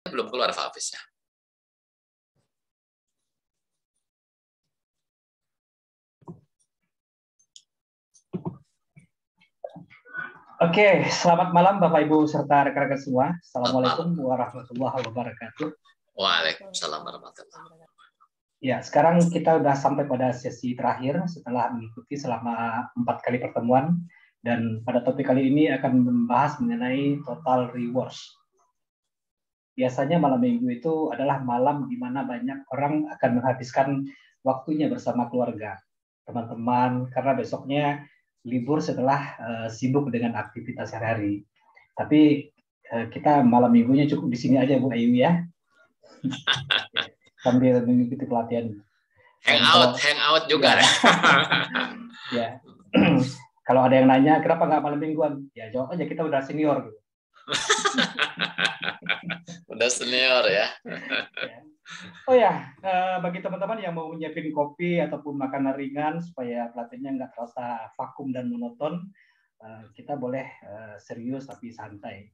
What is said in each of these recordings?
belum keluar Pak Hafiz ya. Oke, selamat malam Bapak Ibu serta rekan-rekan semua. Assalamualaikum warahmatullahi wabarakatuh. Waalaikumsalam warahmatullahi wabarakatuh. Ya, sekarang kita sudah sampai pada sesi terakhir setelah mengikuti selama 4 kali pertemuan, dan pada topik kali ini akan membahas mengenai total rewards. Biasanya malam minggu itu adalah malam di mana banyak orang akan menghabiskan waktunya bersama keluarga, teman-teman, karena besoknya libur setelah sibuk dengan aktivitas sehari-hari. Tapi kita malam minggunya cukup di sini aja Bu Ayu ya. Sambil mengikuti pelatihan. Hangout juga. Ya. Kalau ada yang nanya kenapa nggak malam mingguan, ya jawab aja kita udah senior. Udah senior ya. Oh ya, bagi teman-teman yang mau nyiapin kopi ataupun makanan ringan supaya pelatihannya nggak terasa vakum dan monoton, kita boleh serius tapi santai.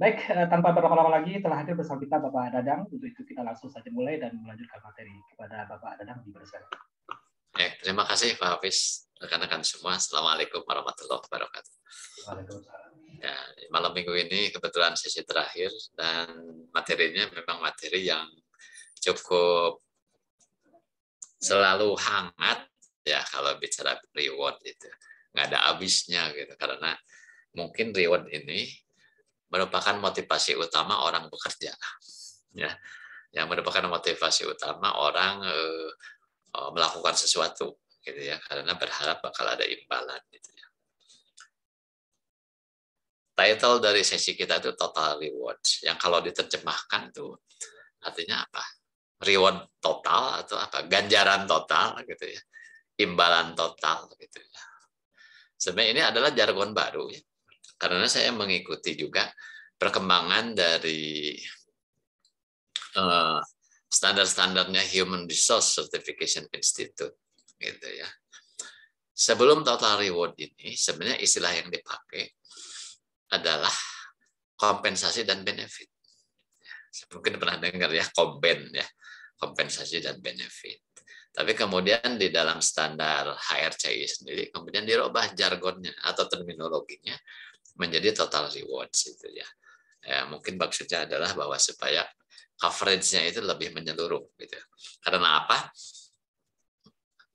Baik, tanpa berlama-lama lagi, telah hadir bersama kita Bapak Dadang. Untuk itu kita langsung saja mulai dan melanjutkan materi. Kepada Bapak Dadang, dipersilakan. Terima kasih Pak Hafiz, rekan-rekan semua. Assalamualaikum warahmatullahi wabarakatuh. Waalaikumsalam. Ya, malam minggu ini kebetulan sesi terakhir dan materinya memang materi yang cukup selalu hangat ya kalau bicara reward itu nggak ada habisnya gitu, karena mungkin reward ini merupakan motivasi utama orang bekerja ya, yang merupakan motivasi utama orang melakukan sesuatu gitu ya, karena berharap bakal ada imbalan gitu ya. Title dari sesi kita itu total rewards, yang kalau diterjemahkan tuh artinya apa? Reward total atau apa? Ganjaran total gitu ya. Imbalan total gitu ya. Sebenarnya ini adalah jargon baru ya. Karena saya mengikuti juga perkembangan dari standar-standarnya Human Resource Certification Institute gitu ya. Sebelum total reward ini sebenarnya istilah yang dipakai adalah kompensasi dan benefit. Mungkin pernah dengar ya, komben ya, kompensasi dan benefit. Tapi kemudian di dalam standar HRCI sendiri kemudian dirubah jargonnya atau terminologinya menjadi total rewards itu ya. Ya mungkin maksudnya adalah bahwa supaya coverage-nya itu lebih menyeluruh gitu. Karena apa?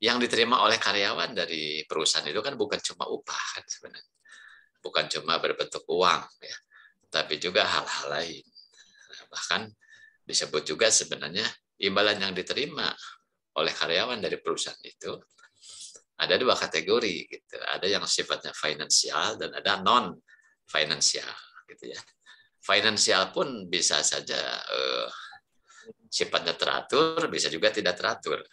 Yang diterima oleh karyawan dari perusahaan itu kan bukan cuma upah kan sebenarnya. Bukan cuma berbentuk uang ya, tapi juga hal-hal lain. Bahkan disebut juga sebenarnya imbalan yang diterima oleh karyawan dari perusahaan itu ada 2 kategori gitu. Ada yang sifatnya finansial dan ada non finansial gitu ya. Finansial pun bisa saja sifatnya teratur, bisa juga tidak teratur.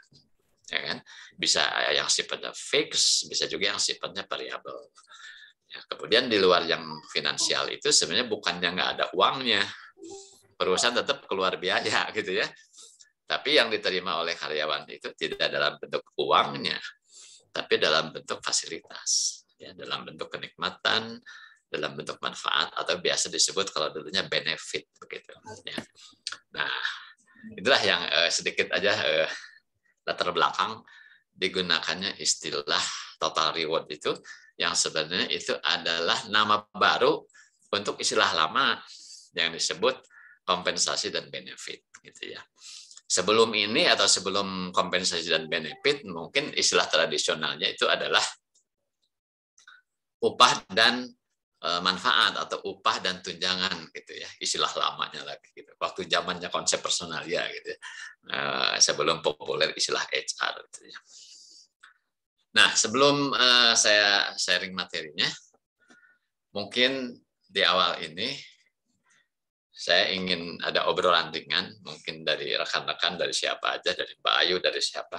Ya kan? Bisa yang sifatnya fix, bisa juga yang sifatnya variabel. Ya, kemudian di luar yang finansial itu sebenarnya bukannya nggak ada uangnya, perusahaan tetap keluar biaya gitu ya. Tapi yang diterima oleh karyawan itu tidak dalam bentuk uangnya, tapi dalam bentuk fasilitas, ya, dalam bentuk kenikmatan, dalam bentuk manfaat atau biasa disebut kalau dulunya benefit begitu. Ya. Nah, itulah yang sedikit aja latar belakang digunakannya istilah total reward itu, yang sebenarnya itu adalah nama baru untuk istilah lama yang disebut kompensasi dan benefit gitu ya. Sebelum ini atau sebelum kompensasi dan benefit mungkin istilah tradisionalnya itu adalah upah dan manfaat atau upah dan tunjangan gitu ya, istilah lamanya lagi gitu. Waktu zamannya konsep personalia gitu ya. Sebelum populer istilah HR gitu ya. Nah, sebelum saya sharing materinya, mungkin di awal ini saya ingin ada obrolan ringan, mungkin dari rekan-rekan, dari siapa aja, dari Mbak Ayu, dari siapa.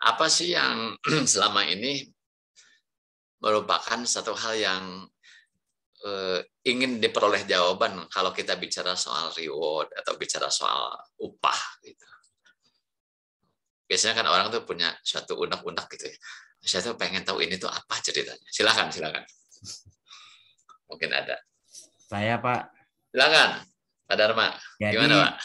Apa sih yang selama ini merupakan satu hal yang ingin diperoleh jawaban kalau kita bicara soal reward atau bicara soal upah gitu. Biasanya kan orang tuh punya suatu unek-unek gitu ya. Saya tuh pengen tahu ini tuh apa ceritanya. Silakan. Mungkin ada. Saya Pak. Silakan. Pak Dharma, gimana Jadi Pak?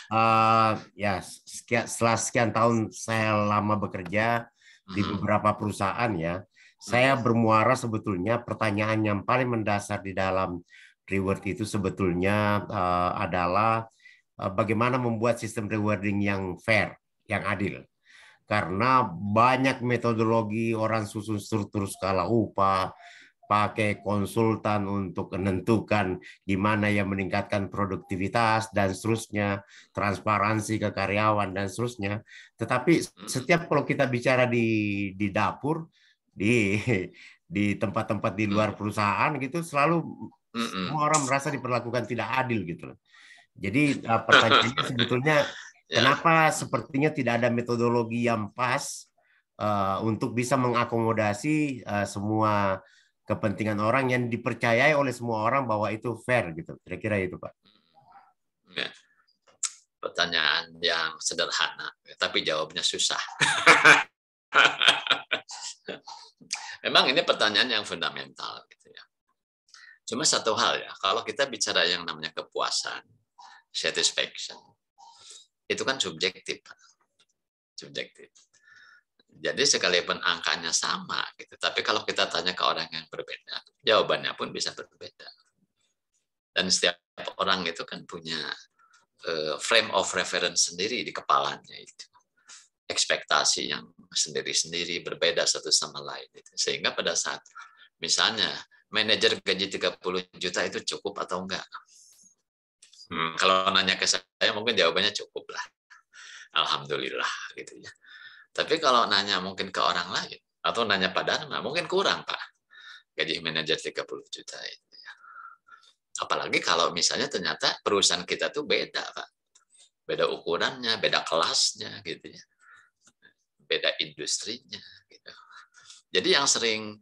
ya setelah sekian tahun saya lama bekerja di beberapa perusahaan ya, saya bermuara sebetulnya pertanyaan yang paling mendasar di dalam reward itu sebetulnya adalah bagaimana membuat sistem rewarding yang fair, yang adil. Karena banyak metodologi orang susun struktur skala upah, pakai konsultan untuk menentukan gimana yang meningkatkan produktivitas dan seterusnya, transparansi ke karyawan dan seterusnya. Tetapi setiap kalau kita bicara di dapur, di tempat-tempat di luar perusahaan gitu, selalu semua orang merasa diperlakukan tidak adil gitu. Jadi pertanyaannya sebetulnya kenapa sepertinya tidak ada metodologi yang pas untuk bisa mengakomodasi semua kepentingan orang yang dipercayai oleh semua orang bahwa itu fair gitu. Kira-kira itu, Pak. Ya. Pertanyaan yang sederhana, tapi jawabnya susah. Memang ini pertanyaan yang fundamental gitu ya. Cuma satu hal ya, kalau kita bicara yang namanya kepuasan, satisfaction, itu kan subjektif. Subjektif. Jadi sekalipun angkanya sama, gitu, tapi kalau kita tanya ke orang yang berbeda, jawabannya pun bisa berbeda. Dan setiap orang itu kan punya frame of reference sendiri di kepalanya itu. Ekspektasi yang sendiri-sendiri berbeda satu sama lain. Gitu. Sehingga pada saat misalnya manajer gaji 30 juta itu cukup atau enggak? Kalau nanya ke saya mungkin jawabannya cukup lah. Alhamdulillah gitu ya. Tapi kalau nanya mungkin ke orang lain atau nanya Pak Dharma mungkin kurang Pak. Gaji manajer 30 juta itu ya. Apalagi kalau misalnya ternyata perusahaan kita tuh beda Pak. Beda ukurannya, beda kelasnya gitu ya. Beda industrinya gitu. Jadi yang sering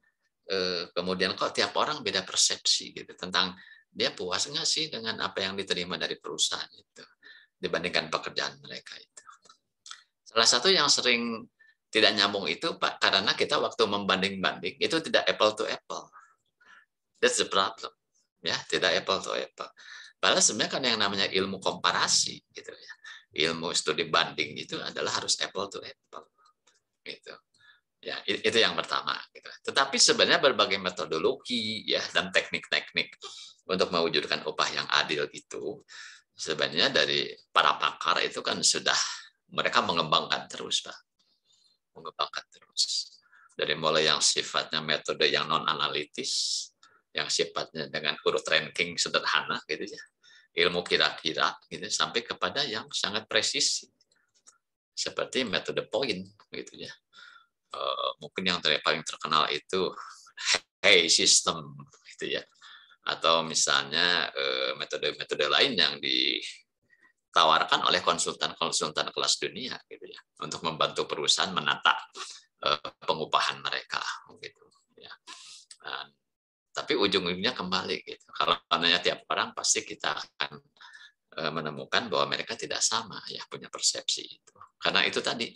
kemudian kok tiap orang beda persepsi gitu tentang dia puas nggak sih dengan apa yang diterima dari perusahaan itu dibandingkan pekerjaan mereka itu. Salah satu yang sering tidak nyambung itu Pak karena kita waktu membanding-banding itu tidak apple to apple. That's the problem. Ya, tidak apple to apple. Padahal sebenarnya kan yang namanya ilmu komparasi gitu ya. Ilmu studi banding itu adalah harus apple to apple. Gitu. Ya, itu yang pertama gitu. Tetapi sebenarnya berbagai metodologi ya dan teknik-teknik untuk mewujudkan upah yang adil itu sebenarnya dari para pakar itu kan sudah mereka mengembangkan terus, Pak. Mengembangkan terus. Dari mulai yang sifatnya metode yang non-analitis, yang sifatnya dengan urut ranking sederhana gitu ya. Ilmu kira-kira gitu sampai kepada yang sangat presisi. Seperti metode point gitu ya. Mungkin yang paling terkenal itu Hay system gitu ya. Atau misalnya metode-metode lain yang ditawarkan oleh konsultan-konsultan kelas dunia gitu ya untuk membantu perusahaan menata pengupahan mereka gitu ya. Tapi ujung-ujungnya kembali gitu. Kalau nanya tiap orang pasti kita akan menemukan bahwa mereka tidak sama ya punya persepsi itu. Karena itu tadi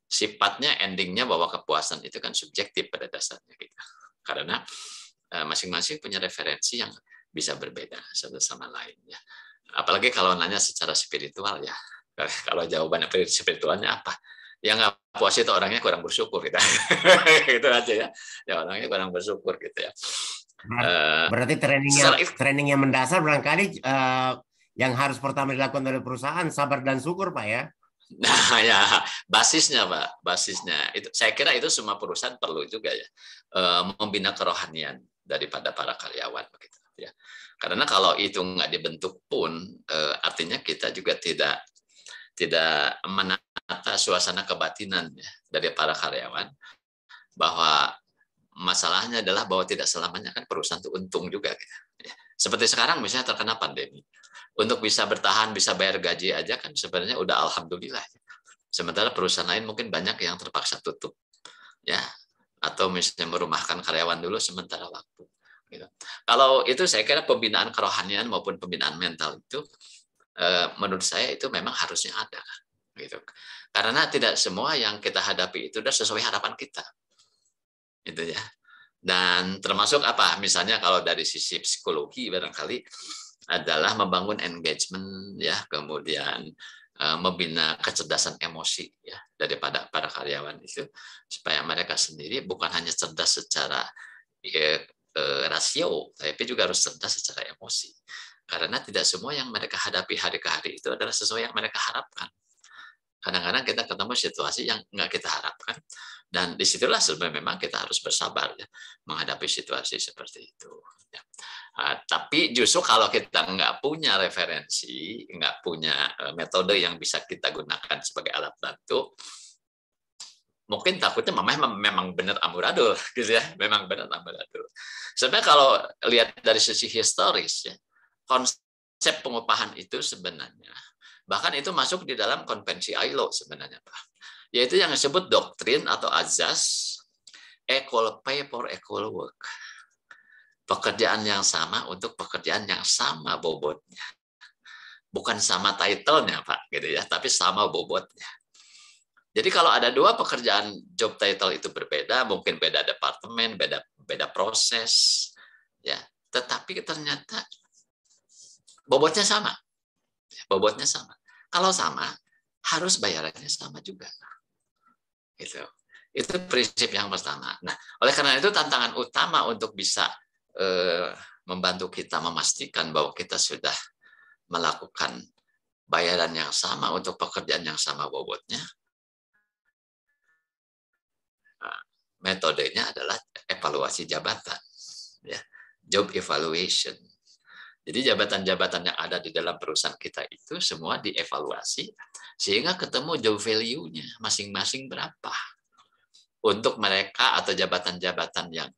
sifatnya endingnya bahwa kepuasan itu kan subjektif pada dasarnya gitu. Karena masing-masing punya referensi yang bisa berbeda satu sama lain ya. Apalagi kalau nanya secara spiritual ya. Kalau jawabannya spiritualnya apa? Yang nggak puas itu orangnya kurang bersyukur gitu. Gitu aja ya. Ya orangnya kurang bersyukur gitu ya. Berarti training yang mendasar barangkali yang harus pertama dilakukan oleh perusahaan sabar dan syukur Pak ya. Nah ya basisnya Pak, basisnya itu saya kira itu semua perusahaan perlu juga ya membina kerohanian daripada para karyawan begitu ya. Karena kalau itu nggak dibentuk pun artinya kita juga tidak menata suasana kebatinan ya, dari para karyawan bahwa masalahnya adalah bahwa tidak selamanya kan perusahaan itu untung juga gitu. Ya. Seperti sekarang misalnya terkena pandemi. Untuk bisa bertahan, bisa bayar gaji aja kan sebenarnya udah alhamdulillah. Sementara perusahaan lain mungkin banyak yang terpaksa tutup. Ya, atau misalnya merumahkan karyawan dulu sementara waktu. Gitu. Kalau itu saya kira pembinaan kerohanian maupun pembinaan mental itu menurut saya itu memang harusnya ada. Gitu. Karena tidak semua yang kita hadapi itu sudah sesuai harapan kita. Gitu ya. Dan termasuk apa? Misalnya kalau dari sisi psikologi barangkali adalah membangun engagement, ya, kemudian membina kecerdasan emosi, ya, daripada para karyawan itu, supaya mereka sendiri bukan hanya cerdas secara rasio, tapi juga harus cerdas secara emosi. Karena tidak semua yang mereka hadapi hari ke hari itu adalah sesuai yang mereka harapkan. Kadang-kadang kita ketemu situasi yang nggak kita harapkan, dan disitulah sebenarnya memang kita harus bersabar, ya, menghadapi situasi seperti itu. Ya. Tapi justru kalau kita nggak punya referensi, nggak punya metode yang bisa kita gunakan sebagai alat bantu, mungkin takutnya memang benar amburadul, gitu ya, memang benar amburadul. Sebenarnya kalau lihat dari sisi historis, ya, konsep pengupahan itu sebenarnya bahkan itu masuk di dalam konvensi ILO sebenarnya, Pak. Yaitu yang disebut doktrin atau azas equal pay for equal work. Pekerjaan yang sama untuk pekerjaan yang sama bobotnya. Bukan sama title-nya, Pak, gitu ya, tapi sama bobotnya. Jadi kalau ada dua pekerjaan job title itu berbeda, mungkin beda departemen, beda proses, ya, tetapi ternyata bobotnya sama. Bobotnya sama. Kalau sama, harus bayarannya sama juga. Gitu. Itu prinsip yang pertama. Nah, oleh karena itu tantangan utama untuk bisa membantu kita memastikan bahwa kita sudah melakukan bayaran yang sama untuk pekerjaan yang sama bobotnya, metodenya adalah evaluasi jabatan, ya, job evaluation. Jadi jabatan-jabatan yang ada di dalam perusahaan kita itu semua dievaluasi sehingga ketemu job value-nya masing-masing berapa. Untuk mereka atau jabatan-jabatan yang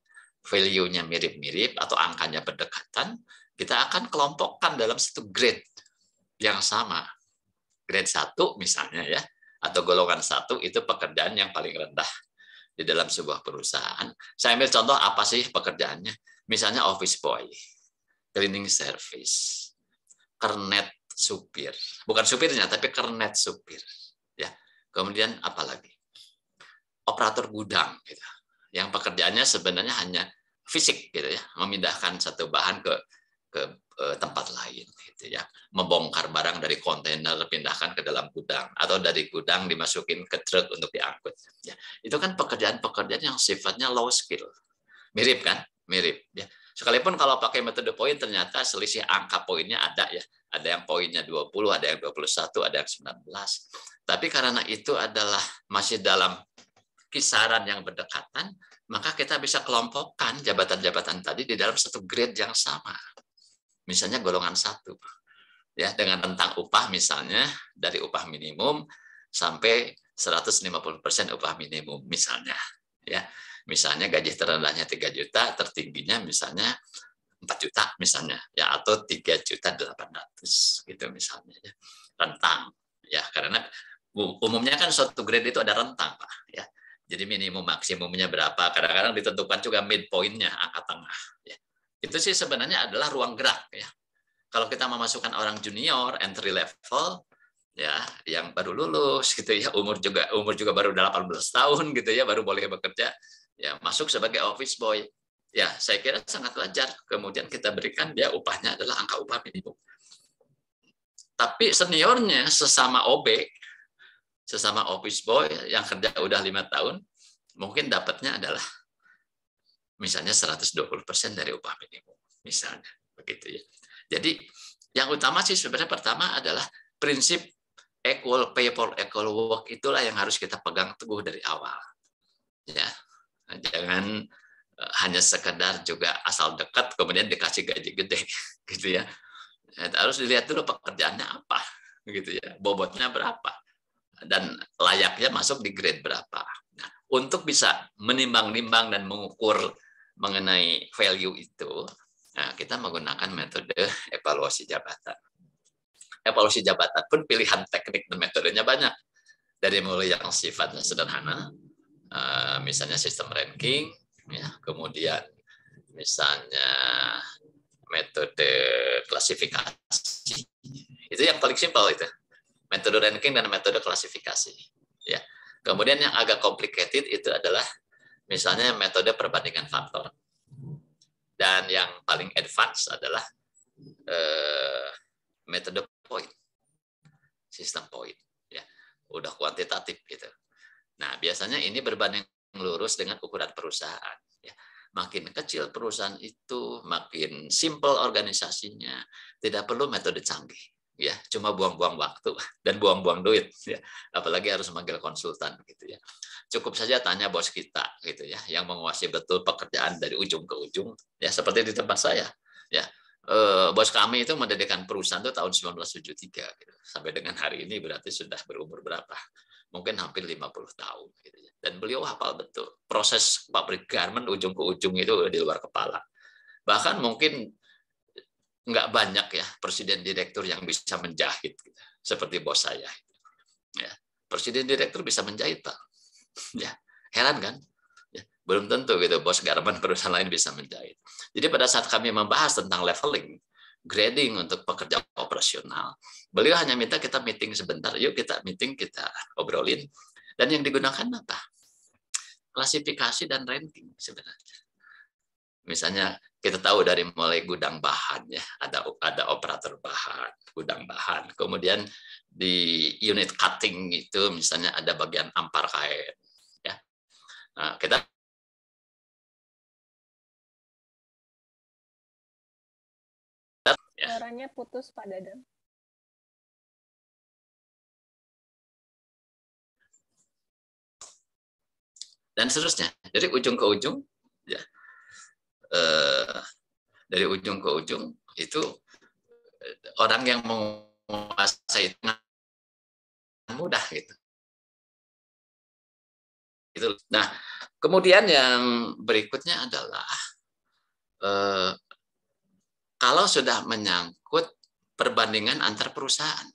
value-nya mirip-mirip atau angkanya berdekatan, kita akan kelompokkan dalam satu grade yang sama. Grade 1 misalnya, ya, atau golongan 1 itu pekerjaan yang paling rendah di dalam sebuah perusahaan. Saya ambil contoh apa sih pekerjaannya? Misalnya office boy, cleaning service, kernet supir, bukan supirnya tapi kernet supir, ya. Kemudian apa lagi? Operator gudang, gitu, yang pekerjaannya sebenarnya hanya fisik, gitu ya, memindahkan satu bahan ke tempat lain, gitu ya, membongkar barang dari kontainer pindahkan ke dalam gudang atau dari gudang dimasukin ke truk untuk diangkut, ya. Itu kan pekerjaan-pekerjaan yang sifatnya low skill, mirip kan, mirip, ya. Sekalipun kalau pakai metode poin ternyata selisih angka poinnya ada, ya. Ada yang poinnya 20, ada yang 21, ada yang 19. Tapi karena itu adalah masih dalam kisaran yang berdekatan, maka kita bisa kelompokkan jabatan-jabatan tadi di dalam satu grade yang sama. Misalnya golongan 1. Ya, dengan rentang upah misalnya dari upah minimum sampai 150% upah minimum misalnya, ya. Misalnya gaji terendahnya 3 juta, tertingginya misalnya 4 juta misalnya, ya, atau 3.800.000 gitu misalnya, ya. Rentang, ya, karena umumnya kan suatu grade itu ada rentang, Pak, ya. Jadi minimum maksimumnya berapa, kadang-kadang ditentukan juga midpoint-nya, angka tengah, ya. Itu sih sebenarnya adalah ruang gerak, ya. Kalau kita memasukkan orang junior, entry level, ya, yang baru lulus gitu ya, umur juga baru 18 tahun gitu ya, baru boleh bekerja, ya, masuk sebagai office boy. Ya, saya kira sangat wajar kemudian kita berikan dia upahnya adalah angka upah minimum. Tapi seniornya sesama OB, sesama office boy yang kerja udah 5 tahun, mungkin dapatnya adalah misalnya 120% dari upah minimum, misalnya begitu ya. Jadi yang utama sih sebenarnya pertama adalah prinsip equal pay for equal work, itulah yang harus kita pegang teguh dari awal. Ya, jangan hanya sekedar juga asal dekat kemudian dikasih gaji gede, gitu ya. Harus dilihat dulu pekerjaannya apa, gitu ya, bobotnya berapa, dan layaknya masuk di grade berapa. Nah, untuk bisa menimbang-nimbang dan mengukur mengenai value itu, nah, kita menggunakan metode evaluasi jabatan. Evaluasi jabatan pun pilihan teknik dan metodenya banyak. Dari mulai yang sifatnya sederhana, misalnya sistem ranking, ya, kemudian misalnya metode klasifikasi. Itu yang paling simpel itu. Metode ranking dan metode klasifikasi. Ya. Kemudian yang agak complicated itu adalah misalnya metode perbandingan faktor. Dan yang paling advance adalah metode point, sistem point, ya, udah kuantitatif gitu. Nah, biasanya ini berbanding lurus dengan ukuran perusahaan. Ya. Makin kecil perusahaan itu, makin simple organisasinya, tidak perlu metode canggih. Ya, cuma buang-buang waktu dan buang-buang duit. Ya. Apalagi harus manggil konsultan gitu ya. Cukup saja tanya bos kita gitu ya, yang menguasai betul pekerjaan dari ujung ke ujung. Ya, seperti di tempat saya. Ya, bos kami itu mendirikan perusahaan itu tahun 1973 gitu. Sampai dengan hari ini berarti sudah berumur berapa? Mungkin hampir 50 tahun gitu ya. Dan beliau hafal betul proses pabrik garment ujung ke ujung itu di luar kepala. Bahkan mungkin nggak banyak ya presiden direktur yang bisa menjahit gitu. Seperti bos saya. Ya, presiden direktur bisa menjahit, Pak. Ya, heran kan? Ya, belum tentu gitu bos garment perusahaan lain bisa menjahit. Jadi pada saat kami membahas tentang leveling, grading untuk pekerja operasional, beliau hanya minta kita meeting sebentar, yuk kita meeting, kita obrolin. Dan yang digunakan apa? Klasifikasi dan ranking sebenarnya. Misalnya kita tahu dari mulai gudang bahan ya, ada operator bahan, gudang bahan. Kemudian di unit cutting itu misalnya ada bagian ampar kain. Ya. Nah, kita suaranya putus Pak Dadang. Dan seterusnya. Dari ujung ke ujung, ya, dari ujung ke ujung itu orang yang menguasai itu mudah gitu. Nah, kemudian yang berikutnya adalah kalau sudah menyangkut perbandingan antar perusahaan,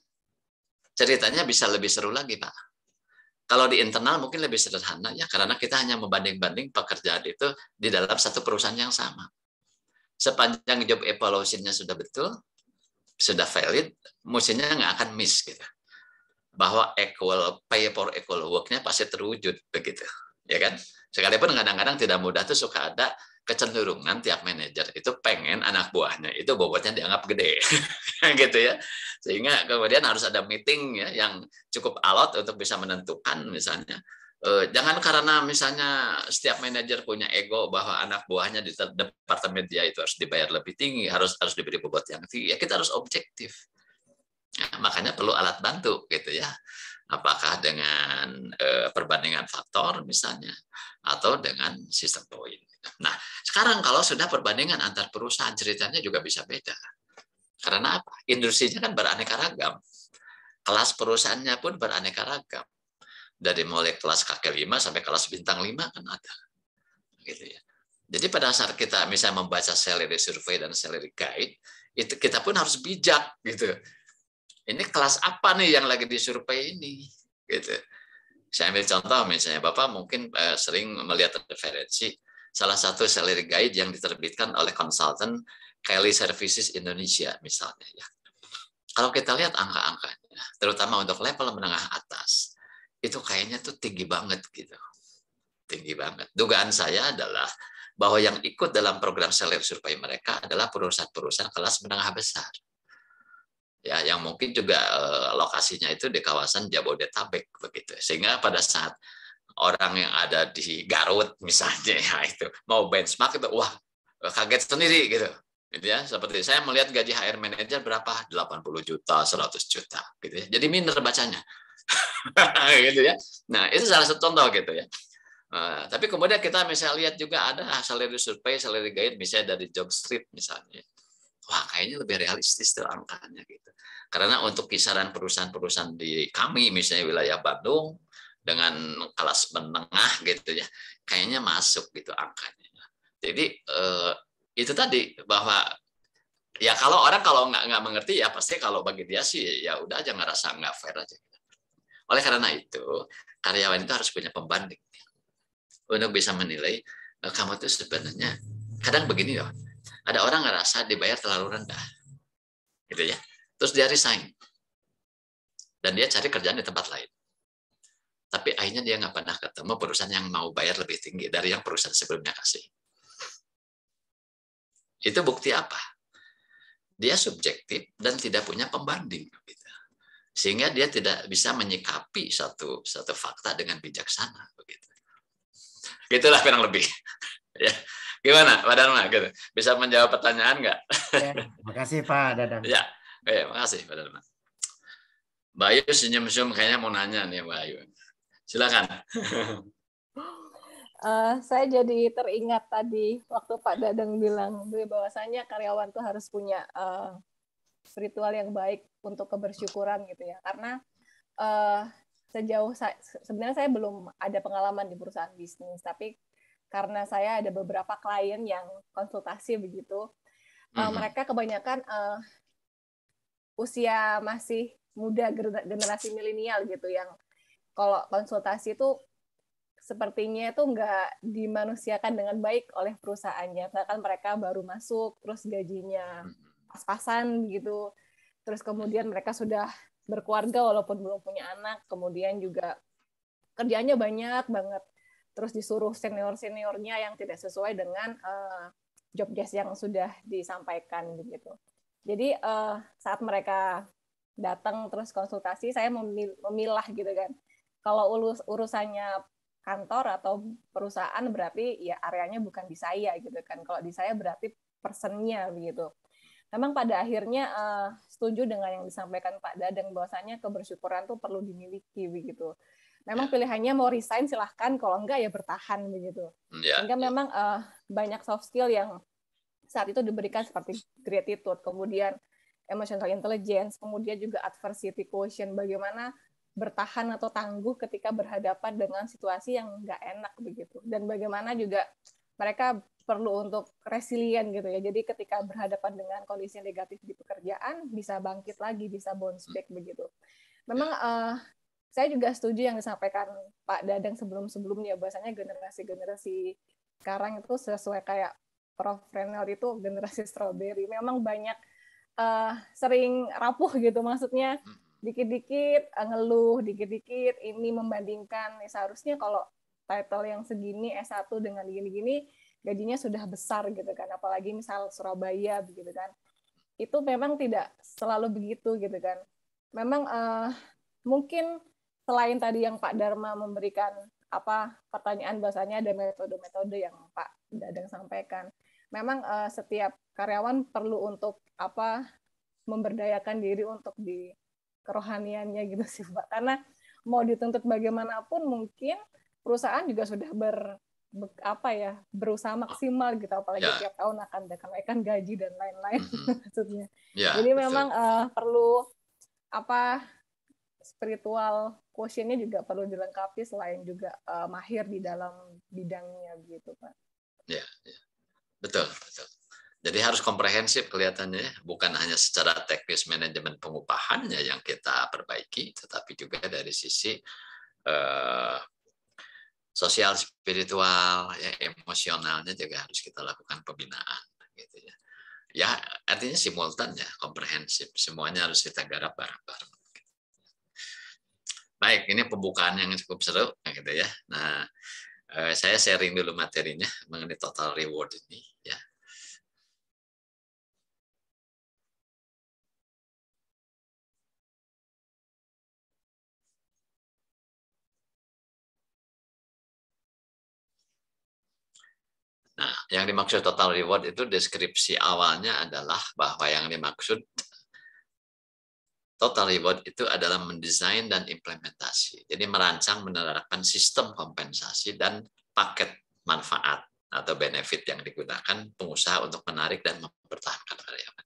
ceritanya bisa lebih seru lagi, Pak. Kalau di internal mungkin lebih sederhana ya, karena kita hanya membanding-banding pekerjaan itu di dalam satu perusahaan yang sama. Sepanjang job evaluation-nya sudah betul, sudah valid, mestinya nggak akan miss gitu. Bahwa equal pay for equal work-nya pasti terwujud begitu, ya kan? Sekalipun kadang-kadang tidak mudah tuh suka ada kecenderungan tiap manajer itu pengen anak buahnya itu bobotnya dianggap gede, gitu ya. Sehingga kemudian harus ada meeting ya yang cukup alot untuk bisa menentukan misalnya. Jangan karena misalnya setiap manajer punya ego bahwa anak buahnya di departemen dia itu harus dibayar lebih tinggi, harus diberi bobot yang tinggi. Ya kita harus objektif. Ya, makanya perlu alat bantu gitu ya. Apakah dengan perbandingan faktor misalnya atau dengan sistem poin. Nah, sekarang kalau sudah perbandingan antar perusahaan ceritanya juga bisa beda. Karena apa? Industrinya kan beraneka ragam. Kelas perusahaannya pun beraneka ragam. Dari mulai kelas KK5 sampai kelas bintang 5 kan ada. Gitu ya. Jadi pada saat kita misalnya membaca salary survey dan salary guide, itu kita pun harus bijak gitu. Ini kelas apa nih yang lagi disurvei ini? Gitu. Saya ambil contoh misalnya, Bapak mungkin sering melihat referensi salah satu salary guide yang diterbitkan oleh konsultan Kelly Services Indonesia misalnya. Ya. Kalau kita lihat angka-angkanya, terutama untuk level menengah atas, itu kayaknya tuh tinggi banget gitu. Tinggi banget. Dugaan saya adalah bahwa yang ikut dalam program salary survey mereka adalah perusahaan-perusahaan kelas menengah besar. Ya, yang mungkin juga lokasinya itu di kawasan Jabodetabek begitu. Sehingga pada saat orang yang ada di Garut misalnya ya itu mau benchmark itu wah kaget sendiri gitu. Gitu ya, seperti saya melihat gaji HR manager berapa? 80 juta, 100 juta gitu ya. Jadi minder bacanya. Gitu ya. Nah, itu salah satu contoh gitu ya. Tapi kemudian kita misalnya lihat juga ada salary survey, salary guide misalnya dari Jobstreet misalnya. Wah, kayaknya lebih realistis tuh angkanya gitu. Karena untuk kisaran perusahaan-perusahaan di kami misalnya wilayah Bandung dengan kelas menengah gitu ya, kayaknya masuk gitu angkanya. Jadi itu tadi bahwa ya kalau orang kalau nggak mengerti ya pasti kalau bagi dia sih ya udah aja ngerasa nggak fair aja. Oleh karena itu karyawan itu harus punya pembanding untuk bisa menilai kamu tuh sebenarnya kadang begini loh. Ada orang ngerasa dibayar terlalu rendah, gitu ya. Terus dia resign dan dia cari kerjaan di tempat lain. Tapi akhirnya dia nggak pernah ketemu perusahaan yang mau bayar lebih tinggi dari yang perusahaan sebelumnya kasih. Itu bukti apa? dia subjektif dan tidak punya pembanding, gitu. Sehingga dia tidak bisa menyikapi satu fakta dengan bijaksana, begitu. Gitulah kurang lebih. Ya, gimana, Pak Dharma? Gitu. Bisa menjawab pertanyaan nggak? Ya, makasih Pak Dadang. Ya, makasih Pak Dharma. Mbak Ayu senyum-senyum kayaknya mau nanya nih, Mbak Ayu. Silakan. Saya jadi teringat tadi waktu Pak Dadang bilang bahwasanya karyawan tuh harus punya spiritual yang baik untuk kebersyukuran gitu ya. Karena sebenarnya saya belum ada pengalaman di perusahaan bisnis, tapi karena saya ada beberapa klien yang konsultasi begitu, mereka kebanyakan usia masih muda, generasi milenial gitu, yang kalau konsultasi itu sepertinya itu nggak dimanusiakan dengan baik oleh perusahaannya. Bahkan mereka baru masuk, terus gajinya pas-pasan gitu, terus kemudian mereka sudah berkeluarga walaupun belum punya anak, kemudian juga kerjanya banyak banget, terus disuruh senior-seniornya yang tidak sesuai dengan job desk yang sudah disampaikan begitu. Jadi saat mereka datang terus konsultasi, saya memilah gitu kan. Kalau urusannya kantor atau perusahaan berarti ya areanya bukan di saya gitu kan. Kalau di saya berarti personnya begitu. Memang pada akhirnya setuju dengan yang disampaikan Pak Dadang bahwasanya kebersyukuran itu perlu dimiliki begitu. Memang pilihannya mau resign silahkan, kalau enggak ya bertahan begitu. Sehingga memang banyak soft skill yang saat itu diberikan seperti gratitude, kemudian emotional intelligence, kemudian juga adversity quotient, bagaimana bertahan atau tangguh ketika berhadapan dengan situasi yang enggak enak begitu. Dan bagaimana juga mereka perlu untuk resilient gitu ya. Jadi ketika berhadapan dengan kondisi negatif di pekerjaan bisa bangkit lagi, bisa bounce back begitu. Memang saya juga setuju yang disampaikan Pak Dadang sebelum-sebelumnya, bahwasanya generasi-generasi sekarang itu sesuai kayak Prof. Renel itu generasi strawberry. Memang banyak sering rapuh gitu, maksudnya dikit-dikit ngeluh, dikit-dikit ini membandingkan. Seharusnya kalau title yang segini S1 dengan gini-gini gajinya sudah besar gitu kan, apalagi misal Surabaya begitu kan. Itu memang tidak selalu begitu gitu kan. Memang mungkin selain tadi yang Pak Dharma memberikan pertanyaan, bahasanya ada metode-metode yang Pak Dadang sampaikan. Memang setiap karyawan perlu untuk memberdayakan diri untuk di kerohaniannya gitu sih Pak. Karena mau dituntut bagaimanapun mungkin perusahaan juga sudah berusaha maksimal gitu, apalagi tiap tahun akan ada kenaikan gaji dan lain-lain maksudnya. Jadi betul. Memang perlu spiritual quotient-nya juga perlu dilengkapi selain juga mahir di dalam bidangnya gitu Pak. Ya. Betul. Jadi harus komprehensif kelihatannya, bukan hanya secara teknis manajemen pengupahannya yang kita perbaiki, tetapi juga dari sisi sosial, spiritual, ya, emosionalnya juga harus kita lakukan pembinaan, gitu ya. Ya artinya simultan ya, komprehensif, semuanya harus kita garap bareng-bareng. Baik, ini pembukaan yang cukup seru, gitu ya. Nah, saya sharing dulu materinya mengenai total reward ini, ya. Nah, yang dimaksud total reward itu deskripsi awalnya adalah bahwa yang dimaksud total reward itu adalah mendesain dan implementasi. Jadi merancang menerapkan sistem kompensasi dan paket manfaat atau benefit yang digunakan pengusaha untuk menarik dan mempertahankan karyawan.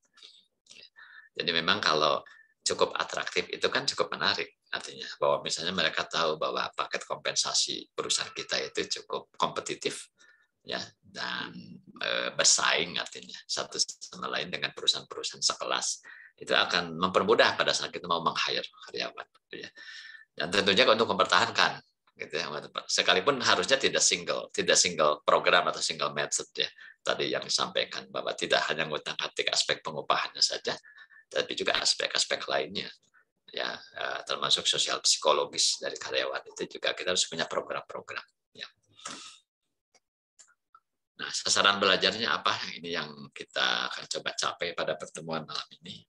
Jadi memang kalau cukup atraktif itu kan cukup menarik. Artinya bahwa misalnya mereka tahu bahwa paket kompensasi perusahaan kita itu cukup kompetitif, ya, dan bersaing, artinya satu sama lain dengan perusahaan-perusahaan sekelas, itu akan mempermudah pada saat kita mau meng-hire karyawan, gitu ya. Dan tentunya untuk mempertahankan, gitu ya, sekalipun harusnya tidak single program atau single method ya. Tadi yang disampaikan bahwa tidak hanya ngutak-ngatik aspek pengupahannya saja, tapi juga aspek-aspek lainnya, ya, termasuk sosial psikologis dari karyawan itu juga kita harus punya program-program. Ya. Nah, sasaran belajarnya apa? Ini yang kita akan coba capai pada pertemuan malam ini.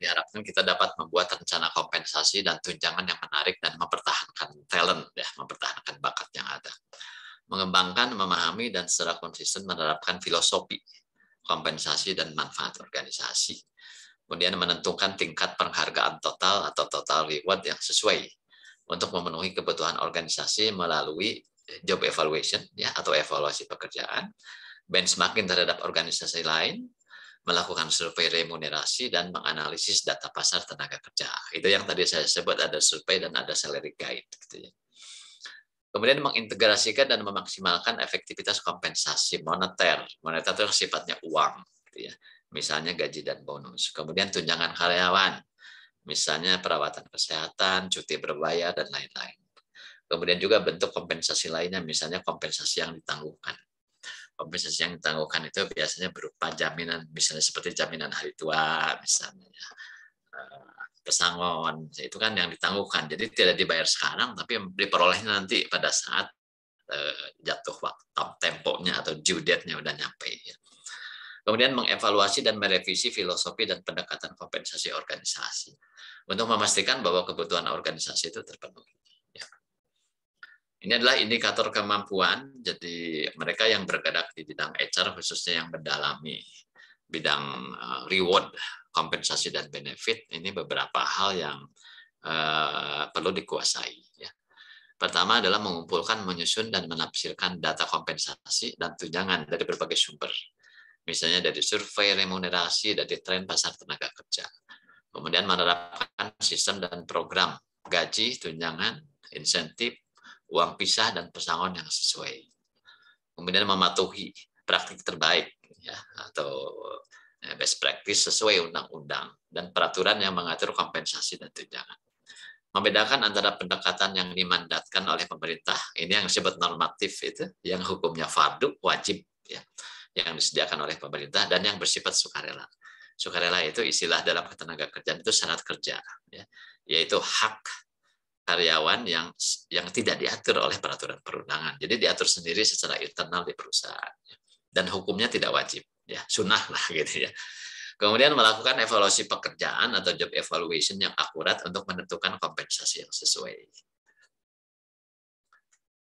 Diharapkan kita dapat membuat rencana kompensasi dan tunjangan yang menarik dan mempertahankan talent, ya, mempertahankan bakat yang ada. Mengembangkan, memahami, dan secara konsisten menerapkan filosofi kompensasi dan manfaat organisasi. Kemudian menentukan tingkat penghargaan total atau total reward yang sesuai untuk memenuhi kebutuhan organisasi melalui job evaluation, ya, atau evaluasi pekerjaan, benchmarking terhadap organisasi lain, melakukan survei remunerasi, dan menganalisis data pasar tenaga kerja. Itu yang tadi saya sebut, ada survei dan ada salary guide. Gitu ya. Kemudian mengintegrasikan dan memaksimalkan efektivitas kompensasi moneter. Moneter itu sifatnya uang. Gitu ya. Misalnya gaji dan bonus. Kemudian tunjangan karyawan. Misalnya perawatan kesehatan, cuti berbayar, dan lain-lain. Kemudian juga bentuk kompensasi lainnya, misalnya kompensasi yang ditangguhkan. Kompensasi yang ditangguhkan itu biasanya berupa jaminan, misalnya seperti jaminan hari tua, misalnya pesangon, itu kan yang ditangguhkan. Jadi tidak dibayar sekarang, tapi diperolehnya nanti pada saat jatuh waktu, temponya atau due date-nya udah nyampe. Kemudian mengevaluasi dan merevisi filosofi dan pendekatan kompensasi organisasi untuk memastikan bahwa kebutuhan organisasi itu terpenuhi. Ini adalah indikator kemampuan, jadi mereka yang bergerak di bidang HR, khususnya yang mendalami bidang reward, kompensasi, dan benefit, ini beberapa hal yang perlu dikuasai. Ya. Pertama adalah mengumpulkan, menyusun, dan menafsirkan data kompensasi dan tunjangan dari berbagai sumber. Misalnya dari survei, remunerasi, dari tren pasar tenaga kerja. Kemudian menerapkan sistem dan program gaji, tunjangan, insentif, uang pisah, dan pesangon yang sesuai. Kemudian mematuhi praktik terbaik, ya, atau best practice sesuai undang-undang dan peraturan yang mengatur kompensasi dan tunjangan. Membedakan antara pendekatan yang dimandatkan oleh pemerintah, ini yang disebut normatif itu, yang hukumnya fardu, wajib, ya, yang disediakan oleh pemerintah, dan yang bersifat sukarela. Sukarela itu istilah dalam ketenaga kerjaan itu syarat kerja, ya, yaitu hak karyawan yang tidak diatur oleh peraturan perundangan. Jadi diatur sendiri secara internal di perusahaan. Dan hukumnya tidak wajib. Ya, sunnah lah gitu ya. Kemudian melakukan evaluasi pekerjaan atau job evaluation yang akurat untuk menentukan kompensasi yang sesuai.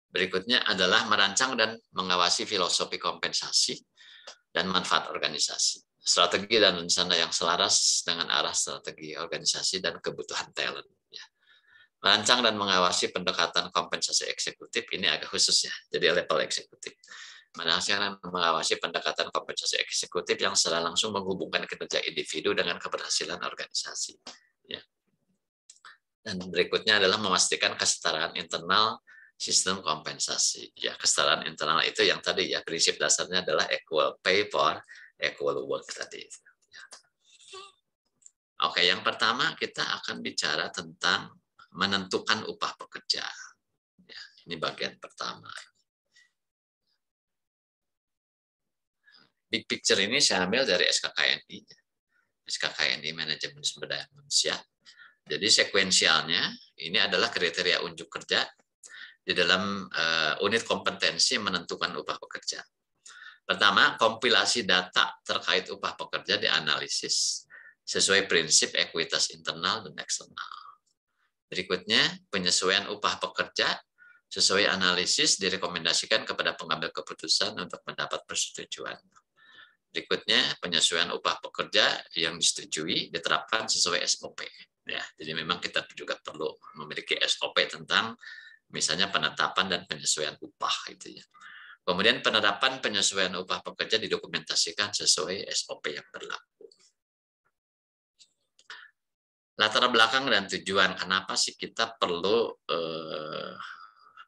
Berikutnya adalah merancang dan mengawasi filosofi kompensasi dan manfaat organisasi. Strategi dan rencana yang selaras dengan arah strategi organisasi dan kebutuhan talent. Merancang dan mengawasi pendekatan kompensasi eksekutif, ini agak khusus ya, jadi level eksekutif. Merancang dan mengawasi pendekatan kompensasi eksekutif yang secara langsung menghubungkan kinerja individu dengan keberhasilan organisasi. Ya. Dan berikutnya adalah memastikan kesetaraan internal sistem kompensasi. Ya, kesetaraan internal itu yang tadi ya, prinsip dasarnya adalah equal pay for equal work tadi. Ya. Oke, yang pertama kita akan bicara tentang menentukan upah pekerja. Ya, ini bagian pertama. Big picture ini saya ambil dari SKKNI. SKKNI Manajemen Sumber Daya Manusia. Jadi sekuensialnya ini adalah kriteria unjuk kerja di dalam unit kompetensi menentukan upah pekerja. Pertama, kompilasi data terkait upah pekerja dianalisis sesuai prinsip ekuitas internal dan eksternal. Berikutnya, penyesuaian upah pekerja sesuai analisis direkomendasikan kepada pengambil keputusan untuk mendapat persetujuan. Berikutnya, penyesuaian upah pekerja yang disetujui diterapkan sesuai SOP. Ya, jadi memang kita juga perlu memiliki SOP tentang misalnya penetapan dan penyesuaian upah itu ya. Kemudian penerapan penyesuaian upah pekerja didokumentasikan sesuai SOP yang berlaku. Latar belakang dan tujuan kenapa sih kita perlu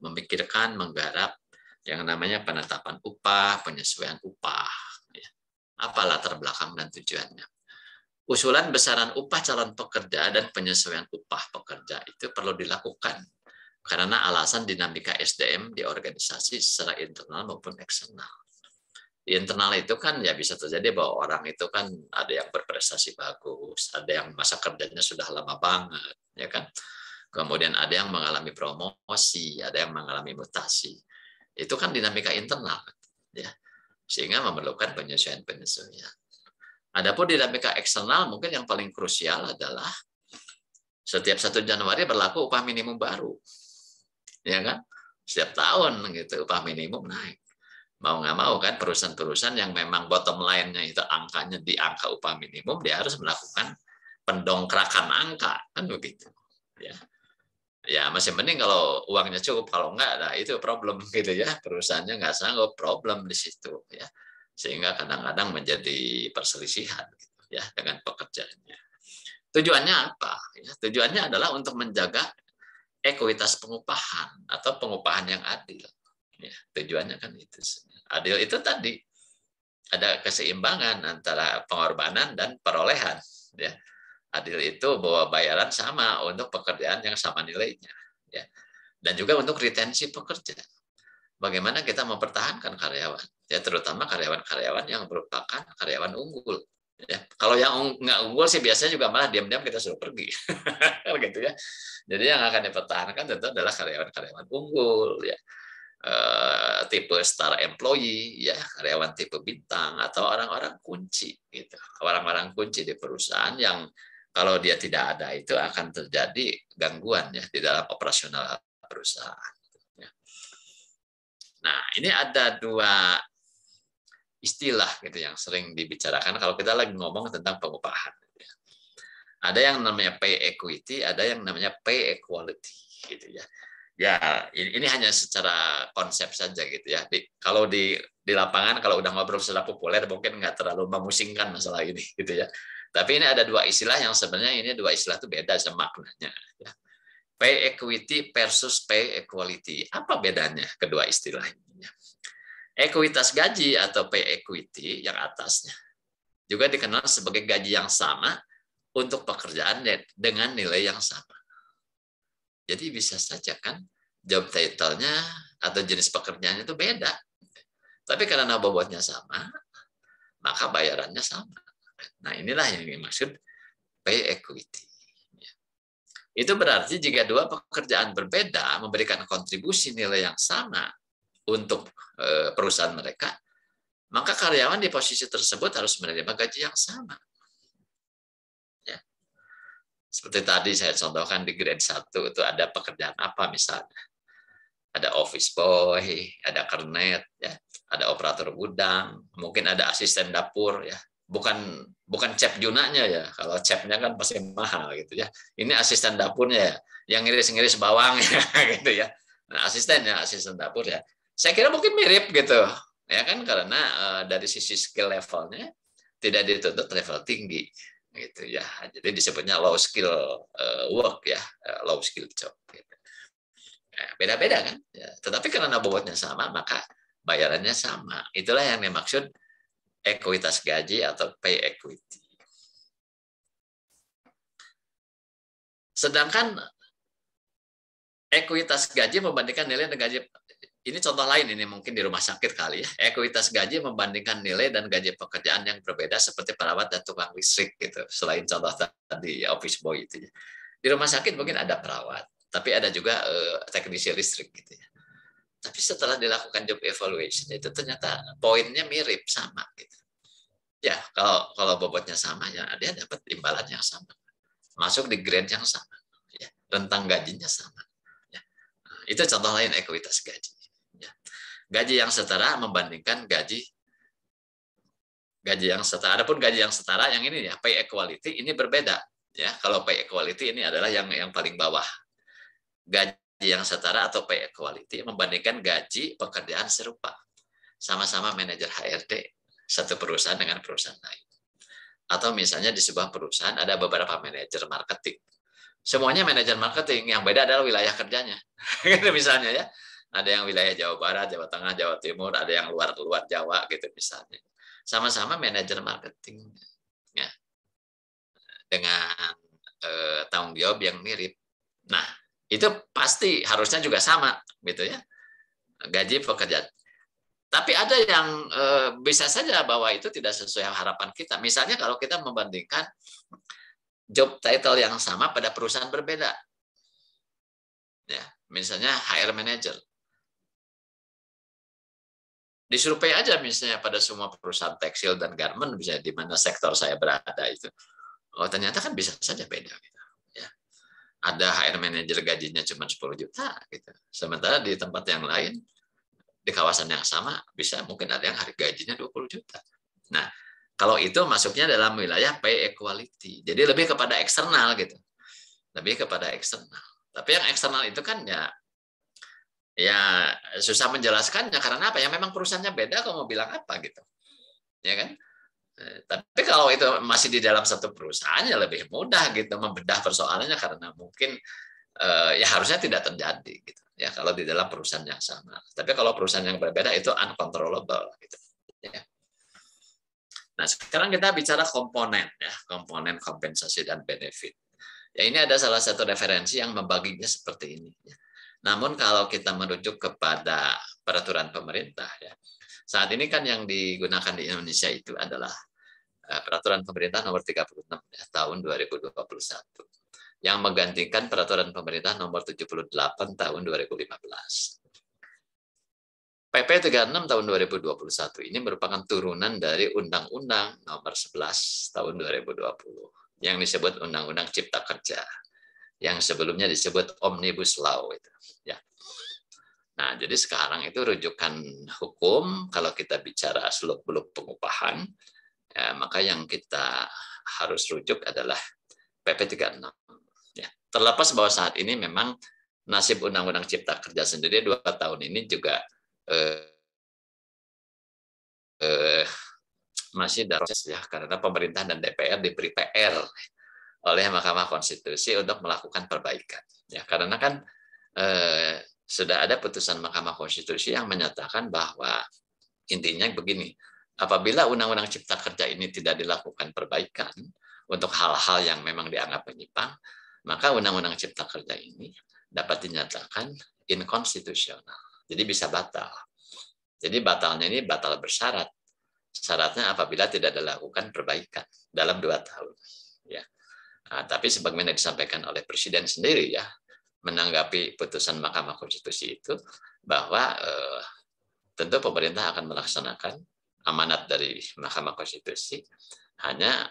memikirkan, menggarap yang namanya penetapan upah, penyesuaian upah. Apa latar belakang dan tujuannya? Usulan besaran upah calon pekerja dan penyesuaian upah pekerja itu perlu dilakukan karena alasan dinamika SDM di organisasi secara internal maupun eksternal. Di internal itu kan ya bisa terjadi bahwa orang itu kan ada yang berprestasi bagus, ada yang masa kerjanya sudah lama banget, ya kan. Kemudian ada yang mengalami promosi, ada yang mengalami mutasi. Itu kan dinamika internal, ya, sehingga memerlukan penyesuaian. Adapun dinamika eksternal mungkin yang paling krusial adalah setiap 1 Januari berlaku upah minimum baru, ya kan? Setiap tahun gitu upah minimum naik. Mau nggak mau kan perusahaan-perusahaan yang memang bottom line-nya itu angkanya di angka upah minimum, dia harus melakukan pendongkrakan angka, kan begitu. Ya masih mending kalau uangnya cukup, kalau enggak, nah itu problem gitu ya, perusahaannya nggak sanggup, problem di situ ya, sehingga kadang-kadang menjadi perselisihan gitu, ya dengan pekerjaannya. Tujuannya apa? Ya, tujuannya adalah untuk menjaga ekuitas pengupahan atau pengupahan yang adil. Ya, tujuannya kan itu. Adil itu tadi ada keseimbangan antara pengorbanan dan perolehan. Ya. Adil itu bahwa bayaran sama untuk pekerjaan yang sama nilainya. Ya. Dan juga untuk retensi pekerja. Bagaimana kita mempertahankan karyawan. Ya, terutama karyawan-karyawan yang merupakan karyawan unggul. Ya. Kalau yang nggak unggul sih biasanya juga malah diam-diam kita suruh pergi. Gitu ya. Jadi yang akan dipertahankan tentu adalah karyawan-karyawan unggul. Ya. Tipe star employee, ya, karyawan tipe bintang, atau orang-orang kunci gitu. Orang-orang kunci di perusahaan yang kalau dia tidak ada itu akan terjadi gangguan ya di dalam operasional perusahaan. Nah, ini ada 2 istilah gitu yang sering dibicarakan kalau kita lagi ngomong tentang pengupahan. Ada yang namanya pay equity, ada yang namanya pay equality gitu ya. Ya, ini hanya secara konsep saja gitu ya. Kalau di lapangan, kalau udah ngobrol secara populer, mungkin nggak terlalu memusingkan masalah ini gitu ya. Tapi ini ada 2 istilah yang sebenarnya ini 2 istilah itu beda sama maknanya. Ya. Pay equity versus pay equality. Apa bedanya kedua istilah ini? Ekuitas gaji atau pay equity yang atasnya juga dikenal sebagai gaji yang sama untuk pekerjaan dengan nilai yang sama. Jadi bisa saja kan job title-nya atau jenis pekerjaannya itu beda. Tapi karena bobotnya sama, maka bayarannya sama. Nah, inilah yang dimaksud pay equity. Itu berarti jika 2 pekerjaan berbeda memberikan kontribusi nilai yang sama untuk perusahaan mereka, maka karyawan di posisi tersebut harus menerima gaji yang sama. Seperti tadi saya contohkan di grade 1 itu ada pekerjaan apa misalnya. Ada office boy, ada kernet, ya, ada operator gudang, mungkin ada asisten dapur ya. Bukan chef junanya ya. Kalau chefnya kan pasti mahal gitu ya. Ini asisten dapurnya ya, yang ngiris-ngiris bawang ya gitu ya. Nah, asisten dapur ya. Saya kira mungkin mirip gitu. Ya kan karena dari sisi skill levelnya tidak dituntut level tinggi. Gitu ya, jadi disebutnya low skill work ya, low skill job. Gitu. Beda-beda kan, ya. Tetapi karena bobotnya sama maka bayarannya sama. Itulah yang dimaksud ekuitas gaji atau pay equity. Sedangkan ekuitas gaji membandingkan nilai dan gaji, ini contoh lain ini mungkin di rumah sakit kali ya. Ekuitas gaji membandingkan nilai dan gaji pekerjaan yang berbeda seperti perawat dan tukang listrik gitu. Selain contoh tadi office boy itu. Di rumah sakit mungkin ada perawat, tapi ada juga teknisi listrik gitu ya. Tapi setelah dilakukan job evaluation itu ternyata poinnya mirip sama gitu. Ya, kalau bobotnya sama ya dia dapat imbalan yang sama. Masuk di grade yang sama ya. Rentang gajinya sama. Ya. Nah, itu contoh lain ekuitas gaji. Gaji yang setara membandingkan gaji yang setara. Adapun gaji yang setara yang ini ya pay equality ini berbeda ya. Kalau pay equality ini adalah yang paling bawah. Gaji yang setara atau pay equality membandingkan gaji pekerjaan serupa. Sama-sama manajer HRD satu perusahaan dengan perusahaan lain. Atau misalnya di sebuah perusahaan ada beberapa manajer marketing. Semuanya manajer marketing, yang beda adalah wilayah kerjanya. Misalnya ya. Ada yang wilayah Jawa Barat, Jawa Tengah, Jawa Timur, ada yang luar Jawa gitu misalnya. Sama-sama manajer marketing ya. Dengan tanggung jawab yang mirip. Nah, itu pasti harusnya juga sama gitu ya. Gaji pekerjaan. Tapi ada yang bisa saja bahwa itu tidak sesuai harapan kita. Misalnya kalau kita membandingkan job title yang sama pada perusahaan berbeda. Ya, misalnya HR manager. disurvei aja misalnya pada semua perusahaan tekstil dan garment, bisa di mana sektor saya berada itu. Oh, ternyata kan bisa saja beda gitu. Ya. Ada HR manager gajinya cuma 10 juta gitu. Sementara di tempat yang lain di kawasan yang sama bisa mungkin ada yang hari gajinya 20 juta. Nah, kalau itu masuknya dalam wilayah pay equality. Jadi lebih kepada eksternal gitu. Lebih kepada eksternal. Tapi yang eksternal itu kan ya susah menjelaskannya karena apa? Ya memang perusahaannya beda, kalau mau bilang apa gitu. Ya kan? Tapi kalau itu masih di dalam satu perusahaan ya lebih mudah gitu membedah persoalannya karena mungkin ya harusnya tidak terjadi gitu. Ya kalau di dalam perusahaan yang sama. Tapi kalau perusahaan yang berbeda itu uncontrollable gitu. Ya. Nah, sekarang kita bicara komponen ya, komponen kompensasi dan benefit. Ya ini ada salah satu referensi yang membaginya seperti ini. Ya. Namun kalau kita merujuk kepada peraturan pemerintah ya, saat ini kan yang digunakan di Indonesia itu adalah peraturan pemerintah nomor 36 ya, tahun 2021 yang menggantikan peraturan pemerintah nomor 78 tahun 2015. PP 36 tahun 2021 ini merupakan turunan dari Undang-Undang nomor 11 tahun 2020 yang disebut Undang-Undang Cipta Kerja, yang sebelumnya disebut Omnibus Law itu ya. Nah, jadi sekarang itu rujukan hukum kalau kita bicara seluk-beluk pengupahan, ya, maka yang kita harus rujuk adalah PP 36. Ya. Terlepas bahwa saat ini memang nasib Undang-Undang Cipta Kerja sendiri 2 tahun ini juga masih dalam proses ya, karena pemerintah dan DPR diberi PR oleh Mahkamah Konstitusi untuk melakukan perbaikan. Ya, karena kan sudah ada putusan Mahkamah Konstitusi yang menyatakan bahwa intinya begini, apabila Undang-Undang Cipta Kerja ini tidak dilakukan perbaikan untuk hal-hal yang memang dianggap menyimpang, maka Undang-Undang Cipta Kerja ini dapat dinyatakan inkonstitusional. Jadi bisa batal. Jadi batalnya ini batal bersyarat. Syaratnya apabila tidak dilakukan perbaikan dalam 2 tahun. Ya. Nah, tapi sebagaimana disampaikan oleh Presiden sendiri ya, menanggapi putusan Mahkamah Konstitusi itu bahwa tentu pemerintah akan melaksanakan amanat dari Mahkamah Konstitusi, hanya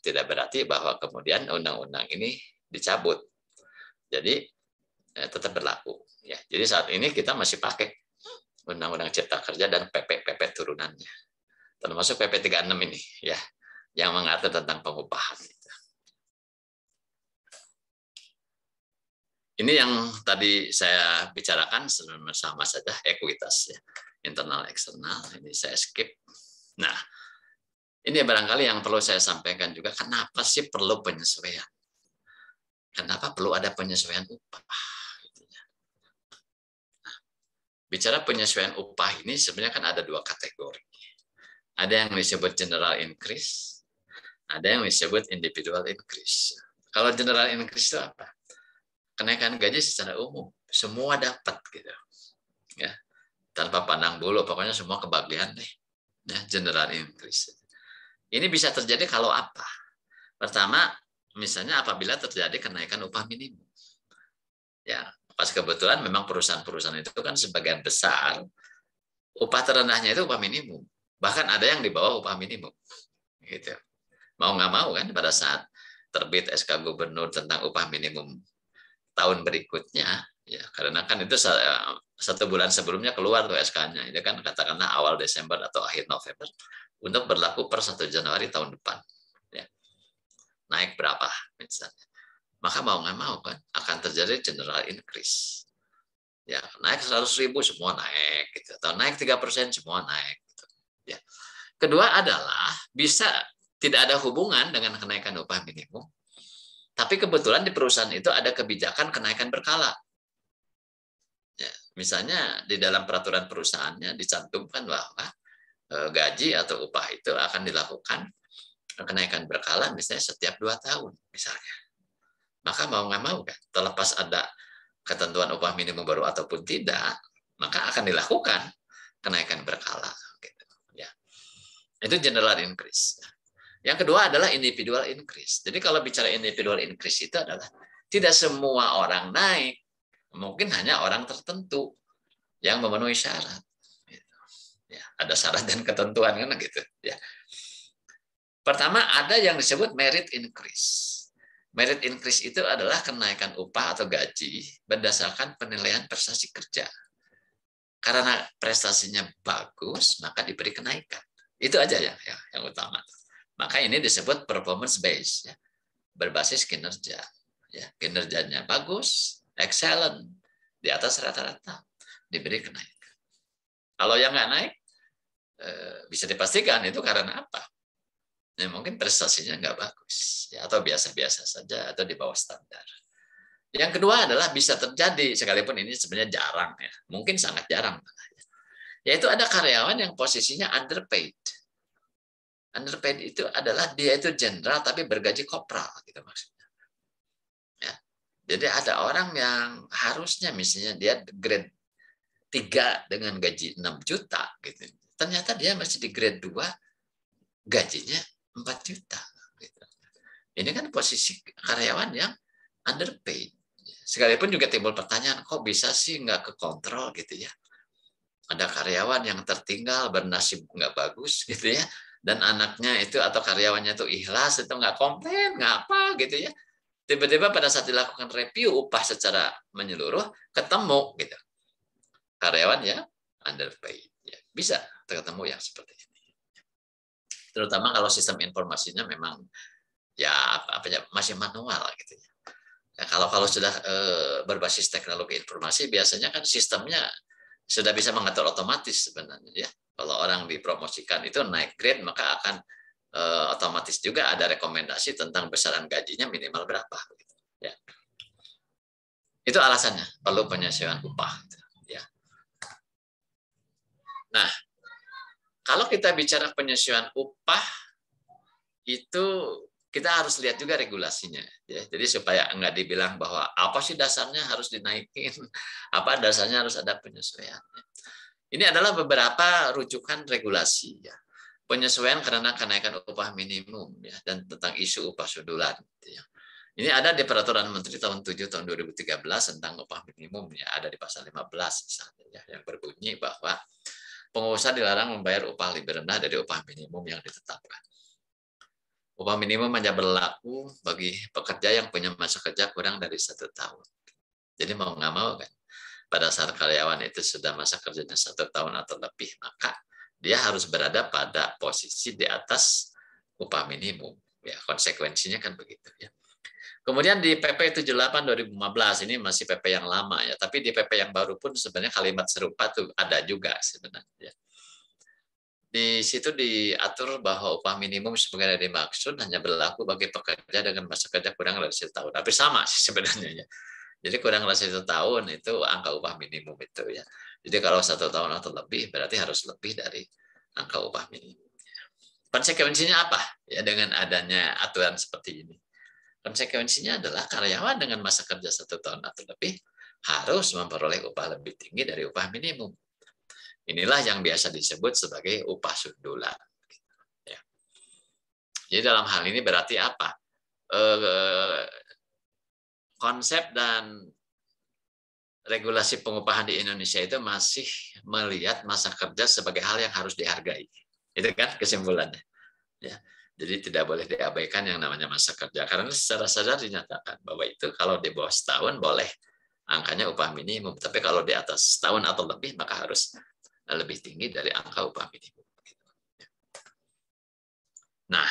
tidak berarti bahwa kemudian undang-undang ini dicabut. Jadi tetap berlaku. Ya, jadi saat ini kita masih pakai Undang-Undang Cipta Kerja dan PP turunannya, termasuk PP 36 ini, ya, yang mengatur tentang pengupahan. Ini yang tadi saya bicarakan sama saja ekuitas ya, internal eksternal. Ini saya skip. Nah, ini barangkali yang perlu saya sampaikan juga, kenapa sih perlu penyesuaian? Kenapa perlu ada penyesuaian upah? Nah, bicara penyesuaian upah ini sebenarnya kan ada 2 kategori. Ada yang disebut general increase, ada yang disebut individual increase. Kalau general increase itu apa? Kenaikan gaji secara umum, semua dapat gitu, ya, tanpa pandang bulu, pokoknya semua kebagian deh, ya, general increase. Ini bisa terjadi kalau apa? Pertama, misalnya apabila terjadi kenaikan upah minimum, ya, pas kebetulan memang perusahaan-perusahaan itu kan sebagian besar upah terendahnya itu upah minimum, bahkan ada yang di bawah upah minimum, gitu. Mau nggak mau kan pada saat terbit SK Gubernur tentang upah minimum tahun berikutnya, ya, karena kan itu 1 bulan sebelumnya keluar tuh SK-nya, itu kan katakanlah awal Desember atau akhir November, untuk berlaku per 1 Januari tahun depan, ya. Naik berapa misalnya, maka mau nggak mau kan akan terjadi general increase, ya, naik 100.000 semua naik, gitu, atau naik 3% semua naik, gitu. Ya. Kedua adalah bisa tidak ada hubungan dengan kenaikan upah minimum, tapi kebetulan di perusahaan itu ada kebijakan kenaikan berkala. Ya, misalnya di dalam peraturan perusahaannya dicantumkan bahwa gaji atau upah itu akan dilakukan kenaikan berkala misalnya setiap 2 tahun misalnya. Maka mau nggak mau kan, terlepas ada ketentuan upah minimum baru ataupun tidak, maka akan dilakukan kenaikan berkala. Gitu. Ya. Itu general increase. Yang kedua adalah individual increase. Jadi kalau bicara individual increase itu adalah tidak semua orang naik, mungkin hanya orang tertentu yang memenuhi syarat. Ya, ada syarat dan ketentuan kan gitu. Ya. Pertama ada yang disebut merit increase. Merit increase itu adalah kenaikan upah atau gaji berdasarkan penilaian prestasi kerja. Karena prestasinya bagus, maka diberi kenaikan. Itu aja yang utama. Maka ini disebut performance based, ya. Berbasis kinerja. Ya, kinerjanya bagus, excellent, di atas rata-rata, diberi kenaikan. Kalau yang nggak naik, bisa dipastikan itu karena apa? Ya, mungkin prestasinya nggak bagus, ya, atau biasa-biasa saja, atau di bawah standar. Yang kedua adalah bisa terjadi, sekalipun ini sebenarnya jarang, ya, mungkin sangat jarang, yaitu ada karyawan yang posisinya underpaid. Underpaid itu adalah dia itu jenderal tapi bergaji kopral, gitu maksudnya. Ya. Jadi ada orang yang harusnya misalnya dia grade 3 dengan gaji 6 juta, gitu. Ternyata dia masih di grade 2 gajinya 4 juta. Gitu. Ini kan posisi karyawan yang underpaid. Sekalipun juga timbul pertanyaan, kok bisa sih nggak kekontrol gitu ya? Ada karyawan yang tertinggal, bernasib nggak bagus gitu ya, dan anaknya itu atau karyawannya itu ikhlas, itu nggak komplain, nggak apa gitu ya. Tiba-tiba pada saat dilakukan review upah secara menyeluruh, ketemu gitu karyawan yang underpaid. Ya, bisa ketemu yang seperti ini. Terutama kalau sistem informasinya memang ya masih manual gitu ya. Ya kalau sudah berbasis teknologi informasi biasanya kan sistemnya sudah bisa mengatur otomatis sebenarnya ya. Kalau orang dipromosikan itu naik grade maka akan otomatis juga ada rekomendasi tentang besaran gajinya minimal berapa gitu. Ya. Itu alasannya perlu penyesuaian upah gitu, ya. Nah, kalau kita bicara penyesuaian upah, itu kita harus lihat juga regulasinya. Ya. Jadi supaya nggak dibilang bahwa apa sih dasarnya harus dinaikin, apa dasarnya harus ada penyesuaian. Ini adalah beberapa rujukan regulasi. Ya. Penyesuaian karena kenaikan upah minimum ya, dan tentang isu upah sundulan. Ya. Ini ada di Peraturan Menteri tahun 7 tahun 2013 tentang upah minimum. Ya. Ada di pasal 15 misalnya, ya, yang berbunyi bahwa pengusaha dilarang membayar upah lebih rendah dari upah minimum yang ditetapkan. Upah minimum hanya berlaku bagi pekerja yang punya masa kerja kurang dari 1 tahun. Jadi mau nggak mau kan, pada saat karyawan itu sudah masa kerjanya 1 tahun atau lebih, maka dia harus berada pada posisi di atas upah minimum. Ya, konsekuensinya kan begitu ya. Kemudian di PP 78 2015 ini masih PP yang lama ya, tapi di PP yang baru pun sebenarnya kalimat serupa tuh ada juga sebenarnya. Di situ diatur bahwa upah minimum sebagai dimaksud hanya berlaku bagi pekerja dengan masa kerja kurang dari 1 tahun. Tapi sama sih sebenarnya ya. Jadi kurang dari 1 tahun itu angka upah minimum itu ya. Jadi kalau 1 tahun atau lebih berarti harus lebih dari angka upah minimum. Konsekuensinya apa ya dengan adanya aturan seperti ini? Konsekuensinya adalah karyawan dengan masa kerja 1 tahun atau lebih harus memperoleh upah lebih tinggi dari upah minimum. Inilah yang biasa disebut sebagai upah sundulan. Ya. Jadi dalam hal ini berarti apa? Konsep dan regulasi pengupahan di Indonesia itu masih melihat masa kerja sebagai hal yang harus dihargai. Itu kan kesimpulannya. Ya. Jadi tidak boleh diabaikan yang namanya masa kerja. Karena secara sadar dinyatakan bahwa itu kalau di bawah setahun boleh angkanya upah minimum. Tapi kalau di atas setahun atau lebih maka harus lebih tinggi dari angka upah minimum. Nah,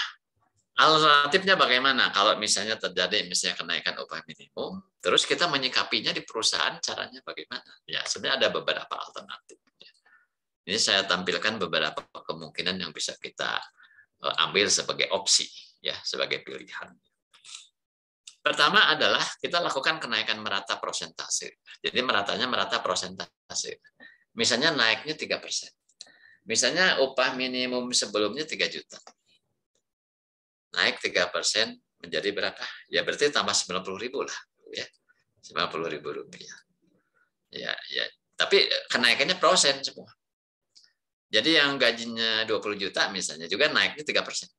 alternatifnya bagaimana? Kalau misalnya terjadi kenaikan upah minimum, terus kita menyikapinya di perusahaan caranya bagaimana? Ya, sebenarnya ada beberapa alternatif. Ini saya tampilkan beberapa kemungkinan yang bisa kita ambil sebagai opsi, ya, sebagai pilihan. Pertama adalah kita lakukan kenaikan merata persentase. Jadi merata persentase. Misalnya naiknya 3%. Misalnya upah minimum sebelumnya 3 juta. Naik 3% menjadi berapa? Ya berarti tambah 90.000 lah, ya. 90.000 rupiah. Ya. Tapi kenaikannya persen semua. Jadi yang gajinya 20 juta misalnya juga naiknya 3%.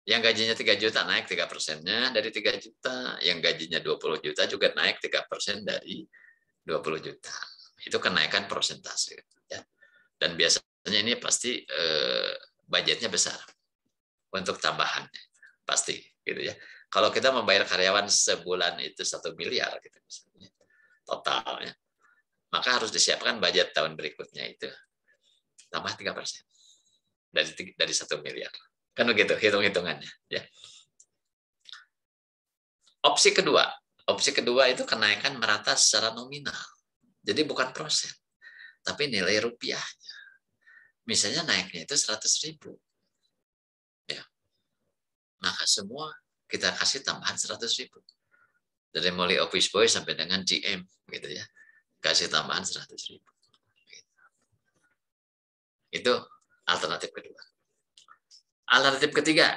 Yang gajinya 3 juta naik 3%-nya dari 3 juta. Yang gajinya 20 juta juga naik 3% dari 20 juta. Itu kenaikan persentase. Ya. Dan biasanya ini pasti budgetnya besar untuk tambahannya, pasti gitu ya. Kalau kita membayar karyawan sebulan itu 1 miliar gitu misalnya totalnya, maka harus disiapkan budget tahun berikutnya itu tambah 3% dari 1 miliar. Kan begitu hitung-hitungannya ya. Opsi kedua itu kenaikan merata secara nominal. Jadi bukan persen, tapi nilai rupiahnya. Misalnya naiknya itu 100.000. Ya. Maka semua kita kasih tambahan 100.000. Dari mulai office boy sampai dengan GM gitu ya. Kasih tambahan 100.000. Itu alternatif kedua. Alternatif ketiga,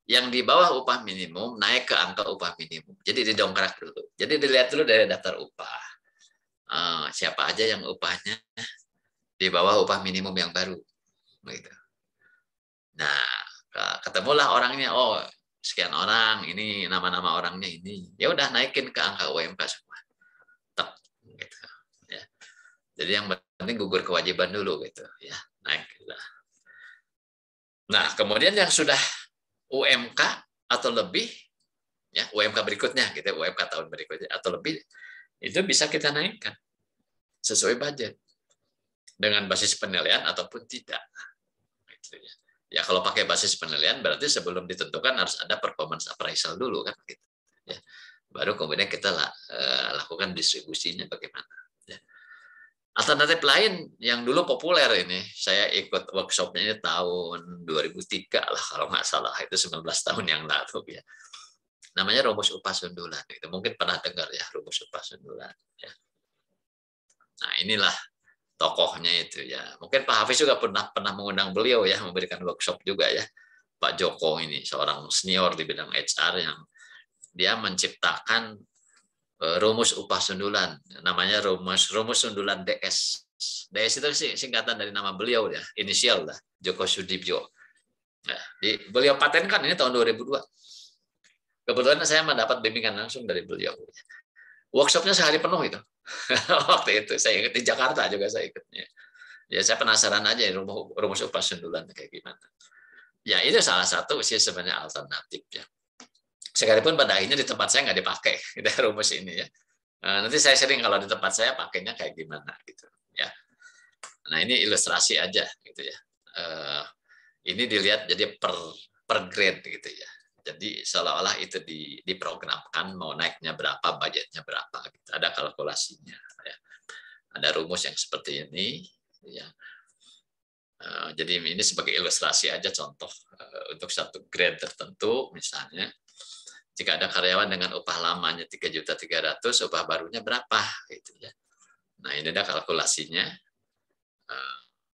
yang di bawah upah minimum naik ke angka upah minimum. Jadi didongkrak dulu. Jadi dilihat dulu dari daftar upah. Siapa aja yang upahnya di bawah upah minimum yang baru. Begitu. Nah, ketemulah orangnya. Oh, sekian orang. Ini nama-nama orangnya ini. Ya udah naikin ke angka UMK semua. Tep, gitu. Ya. Jadi yang penting gugur kewajiban dulu gitu. Ya, naik. Nah, kemudian yang sudah UMK atau lebih, ya UMK berikutnya, gitu, UMK tahun berikutnya atau lebih, itu bisa kita naikkan sesuai budget dengan basis penilaian ataupun tidak. Ya kalau pakai basis penilaian berarti sebelum ditentukan harus ada performance appraisal dulu kan, gitu. Ya, baru kemudian kita lakukan distribusinya bagaimana. Ya. Alternatif lain yang dulu populer ini, saya ikut workshopnya ini tahun 2003 lah kalau nggak salah, itu 19 tahun yang lalu ya. Namanya rumus upah sundulan. Itu mungkin pernah dengar ya rumus upah sundulan. Ya. Nah inilah tokohnya itu ya. Mungkin Pak Hafiz juga pernah mengundang beliau ya, memberikan workshop juga ya. Pak Joko ini seorang senior di bidang HR yang dia menciptakan rumus upah sundulan, namanya rumus sundulan DS. DS itu singkatan dari nama beliau ya, inisial lah, Joko Sudibyo. Nah, beliau patenkan ini tahun 2002. Kebetulan saya mendapat bimbingan langsung dari beliau. Workshopnya sehari penuh itu. Waktu itu saya ingat di Jakarta juga saya ikutnya. Ya saya penasaran aja rumus upah sundulan kayak gimana. Ya itu salah satu sih sebenarnya alternatif ya. Sekalipun pada akhirnya di tempat saya nggak dipakai rumus ini ya. Nanti saya sering kalau di tempat saya pakainya kayak gimana gitu ya. Nah ini ilustrasi aja gitu ya. Ini dilihat jadi per grade gitu ya. Jadi seolah-olah itu diprogramkan mau naiknya berapa, budgetnya berapa. Gitu. Ada kalkulasinya. Ya. Ada rumus yang seperti ini. Ya. Jadi ini sebagai ilustrasi aja contoh untuk satu grade tertentu misalnya. Jika ada karyawan dengan upah lamanya 3.300.000, upah barunya berapa? Gitu ya. Nah ini ada kalkulasinya.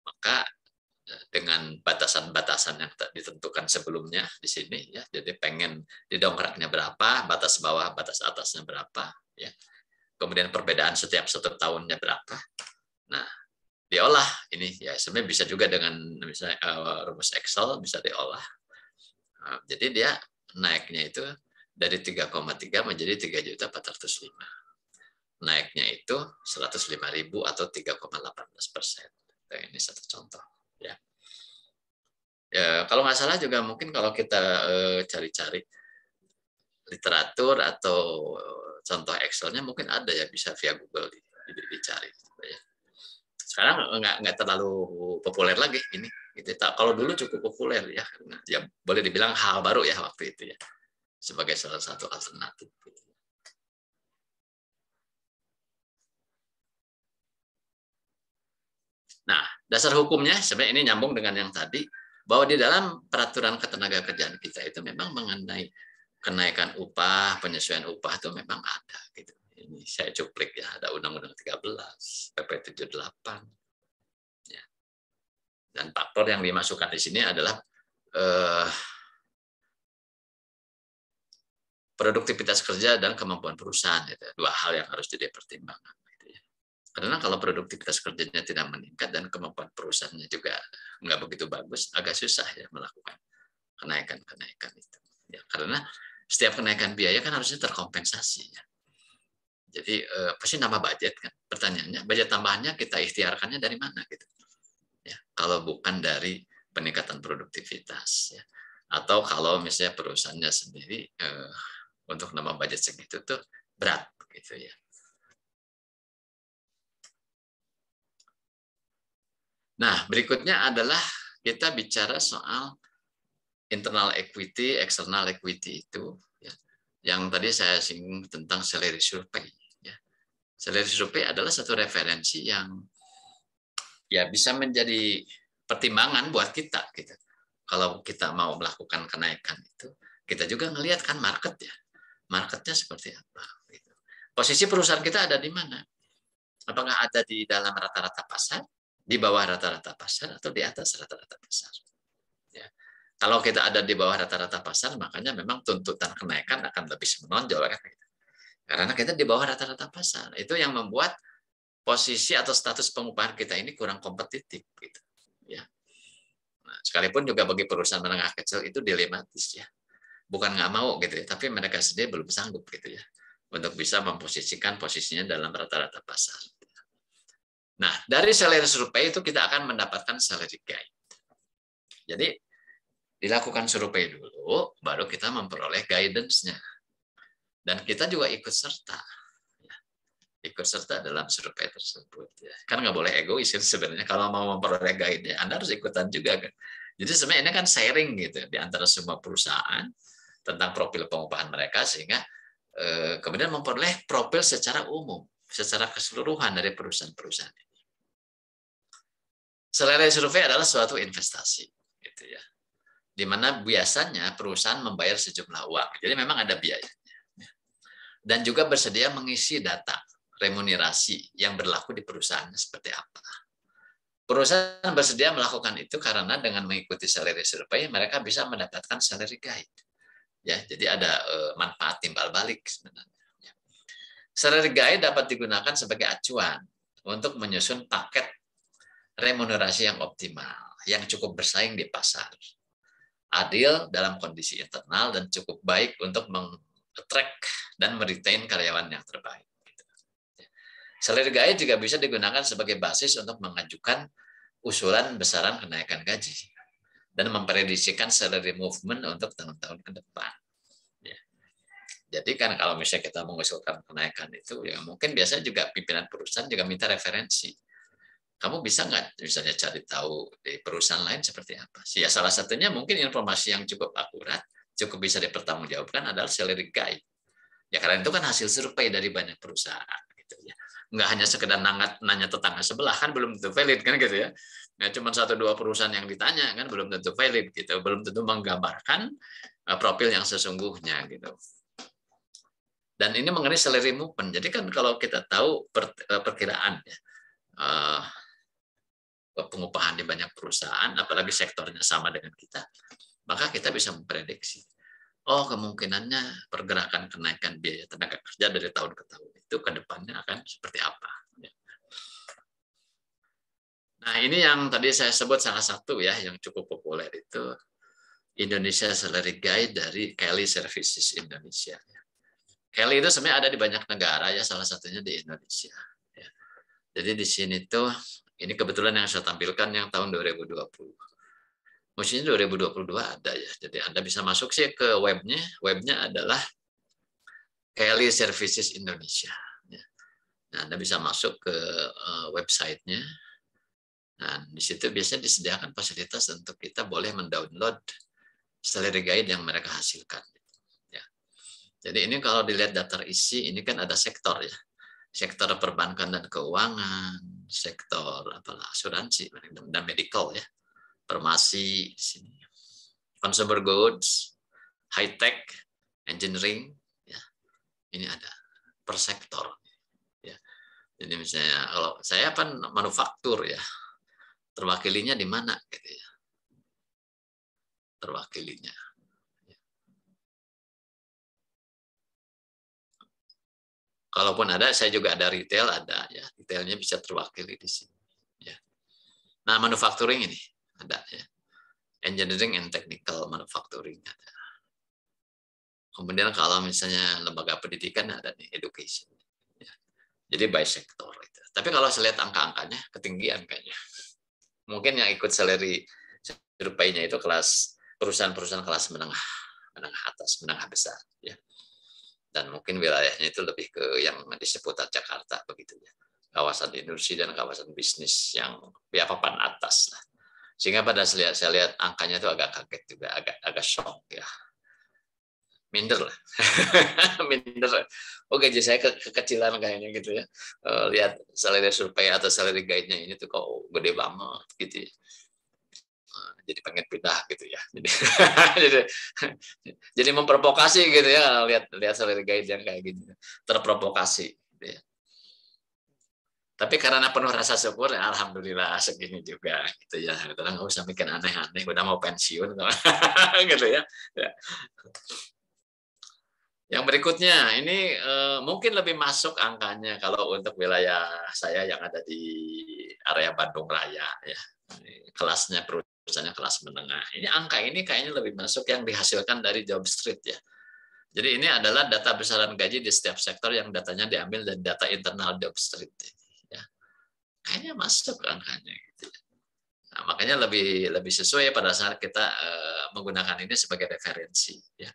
Maka dengan batasan-batasan yang ditentukan sebelumnya di sini ya, jadi pengen didongkraknya berapa, batas bawah, batas atasnya berapa, ya. Kemudian perbedaan setiap 1 tahunnya berapa. Nah, diolah ini ya sebenarnya bisa juga dengan misalnya rumus Excel bisa diolah. Jadi dia naiknya itu dari 3,3 menjadi 3.405.000. Naiknya itu 105.000 atau 3,18%. Ini satu contoh. Ya. Ya, kalau nggak salah juga mungkin kalau kita cari-cari literatur atau contoh Excel-nya mungkin ada ya, bisa via Google dicari. Ya. Sekarang nggak terlalu populer lagi ini. Gitu. Kalau dulu cukup populer ya, ya boleh dibilang hal baru ya waktu itu ya, sebagai salah satu alternatif. Nah, dasar hukumnya sebenarnya ini nyambung dengan yang tadi, bahwa di dalam peraturan ketenagakerjaan kita itu memang mengenai kenaikan upah, penyesuaian upah itu memang ada. Gitu. Ini saya cuplik ya, ada Undang-Undang 13, PP 78. Ya. Dan faktor yang dimasukkan di sini adalah produktivitas kerja dan kemampuan perusahaan. Gitu. Dua hal yang harus jadi pertimbangan. Karena kalau produktivitas kerjanya tidak meningkat dan kemampuan perusahaannya juga nggak begitu bagus, agak susah ya melakukan kenaikan itu. Ya, karena setiap kenaikan biaya kan harusnya terkompensasi. Ya. Jadi pasti nambah budget kan. Pertanyaannya, budget tambahannya kita ikhtiarkannya dari mana gitu? Ya, kalau bukan dari peningkatan produktivitas, ya. Atau kalau misalnya perusahaannya sendiri untuk nambah budget segitu tuh berat gitu ya. Nah, berikutnya adalah kita bicara soal internal equity, external equity itu, ya. Yang tadi saya singgung tentang salary survey. Ya. Salary survey adalah satu referensi yang ya bisa menjadi pertimbangan buat kita. Gitu. Kalau kita mau melakukan kenaikan itu, kita juga ngelihat kan market ya, marketnya seperti apa. Gitu. Posisi perusahaan kita ada di mana? Apakah ada di dalam rata-rata pasar, di bawah rata-rata pasar, atau di atas rata-rata pasar? Ya. Kalau kita ada di bawah rata-rata pasar, makanya memang tuntutan kenaikan akan lebih menonjol kan? Karena kita di bawah rata-rata pasar. Itu yang membuat posisi atau status pengupahan kita ini kurang kompetitif. Gitu. Ya. Nah, sekalipun juga bagi perusahaan menengah kecil itu dilematis ya, bukan nggak mau gitu ya, tapi mereka sendiri belum sanggup gitu ya untuk bisa memposisikan posisinya dalam rata-rata pasar. Nah, dari salary survei itu kita akan mendapatkan salary guide. Jadi dilakukan survei dulu, baru kita memperoleh guidance-nya, dan kita juga ikut serta. Ikut serta dalam survei tersebut. Kan nggak boleh egois sebenarnya. Kalau mau memperoleh guide, Anda harus ikutan juga kan. Jadi sebenarnya ini kan sharing gitu di antara semua perusahaan tentang profil pengupahan mereka, sehingga kemudian memperoleh profil secara umum, secara keseluruhan dari perusahaan-perusahaan ini. Salary survei adalah suatu investasi, gitu ya, di mana biasanya perusahaan membayar sejumlah uang. Jadi memang ada biayanya, dan juga bersedia mengisi data remunerasi yang berlaku di perusahaannya seperti apa. Perusahaan bersedia melakukan itu karena dengan mengikuti salary survey mereka bisa mendapatkan salary guide. Ya, jadi ada manfaat timbal balik sebenarnya. Salary guide dapat digunakan sebagai acuan untuk menyusun paket remunerasi yang optimal, yang cukup bersaing di pasar, adil dalam kondisi internal, dan cukup baik untuk meng-attract dan meretain karyawan yang terbaik. Salary guide juga bisa digunakan sebagai basis untuk mengajukan usulan besaran kenaikan gaji dan memprediksikan salary movement untuk tahun-tahun ke depan. Ya. Jadi kan kalau misalnya kita mengusulkan kenaikan itu, ya mungkin biasanya juga pimpinan perusahaan juga minta referensi. Kamu bisa nggak misalnya cari tahu di perusahaan lain seperti apa? Ya salah satunya mungkin informasi yang cukup akurat, cukup bisa dipertanggungjawabkan adalah salary guide. Ya karena itu kan hasil survei dari banyak perusahaan. Nggak hanya sekedar nanya tetangga sebelah, kan belum tentu valid kan gitu ya. Nah, cuma 1-2 perusahaan yang ditanya kan belum tentu valid gitu, belum tentu menggambarkan profil yang sesungguhnya gitu. Dan ini mengenai salary movement. Jadi kan kalau kita tahu perkiraan ya, pengupahan di banyak perusahaan, apalagi sektornya sama dengan kita, maka kita bisa memprediksi. Oh, kemungkinannya pergerakan kenaikan biaya tenaga kerja dari tahun ke tahun itu ke depannya akan seperti apa. Nah, ini yang tadi saya sebut salah satu ya yang cukup populer itu Indonesia Salary Guide dari Kelly Services Indonesia. Kelly itu sebenarnya ada di banyak negara ya, salah satunya di Indonesia. Jadi di sini tuh ini kebetulan yang saya tampilkan yang tahun 2020. Mestinya 2022 ada ya. Jadi Anda bisa masuk sih ke webnya. Webnya adalah Kelly Services Indonesia. Nah, Anda bisa masuk ke websitenya. Nah, di situ biasanya disediakan fasilitas untuk kita boleh mendownload salary guide yang mereka hasilkan. Ya. Jadi ini kalau dilihat daftar isi, ini kan ada sektor ya. Sektor perbankan dan keuangan, sektor asuransi dan medical ya. Farmasi, consumer goods, high tech, engineering, ya ini ada per sektor. Ya. Jadi misalnya kalau saya kan manufaktur ya, terwakilinya di mana gitu ya, terwakilinya. Kalaupun ada, saya juga ada retail ada ya, retailnya bisa terwakili di sini. Ya. Nah manufacturing ini ada ya. Engineering and technical manufacturing ada. Kemudian kalau misalnya lembaga pendidikan ada nih education. Ya. Jadi by sektor itu. Tapi kalau saya lihat angka-angkanya ketinggian kayaknya. Mungkin yang ikut salary survei-nya itu kelas perusahaan-perusahaan kelas menengah atas, menengah besar ya. Dan mungkin wilayahnya itu lebih ke yang di seputar Jakarta begitu ya. Kawasan industri dan kawasan bisnis yang ya papan atas lah. Sehingga pada saya lihat angkanya itu agak kaget juga, agak shock ya. Minder lah. Minder. Oh, gaji saya kekecilan kayaknya gitu ya. Lihat salary survei atau salary guide-nya ini tuh kok gede banget gitu ya. Jadi pengen pindah gitu ya. Jadi memprovokasi gitu ya, lihat salary guide yang kayak gitu. Terprovokasi gitu ya. Tapi karena penuh rasa syukur, ya alhamdulillah segini juga gitu ya. Kita nggak usah bikin aneh-aneh, udah mau pensiun gitu ya. Yang berikutnya ini mungkin lebih masuk angkanya kalau untuk wilayah saya yang ada di area Bandung Raya ya. Kelasnya perusahaannya kelas menengah. Ini angka ini kayaknya lebih masuk yang dihasilkan dari Job Street ya. Jadi ini adalah data besaran gaji di setiap sektor yang datanya diambil dari data internal Job Street ya. Kayaknya masuk angkanya gitu. Nah, makanya lebih sesuai pada saat kita menggunakan ini sebagai referensi ya.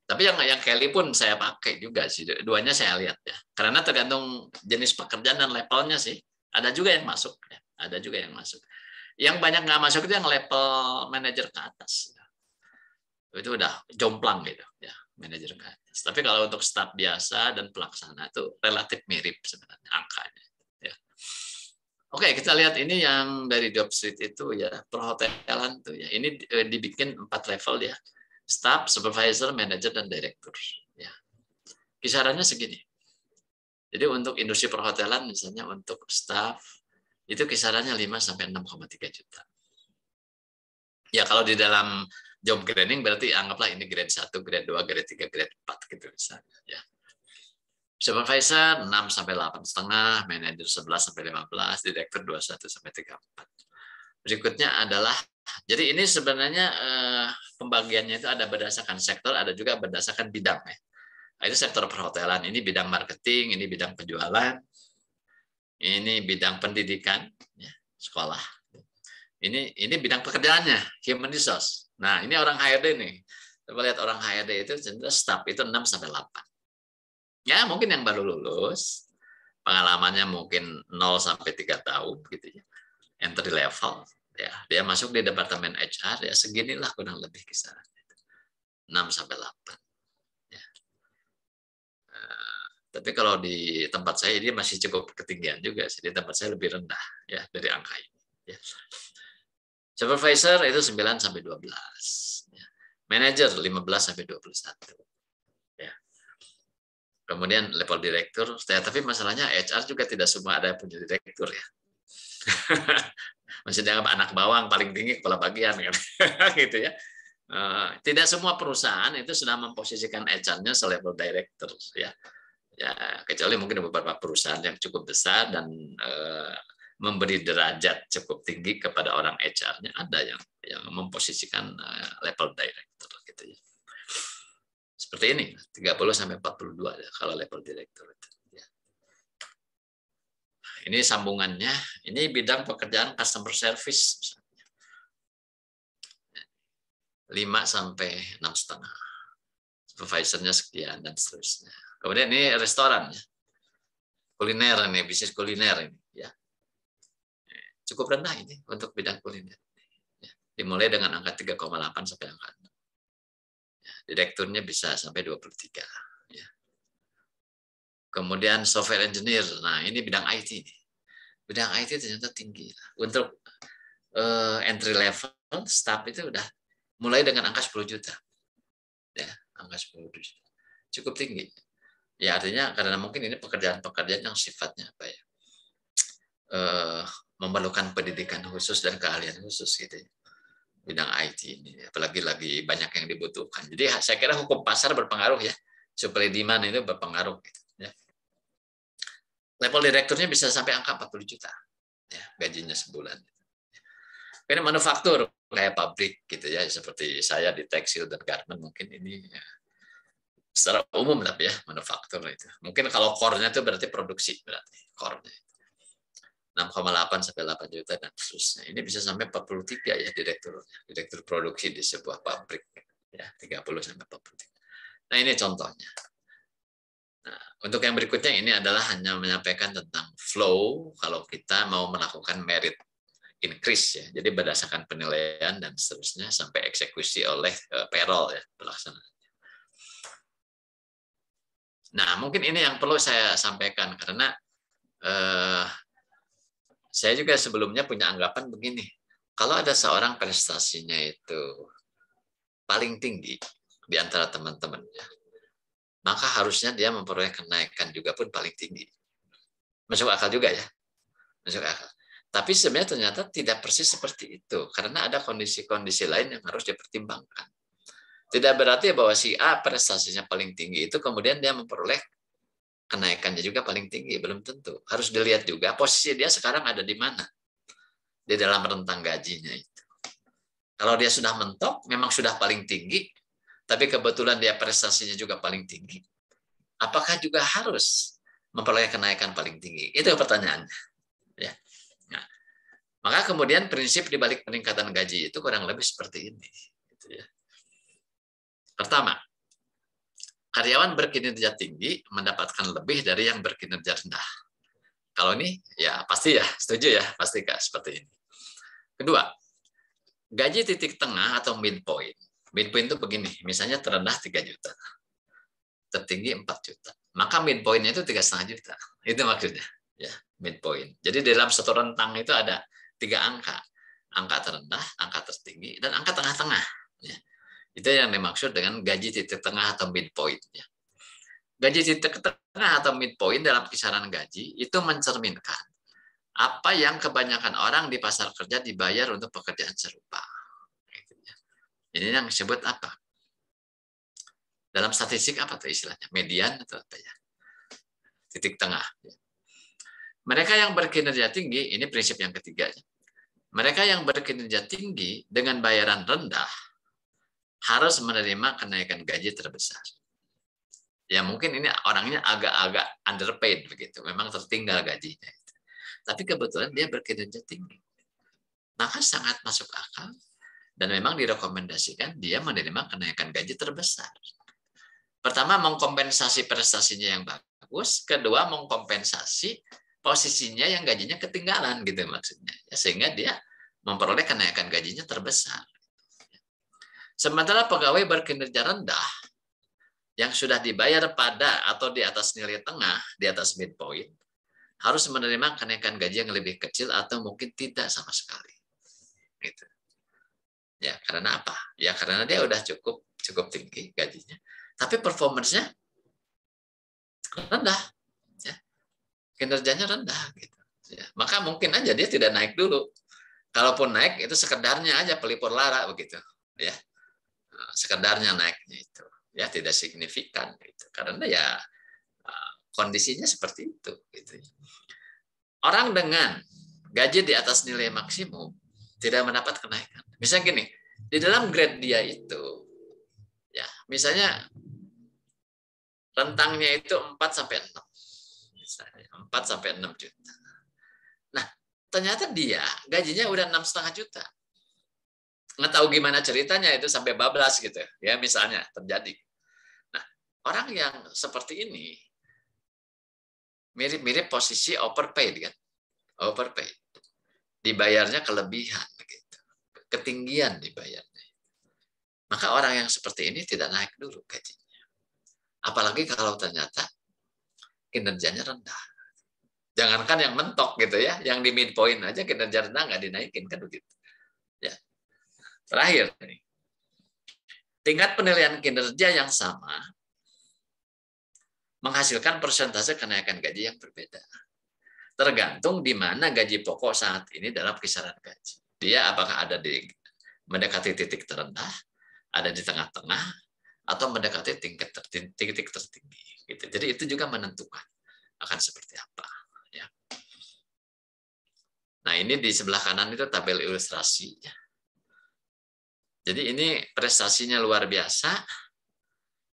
Tapi yang Kelly pun saya pakai juga sih. Duanya saya lihat ya. Karena tergantung jenis pekerjaan dan levelnya sih. Ada juga yang masuk ya. Ada juga yang masuk. Yang banyak nggak masuk itu yang level manajer ke atas. Itu udah jomplang gitu ya, manajer ke atas. Tapi kalau untuk staf biasa dan pelaksana itu relatif mirip sebenarnya angkanya ya. Oke, kita lihat ini yang dari Job Street itu ya, perhotelan tuh ya. Ini dibikin 4 level ya. Staff, supervisor, manager, dan direktur. Ya. Kisarannya segini. Jadi untuk industri perhotelan, misalnya untuk staff, itu kisarannya 5 sampai 6,3 juta. Ya kalau di dalam job grading berarti anggaplah ini grade 1, grade 2, grade 3, grade 4 gitu misalnya. Ya. Supervisor 6 sampai 8,5, manager 11 sampai 15, direktur 21 sampai 34. Berikutnya adalah, jadi ini sebenarnya pembagiannya itu ada berdasarkan sektor, ada juga berdasarkan bidang ya. Itu sektor perhotelan, ini bidang marketing, ini bidang penjualan, ini bidang pendidikan, ya, sekolah. Ini bidang pekerjaannya, human resource. Nah, ini orang HRD nih. Coba lihat orang HRD itu staff itu 6 sampai 8. Ya, mungkin yang baru lulus, pengalamannya mungkin 0 sampai 3 tahun gitu ya. Entry level ya, dia masuk di departemen HR ya, seginilah kurang lebih kisarannya 6 sampai 8 ya. Tapi kalau di tempat saya dia masih cukup ketinggian juga sih, di tempat saya lebih rendah ya dari angka ini ya. Supervisor itu 9 sampai 12 ya. Manager 15 sampai 21 ya. Kemudian level direktur ya, tapi masalahnya HR juga tidak semua ada yang punya direktur ya. Masih dianggap anak bawang, paling tinggi kepala bagian kan. Gitu ya. Tidak semua perusahaan itu sudah memposisikan HR-nya selevel director ya. Ya, kecuali mungkin beberapa perusahaan yang cukup besar dan memberi derajat cukup tinggi kepada orang HR-nya, ada yang memposisikan level director gitu ya. Seperti ini, 30 sampai 42 ya kalau level director itu. Ini sambungannya, ini bidang pekerjaan customer service. 5 sampai 6,5. Supervisornya sekian dan seterusnya. Kemudian ini restoran, kuliner ini, bisnis kuliner ini. Ya. Cukup rendah ini untuk bidang kuliner. Ya. Dimulai dengan angka 3,8 sampai angka 6. Ya. Direkturnya bisa sampai 23. Ya. Kemudian software engineer, nah ini bidang IT. Bidang IT ternyata tinggi. Untuk entry level staff itu udah mulai dengan angka 10 juta. Ya, angka 10 juta. Cukup tinggi. Ya artinya karena mungkin ini pekerjaan-pekerjaan yang sifatnya apa ya? Memerlukan pendidikan khusus dan keahlian khusus gitu ya. Bidang IT ini, apalagi lagi banyak yang dibutuhkan. Jadi saya kira hukum pasar berpengaruh ya. Supply demand itu berpengaruh gitu. Level direkturnya bisa sampai angka 40 juta ya, gajinya sebulan. Ini manufaktur kayak pabrik gitu ya, seperti saya di tekstil dan garment mungkin ini ya, secara umum tapi ya manufaktur itu. Mungkin kalau core-nya itu berarti produksi, berarti core-nya 6,8 sampai 8 juta dan seterusnya. Ini bisa sampai 43 ya direktur produksi di sebuah pabrik ya 30 sampai 43. Nah, ini contohnya. Nah, untuk yang berikutnya ini adalah hanya menyampaikan tentang flow kalau kita mau melakukan merit increase ya. Jadi berdasarkan penilaian dan seterusnya sampai eksekusi oleh payroll ya pelaksanaan. Nah, mungkin ini yang perlu saya sampaikan karena saya juga sebelumnya punya anggapan begini. Kalau ada seorang prestasinya itu paling tinggi di antara teman-temannya, maka harusnya dia memperoleh kenaikan juga pun paling tinggi. Masuk akal juga ya. Masuk akal. Tapi sebenarnya ternyata tidak persis seperti itu karena ada kondisi-kondisi lain yang harus dipertimbangkan. Tidak berarti bahwa si A prestasinya paling tinggi itu kemudian dia memperoleh kenaikannya juga paling tinggi, belum tentu. Harus dilihat juga posisi dia sekarang ada di mana di dalam rentang gajinya itu. Kalau dia sudah mentok, memang sudah paling tinggi, tapi kebetulan dia prestasinya juga paling tinggi, apakah juga harus memperoleh kenaikan paling tinggi? Itu pertanyaannya. Ya. Nah, maka kemudian prinsip di balik peningkatan gaji itu kurang lebih seperti ini. Gitu ya. Pertama, karyawan berkinerja tinggi mendapatkan lebih dari yang berkinerja rendah. Kalau ini, ya pasti ya, setuju ya, pasti Kak, seperti ini. Kedua, gaji titik tengah atau midpoint. Midpoint itu begini, misalnya terendah 3 juta, tertinggi 4 juta. Maka midpointnya itu 3,5 juta. Itu maksudnya, ya midpoint. Jadi dalam satu rentang itu ada 3 angka. Angka terendah, angka tertinggi, dan angka tengah-tengah. Ya. Itu yang dimaksud dengan gaji titik tengah atau midpoint. Ya. Gaji titik tengah atau midpoint dalam kisaran gaji itu mencerminkan apa yang kebanyakan orang di pasar kerja dibayar untuk pekerjaan serupa. Ini yang disebut apa? Dalam statistik apa tuh istilahnya? Median atau apa ya? Titik tengah. Mereka yang berkinerja tinggi, ini prinsip yang ketiga. Mereka yang berkinerja tinggi dengan bayaran rendah harus menerima kenaikan gaji terbesar. Ya mungkin ini orangnya agak-agak underpaid begitu, memang tertinggal gajinya. Tapi kebetulan dia berkinerja tinggi. Maka sangat masuk akal dan memang direkomendasikan dia menerima kenaikan gaji terbesar. Pertama, mengkompensasi prestasinya yang bagus, kedua mengkompensasi posisinya yang gajinya ketinggalan gitu maksudnya. Sehingga dia memperoleh kenaikan gajinya terbesar. Sementara pegawai berkinerja rendah yang sudah dibayar pada atau di atas nilai tengah, di atas midpoint, harus menerima kenaikan gaji yang lebih kecil atau mungkin tidak sama sekali. Gitu. Ya, karena apa? Ya karena dia udah cukup tinggi gajinya, tapi performance-nya rendah, ya. Kinerjanya rendah gitu. Ya, maka mungkin aja dia tidak naik dulu. Kalaupun naik itu sekedarnya aja pelipur lara begitu, ya. Sekedarnya naiknya itu, ya tidak signifikan gitu. Karena ya kondisinya seperti itu gitu. Orang dengan gaji di atas nilai maksimum tidak mendapat kenaikan. Misalnya gini, di dalam grade dia itu ya, misalnya rentangnya itu 4 sampai 6. Misalnya 4 sampai 6 juta. Nah, ternyata dia gajinya udah 6,5 juta. Nggak tahu gimana ceritanya itu sampai bablas gitu ya, misalnya terjadi. Nah, orang yang seperti ini mirip-mirip posisi overpaid kan, overpaid, dibayarnya kelebihan begitu, ketinggian dibayarnya. Maka orang yang seperti ini tidak naik dulu gajinya, apalagi kalau ternyata kinerjanya rendah. Jangankan yang mentok gitu ya, yang di midpoint aja kinerja rendah nggak dinaikin kan begitu. Ya. Terakhir nih, tingkat penilaian kinerja yang sama menghasilkan persentase kenaikan gaji yang berbeda. Tergantung di mana gaji pokok saat ini dalam kisaran gaji. Dia apakah ada di mendekati titik terendah, ada di tengah-tengah, atau mendekati titik tertinggi. Gitu. Jadi itu juga menentukan akan seperti apa. Ya. Nah ini di sebelah kanan itu tabel ilustrasi. Jadi ini prestasinya luar biasa.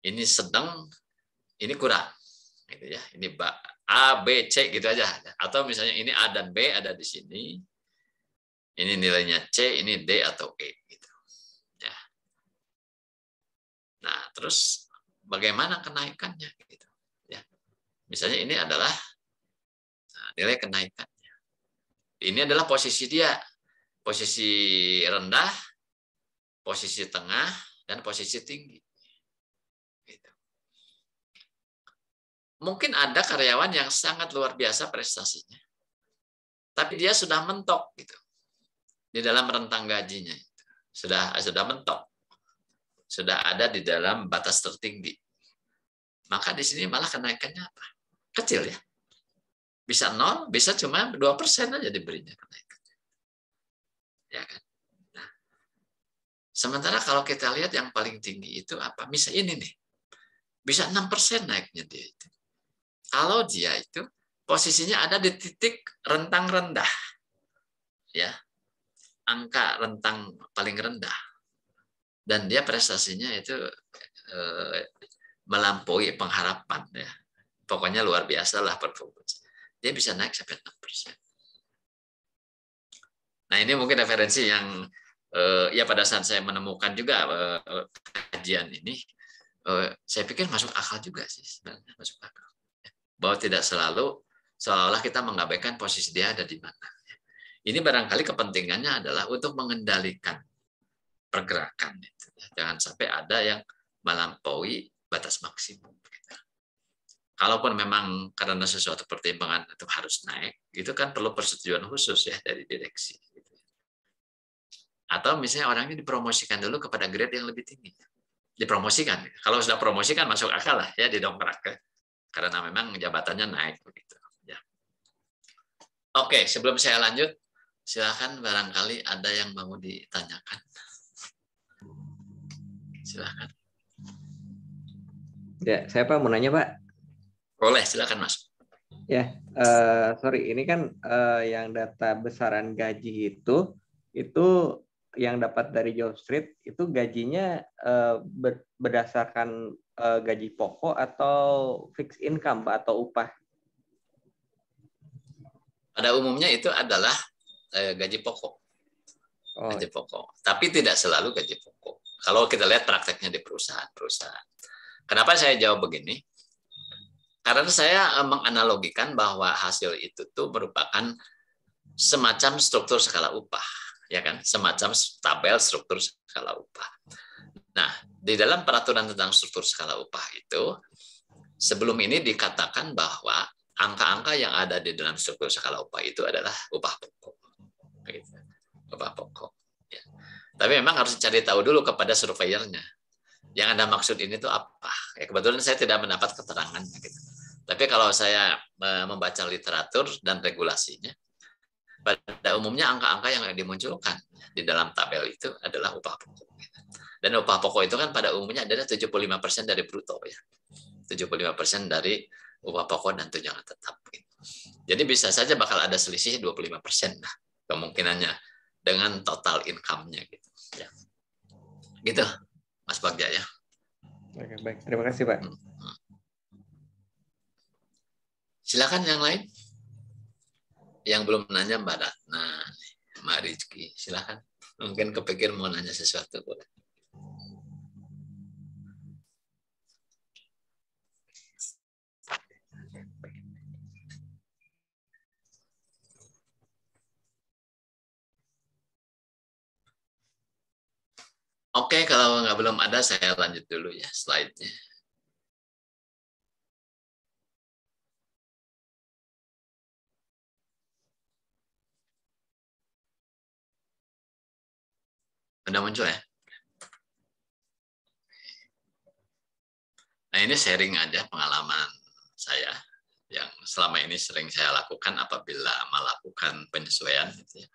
ini sedang, ini kurang, gitu ya. Ini A, B, C gitu aja. Atau misalnya ini A dan B ada di sini, ini nilainya C, ini D atau E, gitu. Ya. Nah, terus bagaimana kenaikannya, gitu. Ya. Misalnya ini adalah nilai kenaikannya. Ini adalah posisi dia, posisi rendah, posisi tengah, dan posisi tinggi. Gitu. Mungkin ada karyawan yang sangat luar biasa prestasinya, tapi dia sudah mentok gitu di dalam rentang gajinya, sudah mentok, sudah ada di dalam batas tertinggi. Maka di sini malah kenaikannya apa? Kecil ya, bisa 0, bisa cuma 2% aja diberinya kenaikannya, ya kan? Nah, sementara kalau kita lihat yang paling tinggi itu apa? Bisa ini nih, bisa 6% naiknya dia itu. Kalau dia itu posisinya ada di titik rentang rendah, ya, angka rentang paling rendah, dan dia prestasinya itu melampaui pengharapan, ya, pokoknya luar biasa lah performance, dia bisa naik sampai 6%. Nah, ini mungkin referensi yang ya pada saat saya menemukan juga kajian ini, saya pikir masuk akal juga sih, sebenarnya masuk akal. Bahwa tidak selalu seolah-olah kita mengabaikan posisi dia ada di mana. Ini barangkali kepentingannya adalah untuk mengendalikan pergerakan. Jangan sampai ada yang melampaui batas maksimum. Kalaupun memang karena sesuatu pertimbangan itu harus naik, itu kan perlu persetujuan khusus ya dari direksi. Atau misalnya orangnya dipromosikan dulu kepada grade yang lebih tinggi. Dipromosikan. Kalau sudah promosikan masuk akal lah ya, didongkrak ya. Karena memang jabatannya naik begitu. Ya. Oke, sebelum saya lanjut, silakan barangkali ada yang mau ditanyakan. Silakan. Ya, saya Pak mau nanya Pak. Boleh, silakan Mas. Ya, sorry, ini kan yang data besaran gaji itu yang dapat dari Jobstreet itu gajinya berdasarkan gaji pokok atau fixed income Pak, atau upah? Pada umumnya itu adalah gaji pokok. Gaji pokok. Tapi tidak selalu gaji pokok. Kalau kita lihat prakteknya di perusahaan-perusahaan. Kenapa saya jawab begini? Karena saya menganalogikan bahwa hasil itu tuh merupakan semacam struktur skala upah, ya kan? Semacam tabel struktur skala upah. Nah, di dalam peraturan tentang struktur skala upah itu, sebelum ini dikatakan bahwa angka-angka yang ada di dalam struktur skala upah itu adalah upah pokok. Gitu. Upah pokok. Ya. Tapi memang harus cari tahu dulu kepada surveyornya. Yang Anda maksud ini tuh apa? Ya, kebetulan saya tidak mendapat keterangannya. Gitu. Tapi kalau saya membaca literatur dan regulasinya, pada umumnya angka-angka yang dimunculkan di dalam tabel itu adalah upah pokok. Dan upah pokok itu kan pada umumnya adalah 75% dari bruto ya. 75% dari upah pokok dan tunjangan tetap. Jadi bisa saja bakal ada selisih 25% lah kemungkinannya dengan total income-nya gitu. Ya. Gitu, Mas Bagja ya. Oke, baik. Terima kasih, Pak. Silakan yang lain. Yang belum nanya Mbak Ratna, Mbak Rizky, silakan. Mungkin kepikir mau nanya sesuatu boleh. Oke, kalau belum ada saya lanjut dulu ya slide-nya. Udah muncul ya? Nah, ini sharing aja pengalaman saya yang selama ini sering saya lakukan apabila melakukan penyesuaian. Gitu ya.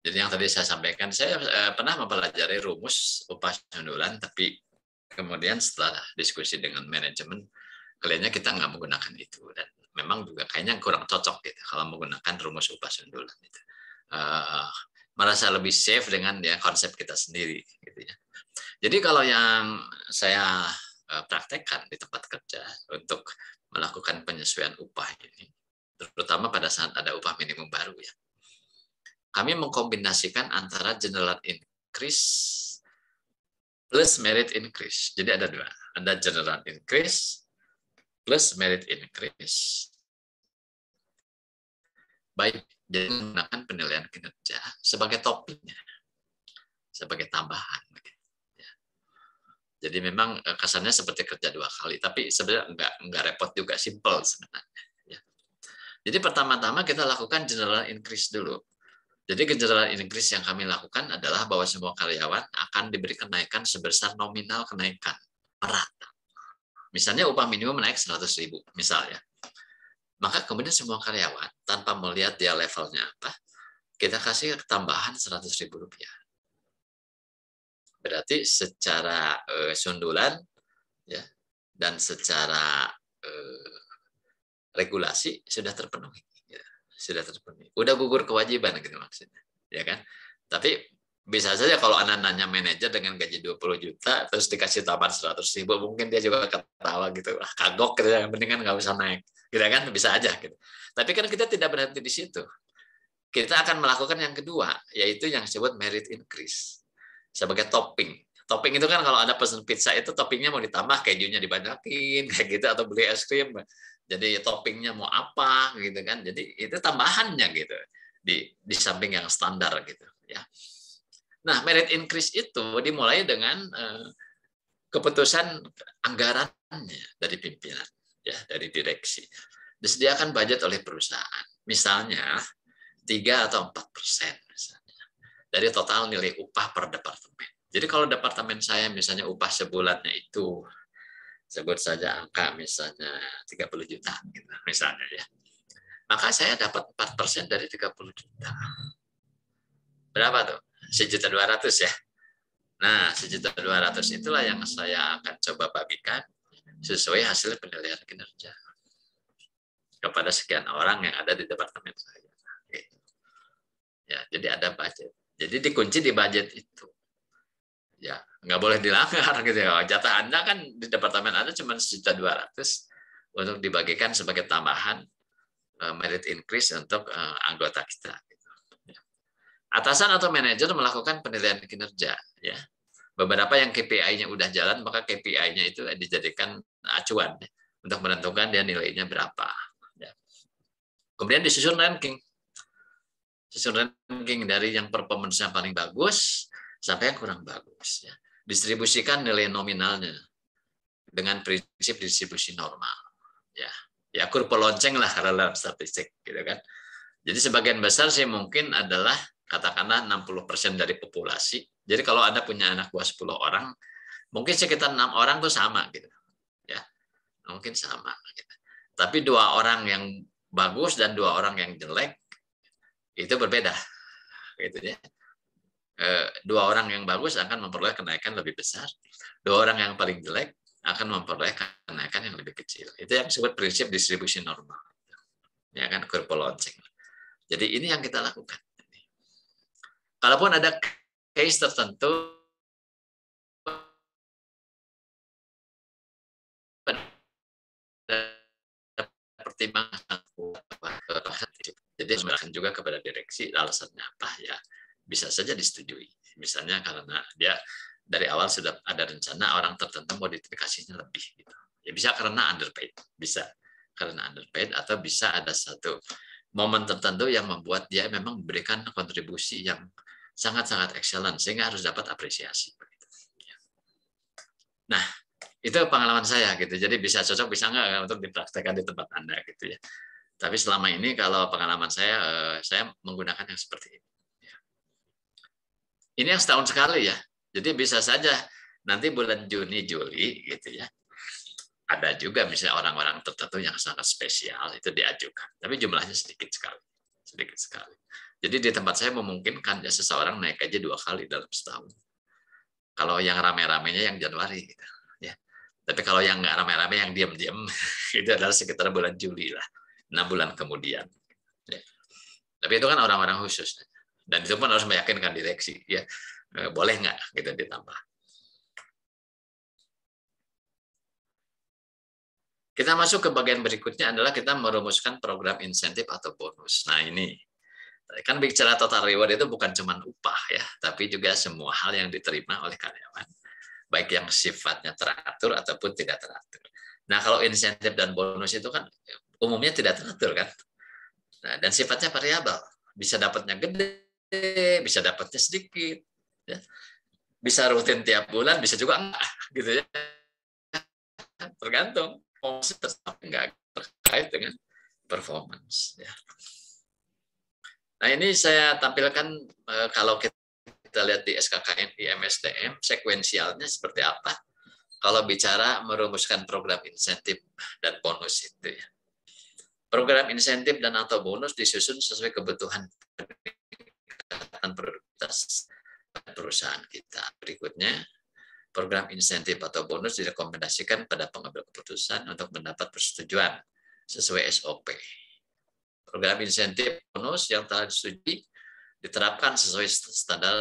Jadi yang tadi saya sampaikan, saya pernah mempelajari rumus upah sundulan, tapi kemudian setelah diskusi dengan manajemen, kayaknya kita nggak menggunakan itu. Dan memang juga kayaknya kurang cocok gitu kalau menggunakan rumus upah sundulan. Gitu. Merasa lebih safe dengan ya konsep kita sendiri. Gitu ya. Jadi kalau yang saya praktekkan di tempat kerja untuk melakukan penyesuaian upah ini, terutama pada saat ada upah minimum baru ya. Kami mengkombinasikan antara general increase plus merit increase. Jadi ada dua, ada general increase plus merit increase. Baik, jadi menggunakan penilaian kinerja sebagai topiknya, sebagai tambahan. Jadi memang kesannya seperti kerja 2 kali, tapi sebenarnya enggak repot juga, simple sebenarnya. Jadi pertama-tama kita lakukan general increase dulu. Jadi general increase yang kami lakukan adalah bahwa semua karyawan akan diberi kenaikan sebesar nominal kenaikan merata. Misalnya upah minimum naik 100.000 misalnya. Maka kemudian semua karyawan tanpa melihat dia levelnya apa, kita kasih tambahan 100.000 rupiah. Berarti secara sundulan ya, dan secara regulasi sudah terpenuhi, ya, sudah terpenuhi. Udah gugur kewajiban gitu maksudnya, ya kan? Tapi bisa saja kalau anak-anaknya manajer dengan gaji 20 juta terus dikasih tambahan 100.000, mungkin dia juga ketawa gitu, kagok gitu, yang penting kan nggak usah naik, gitu kan? Bisa aja gitu. Tapi kan kita tidak berhenti di situ. Kita akan melakukan yang kedua, yaitu yang disebut merit increase sebagai topping. Topping itu kan kalau ada pesan pizza itu toppingnya mau ditambah, kejunya dibanyakin kayak gitu, atau beli es krim jadi toppingnya mau apa gitu kan. Jadi itu tambahannya gitu di samping yang standar gitu ya. Nah, merit increase itu dimulai dengan keputusan anggarannya dari pimpinan ya, dari direksi. Disediakan budget oleh perusahaan. Misalnya 3 atau 4% misalnya dari total nilai upah per departemen. Jadi kalau departemen saya misalnya upah sebulannya itu sebut saja angka misalnya 30 juta gitu, misalnya ya. Maka saya dapat 4% dari 30 juta. Berapa tuh? 1.200.000 ya. Nah, 1.200.000 itulah yang saya akan coba bagikan sesuai hasil penilaian kinerja kepada sekian orang yang ada di departemen saya. Gitu. Ya, jadi ada budget. Jadi dikunci di budget itu. Ya, nggak boleh dilanggar gitu ya. Jatah Anda kan di departemen Anda cuma 1.200.000 untuk dibagikan sebagai tambahan merit increase untuk anggota kita. Gitu. Ya. Atasan atau manajer melakukan penilaian kinerja. Ya, beberapa yang KPI-nya udah jalan, maka KPI-nya itu dijadikan acuan ya, untuk menentukan dia nilainya berapa. Ya. Kemudian disusun ranking. Susun ranking dari yang performance-nya paling bagus sampai yang kurang bagus. Ya. Distribusikan nilai nominalnya dengan prinsip distribusi normal. Ya kurva lonceng lah kalau dalam statistik, gitu kan. Jadi sebagian besar sih mungkin adalah katakanlah 60% dari populasi. Jadi kalau Anda punya anak buah 10 orang, mungkin sekitar 6 orang tuh sama, gitu. Ya, mungkin sama. Gitu. Tapi 2 orang yang bagus dan 2 orang yang jelek itu berbeda, gitu ya. 2 orang yang bagus akan memperoleh kenaikan lebih besar, 2 orang yang paling jelek akan memperoleh kenaikan yang lebih kecil. Itu yang disebut prinsip distribusi normal, ya kan, kurva lonceng. Jadi ini yang kita lakukan. Kalaupun ada case tertentu pertimbangan, jadi serahkan juga kepada direksi alasannya apa ya, bisa saja disetujui. Misalnya karena dia dari awal sudah ada rencana orang tertentu modifikasinya lebih gitu. Ya bisa karena underpaid, bisa karena underpaid, atau bisa ada satu momen tertentu yang membuat dia memang memberikan kontribusi yang sangat-sangat excellent sehingga harus dapat apresiasi. Nah, itu pengalaman saya gitu. Jadi bisa cocok, bisa enggak untuk dipraktekkan di tempat Anda gitu ya. Tapi selama ini kalau pengalaman saya menggunakan yang seperti ini. Ini yang setahun sekali ya. Jadi bisa saja nanti bulan Juni, Juli gitu ya. Ada juga misalnya orang-orang tertentu yang sangat spesial itu diajukan. Tapi jumlahnya sedikit sekali. Sedikit sekali. Jadi di tempat saya memungkinkan ya seseorang naik gaji 2 kali dalam setahun. Kalau yang rame-ramenya yang Januari gitu. Ya. Tapi kalau yang nggak rame-rame yang diam-diam itu adalah sekitar bulan Juli lah. 6 bulan kemudian. Ya. Tapi itu kan orang-orang khusus. Dan itu pun harus meyakinkan direksi. Ya. Boleh nggak gitu ditambah. Kita masuk ke bagian berikutnya adalah kita merumuskan program insentif atau bonus. Nah ini, kan bicara total reward itu bukan cuma upah ya, tapi juga semua hal yang diterima oleh karyawan, baik yang sifatnya teratur ataupun tidak teratur. Nah kalau insentif dan bonus itu kan umumnya tidak teratur kan, nah, dan sifatnya variabel, bisa dapatnya gede, bisa dapatnya sedikit, ya. Bisa rutin tiap bulan, bisa juga enggak, gitu ya, tergantung. Enggak terkait dengan performance. Ya. Nah ini saya tampilkan kalau kita lihat di SKKN, di MSDM, sekuensialnya seperti apa. Kalau bicara merumuskan program insentif dan bonus itu ya. Program insentif dan atau bonus disusun sesuai kebutuhan produktivitas perusahaan kita. Berikutnya, program insentif atau bonus direkomendasikan pada pengambil keputusan untuk mendapat persetujuan sesuai SOP. Program insentif bonus yang telah disetujui diterapkan sesuai standar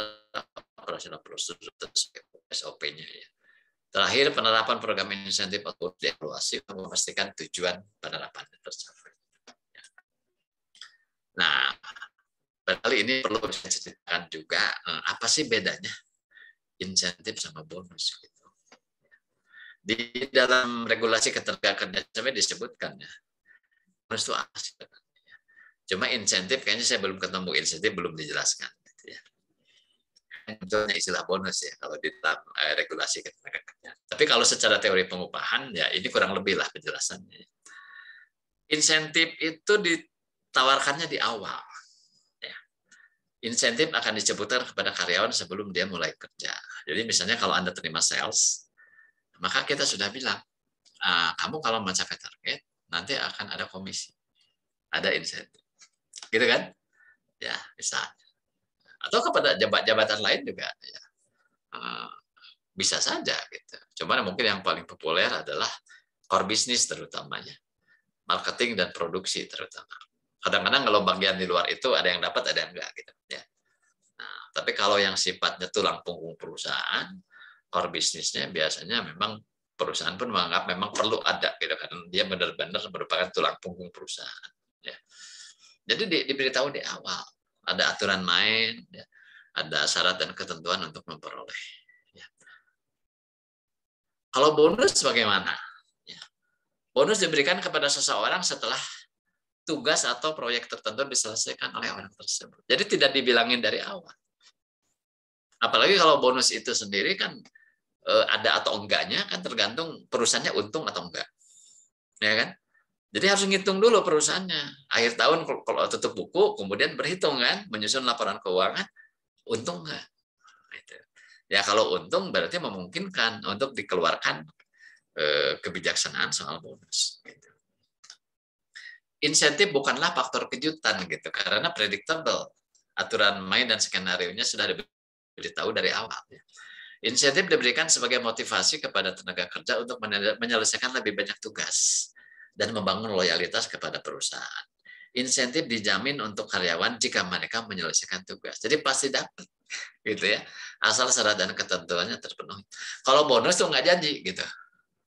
operasional prosedur SOP-nya. Ya. Terakhir, penerapan program insentif atau bonus dievaluasi untuk memastikan tujuan penerapannya tercapai. Nah, barangkali ini perlu saya ceritakan juga apa sih bedanya insentif sama bonus gitu. Di dalam regulasi ketenagakerjaan disebutkan ya, bonus itu apa sih? Cuma insentif kayaknya saya belum ketemu, insentif belum dijelaskan. Gitu ya. Itu istilah bonus ya kalau di dalam regulasi ketenagakerjaan. Tapi kalau secara teori pengupahan ya ini kurang lebih lah penjelasannya. Insentif itu ditawarkannya di awal. Insentif akan disebutkan kepada karyawan sebelum dia mulai kerja. Jadi misalnya kalau Anda terima sales, maka kita sudah bilang, kamu kalau mencapai target, nanti akan ada komisi, ada insentif. Gitu kan? Ya, misalnya. Atau kepada jabatan lain juga. Ya. Bisa saja. Gitu. Cuma mungkin yang paling populer adalah core business terutamanya. Marketing dan produksi terutama. Kadang-kadang kalau bagian di luar itu ada yang dapat, ada yang enggak. Gitu. Ya. Nah, tapi kalau yang sifatnya tulang punggung perusahaan, core bisnisnya biasanya memang perusahaan pun menganggap memang perlu ada, gitu kan? Dia benar-benar merupakan tulang punggung perusahaan. Ya. Jadi diberitahu di awal, ada aturan main, ya. Ada syarat dan ketentuan untuk memperoleh. Ya. Kalau bonus bagaimana? Ya. Bonus diberikan kepada seseorang setelah tugas atau proyek tertentu diselesaikan oleh orang tersebut. Jadi tidak dibilangin dari awal. Apalagi kalau bonus itu sendiri kan ada atau enggaknya kan tergantung perusahaannya untung atau enggak. Ya kan? Jadi harus ngitung dulu perusahaannya. Akhir tahun kalau tutup buku, kemudian berhitung kan, menyusun laporan keuangan, untung enggak? Ya kalau untung berarti memungkinkan untuk dikeluarkan kebijaksanaan soal bonus. Gitu. Insentif bukanlah faktor kejutan gitu, karena predictable. Aturan main dan skenario-nya sudah diberitahu dari awal. Insentif diberikan sebagai motivasi kepada tenaga kerja untuk menyelesaikan lebih banyak tugas dan membangun loyalitas kepada perusahaan. Insentif dijamin untuk karyawan jika mereka menyelesaikan tugas. Jadi pasti dapat, gitu ya. Asal syarat dan ketentuannya terpenuhi. Kalau bonus tuh nggak janji, gitu.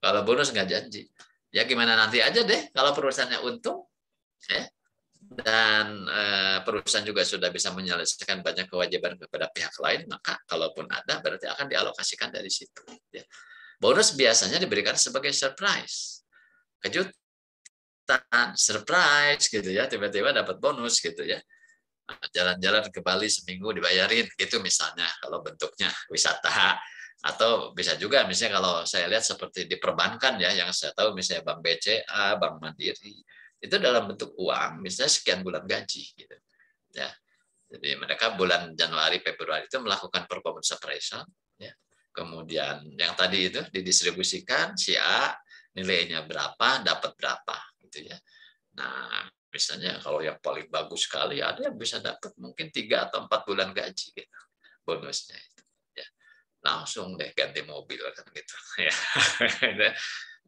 Kalau bonus nggak janji. Ya gimana nanti aja deh. Kalau perusahaannya untung, ya, dan perusahaan juga sudah bisa menyelesaikan banyak kewajiban kepada pihak lain, maka kalaupun ada berarti akan dialokasikan dari situ. Ya. Bonus biasanya diberikan sebagai surprise, kejutan, surprise gitu ya, tiba-tiba dapat bonus gitu ya, jalan-jalan ke Bali seminggu dibayarin gitu misalnya kalau bentuknya wisata. Atau bisa juga misalnya kalau saya lihat seperti di perbankan ya, yang saya tahu misalnya Bank BCA, Bank Mandiri, itu dalam bentuk uang, misalnya sekian bulan gaji, gitu. Ya, jadi mereka bulan Januari, Februari itu melakukan performance appraisal, ya. Kemudian yang tadi itu didistribusikan, si A nilainya berapa, dapat berapa, gitu ya. Nah, misalnya kalau yang paling bagus sekali ada yang bisa dapat mungkin 3 atau 4 bulan gaji, gitu, bonusnya itu. Ya. Langsung deh ganti mobil kan gitu, ya.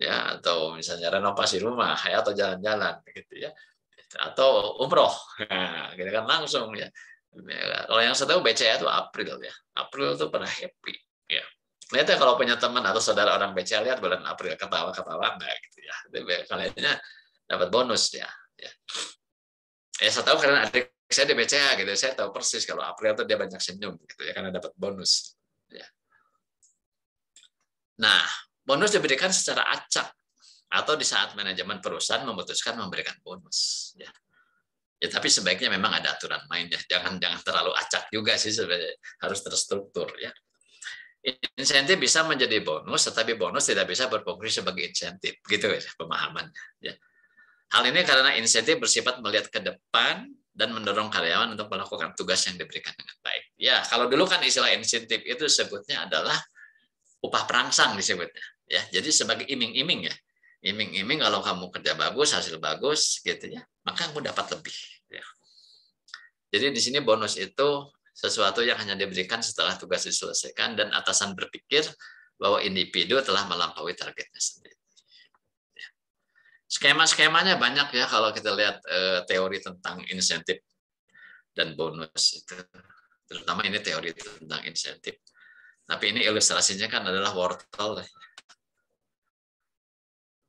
Ya atau misalnya renovasi rumah ya atau jalan-jalan gitu ya atau umroh nah, gitu kan langsung ya. Kalau yang saya tahu BCA itu April ya, April itu pada happy ya Lihat ya kalau punya teman atau saudara orang BCA, lihat bulan April ketawa-ketawa enggak gitu ya. Kaliannya dapat bonus ya. Saya tahu karena adik saya di BCA gitu, saya tahu persis kalau April itu dia banyak senyum gitu ya karena dapat bonus. Ya. Nah, bonus diberikan secara acak atau di saat manajemen perusahaan memutuskan memberikan bonus. Ya. Ya, tapi sebaiknya memang ada aturan main ya. Jangan terlalu acak juga sih sebenarnya, harus terstruktur ya. Insentif bisa menjadi bonus, tetapi bonus tidak bisa berfungsi sebagai insentif, gitu ya pemahaman. Ya. Hal ini karena insentif bersifat melihat ke depan dan mendorong karyawan untuk melakukan tugas yang diberikan dengan baik. Ya, kalau dulu kan istilah insentif itu sebutnya adalah upah perangsang disebutnya. Ya, jadi sebagai iming-iming ya. Iming-iming kalau kamu kerja bagus, hasil bagus, gitu ya, maka kamu dapat lebih. Ya. Jadi di sini bonus itu sesuatu yang hanya diberikan setelah tugas diselesaikan dan atasan berpikir bahwa individu telah melampaui targetnya sendiri. Skema-skemanya banyak ya kalau kita lihat teori tentang insentif dan bonus itu. Terutama ini teori tentang insentif. Tapi ini ilustrasinya kan adalah wortel.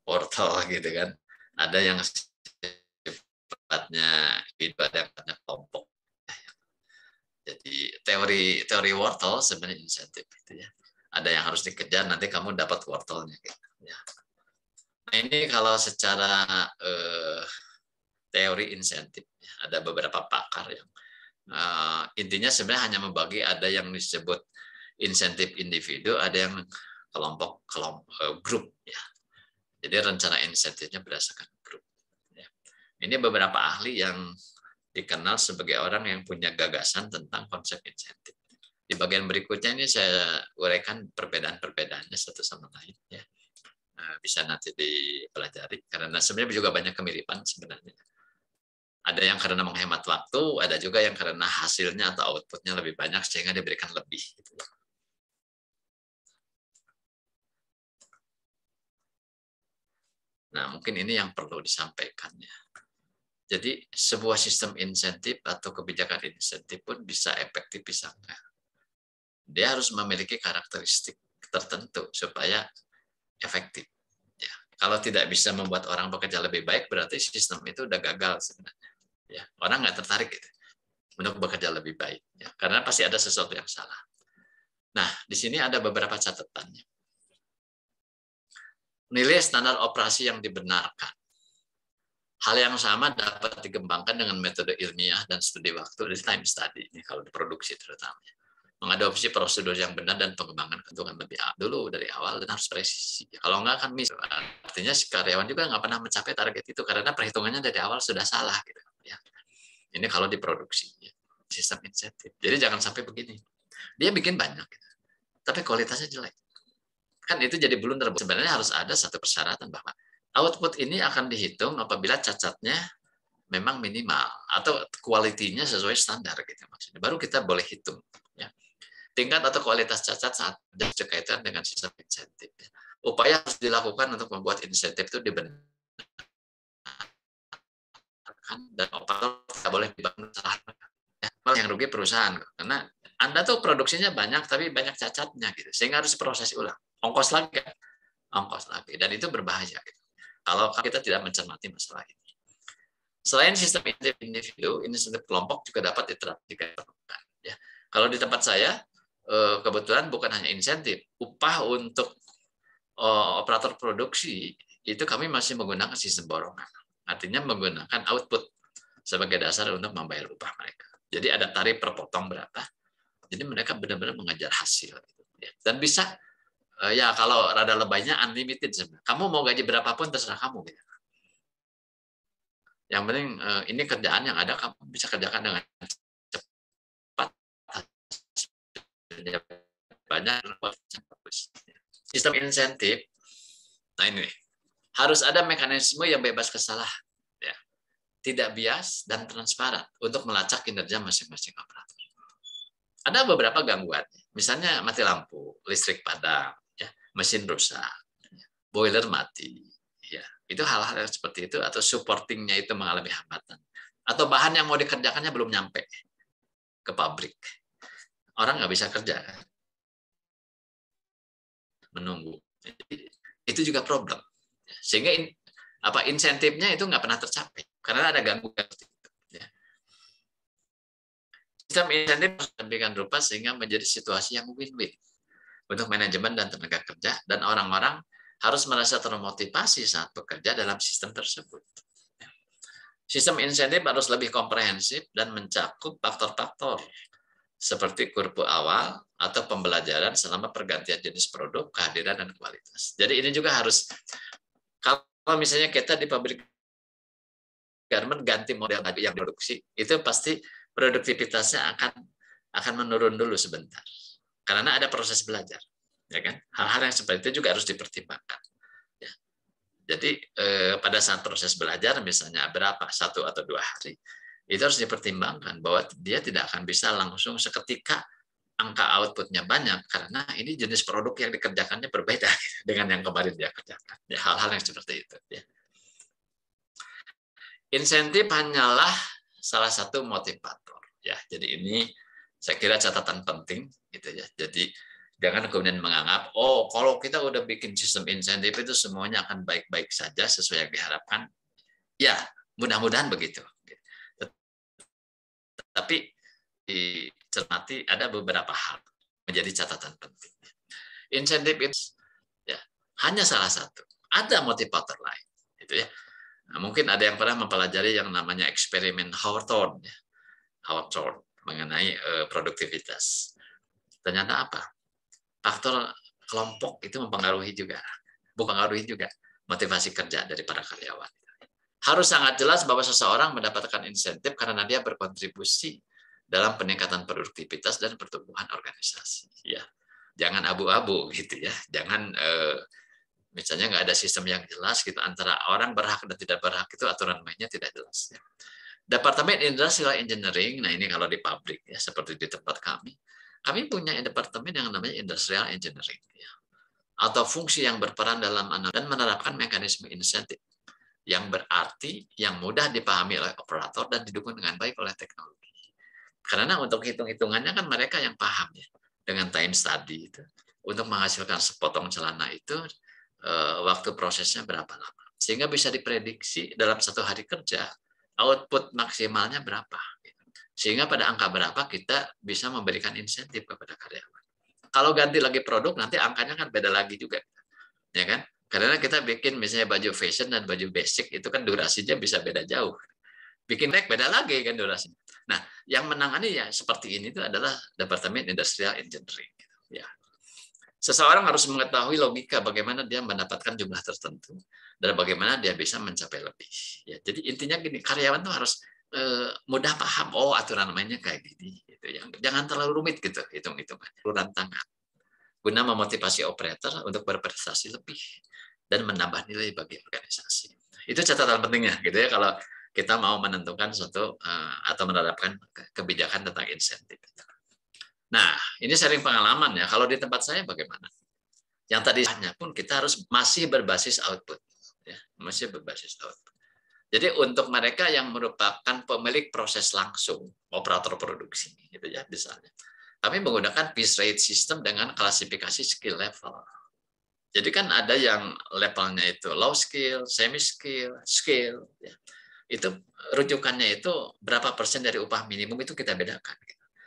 Wortel gitu kan. Ada yang sifatnya individu, ada yang sifatnya kelompok. Jadi teori wortel sebenarnya insentif gitu ya. Ada yang harus dikejar, nanti kamu dapat wortelnya gitu ya. Nah, ini kalau secara teori insentif ada beberapa pakar yang intinya sebenarnya hanya membagi, ada yang disebut insentif individu, ada yang kelompok grup ya. Jadi rencana insentifnya berdasarkan grup. Ya. Ini beberapa ahli yang dikenal sebagai orang yang punya gagasan tentang konsep insentif. Di bagian berikutnya ini saya uraikan perbedaan-perbedaannya satu sama lain. Ya. Nah, bisa nanti dipelajari, karena sebenarnya juga banyak kemiripan sebenarnya. Ada yang karena menghemat waktu, ada juga yang karena hasilnya atau outputnya lebih banyak sehingga diberikan lebih. Nah, mungkin ini yang perlu disampaikan ya. Jadi sebuah sistem insentif atau kebijakan insentif pun bisa efektif, bisa enggak. Dia harus memiliki karakteristik tertentu supaya efektif. Ya. Kalau tidak bisa membuat orang bekerja lebih baik, berarti sistem itu udah gagal sebenarnya. Ya. Orang nggak tertarik gitu, untuk bekerja lebih baik. Ya. Karena pasti ada sesuatu yang salah. Nah, di sini ada beberapa catatannya. Nilai standar operasi yang dibenarkan. Hal yang sama dapat dikembangkan dengan metode ilmiah dan studi waktu di time study, ini kalau diproduksi terutama. Mengadopsi prosedur yang benar dan pengembangan keuntungan lebih dulu dari awal dan harus presisi. Kalau enggak kan artinya si karyawan juga nggak pernah mencapai target itu karena perhitungannya dari awal sudah salah gitu ya. Ini kalau diproduksi ya. Sistem insentif. Jadi jangan sampai begini. Dia bikin banyak gitu, tapi kualitasnya jelek. Kan itu jadi blunder. Sebenarnya harus ada satu persyaratan bahwa output ini akan dihitung apabila cacatnya memang minimal atau kualitinya sesuai standar gitu maksudnya. Baru kita boleh hitung ya. Tingkat atau kualitas cacat saat berkaitan dengan sistem insentif. Upaya harus dilakukan untuk membuat insentif itu dibenarkan dan operator tidak boleh dibangun salah. Malah yang rugi perusahaan karena Anda tuh produksinya banyak tapi banyak cacatnya gitu. Sehingga harus proses ulang. Ongkos lagi kan? Ongkos lagi dan itu berbahaya gitu. Kalau kita tidak mencermati masalah ini. Selain sistem individu, insentif kelompok juga dapat diterapkan. Ya. Kalau di tempat saya, kebetulan bukan hanya insentif, upah untuk operator produksi itu kami masih menggunakan sistem borongan. Artinya menggunakan output sebagai dasar untuk membayar upah mereka. Jadi ada tarif per potong berapa. Jadi mereka benar-benar mengejar hasil. Dan bisa ya kalau rada lebaynya unlimited sebenarnya. Kamu mau gaji berapapun terserah kamu gitu. Yang penting ini kerjaan yang ada kamu bisa kerjakan dengan cepat. Banyak sistem insentif. Nah ini harus ada mekanisme yang bebas kesalahan, ya. Tidak bias dan transparan untuk melacak kinerja masing-masing operator. Ada beberapa gangguan, misalnya mati lampu, listrik padam, ya, mesin rusak, boiler mati, ya, itu hal-hal seperti itu atau supportingnya itu mengalami hambatan, atau bahan yang mau dikerjakannya belum nyampe ke pabrik, orang nggak bisa kerja. menunggu. Itu juga problem. Sehingga insentifnya itu nggak pernah tercapai karena ada gangguan. Sistem insentif harus demikian rupa sehingga menjadi situasi yang win-win untuk manajemen dan tenaga kerja, dan orang-orang harus merasa termotivasi saat bekerja dalam sistem tersebut. Sistem insentif harus lebih komprehensif dan mencakup faktor-faktor seperti kurva awal atau pembelajaran selama pergantian jenis produk, kehadiran, dan kualitas. Jadi ini juga harus, kalau misalnya kita di pabrik garment ganti model tadi yang produksi, itu pasti produktivitasnya akan menurun dulu sebentar. Karena ada proses belajar. Ya kan? Hal-hal yang seperti itu juga harus dipertimbangkan. Ya. Jadi pada saat proses belajar, misalnya berapa, 1 atau 2 hari, itu harus dipertimbangkan bahwa dia tidak akan bisa langsung seketika angka outputnya banyak, karena ini jenis produk yang dikerjakannya berbeda dengan yang kemarin dia kerjakan. Ya, hal-hal yang seperti itu. Ya. Insentif hanyalah salah satu motivator. Ya, jadi ini saya kira catatan penting, gitu ya. Jadi jangan kemudian menganggap, oh kalau kita udah bikin sistem insentif itu semuanya akan baik-baik saja sesuai yang diharapkan. Ya, mudah-mudahan begitu. Tapi dicermati ada beberapa hal menjadi catatan penting. Insentif itu ya hanya salah satu. Ada motivator lain, gitu ya. Nah, mungkin ada yang pernah mempelajari yang namanya eksperimen Hawthorne, ya. Hawthorne mengenai produktivitas. Ternyata apa? Faktor kelompok itu mempengaruhi juga motivasi kerja dari para karyawan. Harus sangat jelas bahwa seseorang mendapatkan insentif karena dia berkontribusi dalam peningkatan produktivitas dan pertumbuhan organisasi. Ya, jangan abu-abu gitu ya. Jangan misalnya nggak ada sistem yang jelas gitu antara orang berhak dan tidak berhak, itu aturan mainnya tidak jelas. Ya. Departemen Industrial Engineering, nah ini kalau di pabrik ya seperti di tempat kami punya departemen yang namanya Industrial Engineering, ya. Atau fungsi yang berperan dalam dan menerapkan mekanisme insentif yang berarti yang mudah dipahami oleh operator dan didukung dengan baik oleh teknologi. Karena untuk hitung-hitungannya kan mereka yang paham ya dengan time study itu untuk menghasilkan sepotong celana itu waktu prosesnya berapa lama, sehingga bisa diprediksi dalam 1 hari kerja output maksimalnya berapa, sehingga pada angka berapa kita bisa memberikan insentif kepada karyawan. Kalau ganti lagi produk nanti angkanya kan beda lagi juga, ya kan? Karena kita bikin misalnya baju fashion dan baju basic itu kan durasinya bisa beda jauh. Bikin neck beda lagi kan durasinya. Nah, yang menangani ya seperti ini itu adalah Departemen Industrial Engineering. Ya. Seseorang harus mengetahui logika bagaimana dia mendapatkan jumlah tertentu dan bagaimana dia bisa mencapai lebih. Ya, jadi intinya gini, karyawan tuh harus mudah paham. Oh, aturan mainnya kayak gini. Gitu. Jangan terlalu rumit gitu hitung-hitungannya. Uluran tangan. Guna memotivasi operator untuk berprestasi lebih dan menambah nilai bagi organisasi. Itu catatan pentingnya, gitu ya. Kalau kita mau menentukan suatu atau menerapkan kebijakan tentang insentif. Nah, ini sharing pengalaman ya. Kalau di tempat saya bagaimana? Yang tadi pun kita harus masih berbasis output, ya, masih berbasis output. Jadi untuk mereka yang merupakan pemilik proses langsung, operator produksi, gitu ya, misalnya, kami menggunakan piece rate system dengan klasifikasi skill level. Jadi kan ada yang levelnya itu low skill, semi skill, skill. Ya. Itu rujukannya itu berapa persen dari upah minimum itu kita bedakan.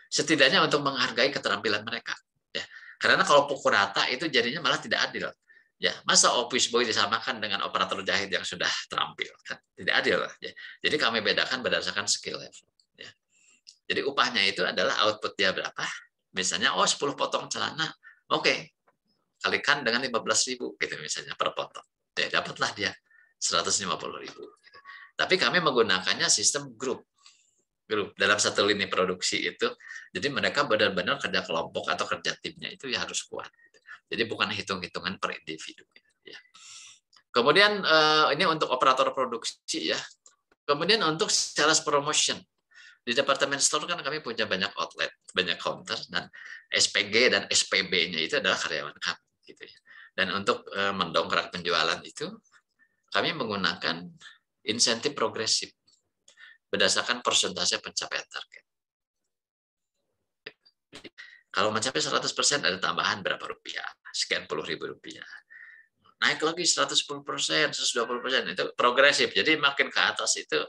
Setidaknya untuk menghargai keterampilan mereka. Ya. Karena kalau pukul rata itu jadinya malah tidak adil. Ya, masa office boy disamakan dengan operator jahit yang sudah terampil? Kan? Tidak adil. Ya. Jadi kami bedakan berdasarkan skill level. Ya. Jadi upahnya itu adalah output dia berapa. Misalnya, 10 potong celana. Oke, kalikan dengan 15.000 gitu misalnya per potong. Ya, dapatlah dia 150.000. Tapi kami menggunakannya sistem grup dalam satu lini produksi itu. Jadi mereka benar-benar kerja kelompok atau kerja timnya itu ya harus kuat. Jadi bukan hitung-hitungan per individu. Ya. Kemudian ini untuk operator produksi ya. Kemudian untuk sales promotion. Di departemen store kan kami punya banyak outlet, banyak counter, dan SPG dan SPB-nya itu adalah karyawan kami. Gitu ya. Dan untuk mendongkrak penjualan itu, kami menggunakan insentif progresif berdasarkan persentase pencapaian target. Kalau mencapai 100% ada tambahan berapa rupiah, sekian puluh ribu rupiah. Naik lagi 110%, 120%, itu progresif. Jadi makin ke atas itu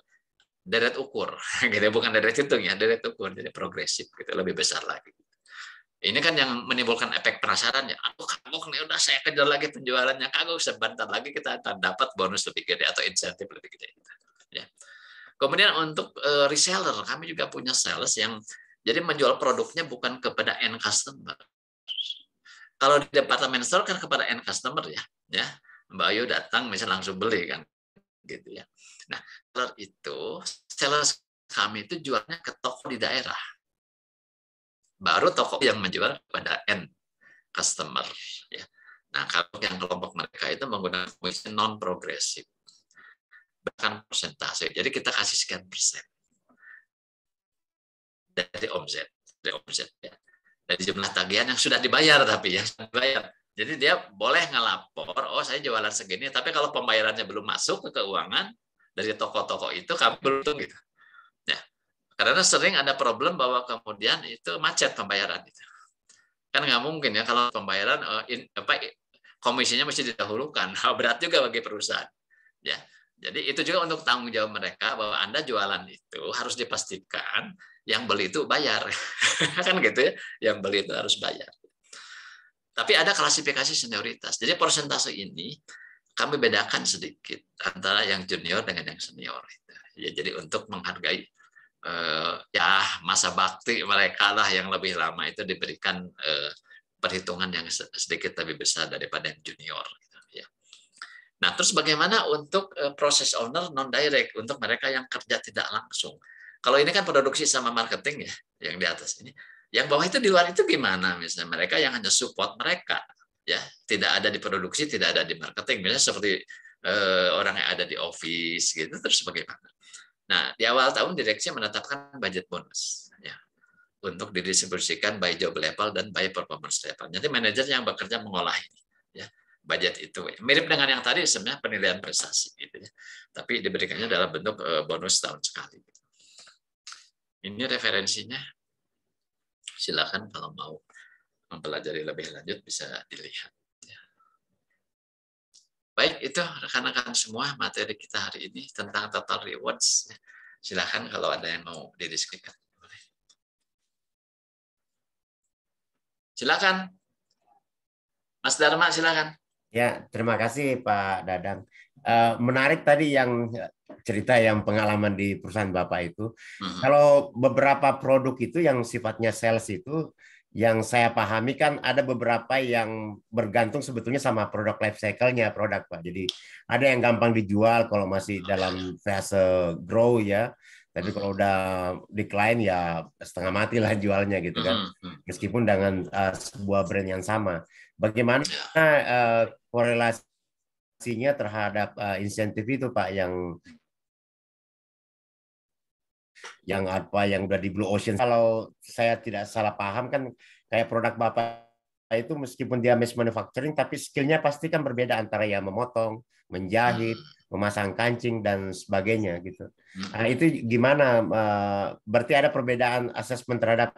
deret ukur, gitu, bukan deret hitung ya, deret ukur, jadi progresif, gitu, lebih besar lagi. Ini kan yang menimbulkan efek penasaran ya. Aku kagok nih, udah saya kejar lagi penjualannya, kagok sebentar lagi kita akan dapat bonus lebih gede atau insentif lebih gede. Ya. Kemudian untuk reseller, kami juga punya sales yang jadi menjual produknya bukan kepada end customer. Kalau di departemen store kan kepada end customer ya. Mbak Ayu datang misalnya langsung beli kan, gitu ya. Nah, seller itu sales kami itu jualnya ke toko di daerah. Baru toko yang menjual kepada end customer ya. Nah, kalau yang kelompok mereka itu menggunakan komisi non progresif, bahkan persentase. Jadi kita kasih sekian persen dari omset ya. Dari jumlah tagihan yang sudah dibayar tapi yang sudah dibayar. Jadi dia boleh ngelapor, oh saya jualan segini, tapi kalau pembayarannya belum masuk ke keuangan dari toko-toko itu kami beruntung gitu. Ya. Karena sering ada problem bahwa kemudian itu macet pembayaran itu. Kan nggak mungkin ya kalau pembayaran komisinya mesti didahulukan. Berat juga bagi perusahaan. Ya. Jadi itu juga untuk tanggung jawab mereka bahwa Anda jualan itu harus dipastikan yang beli itu bayar. Kan gitu ya, yang beli itu harus bayar. Tapi ada klasifikasi senioritas. Jadi persentase ini kami bedakan sedikit antara yang junior dengan yang senior. Ya, jadi untuk menghargai ya masa bakti mereka lah yang lebih lama itu diberikan perhitungan yang sedikit lebih besar daripada yang junior. Ya. Nah, terus bagaimana untuk proses owner non direct untuk mereka yang kerja tidak langsung? Kalau ini kan produksi sama marketing ya, yang di atas ini. Yang bawah itu di luar itu gimana? Misalnya mereka yang hanya support mereka, ya tidak ada di produksi, tidak ada di marketing. Misalnya seperti orang yang ada di office gitu, terus bagaimana? Nah, di awal tahun direksi menetapkan budget bonus, ya, untuk didistribusikan by job level dan by performance level. Jadi manajer yang bekerja mengolah ini, ya, budget itu mirip dengan yang tadi sebenarnya penilaian prestasi, gitu ya. Tapi diberikannya dalam bentuk bonus tahun sekali. Ini referensinya. Silakan kalau mau mempelajari lebih lanjut bisa dilihat. Baik, itu rekan-rekan semua materi kita hari ini tentang total rewards. Silakan kalau ada yang mau didiskusikan. Silakan. Mas Dharma, silakan. Ya, terima kasih Pak Dadang. Menarik tadi yang cerita yang pengalaman di perusahaan Bapak itu. Kalau beberapa produk itu yang sifatnya sales itu, yang saya pahami kan ada beberapa yang bergantung sebetulnya sama produk life cycle-nya produk Pak. Jadi ada yang gampang dijual kalau masih dalam fase grow ya. Tapi kalau udah decline ya setengah mati lah jualnya gitu kan. Meskipun dengan sebuah brand yang sama. Bagaimana korelasinya terhadap insentif itu Pak yang apa yang udah di Blue Ocean? Kalau saya tidak salah paham kan kayak produk Bapak itu meskipun dia mass manufacturing tapi skillnya pasti kan berbeda antara yang memotong, menjahit, memasang kancing dan sebagainya gitu. Nah, itu gimana? Berarti ada perbedaan asesmen terhadap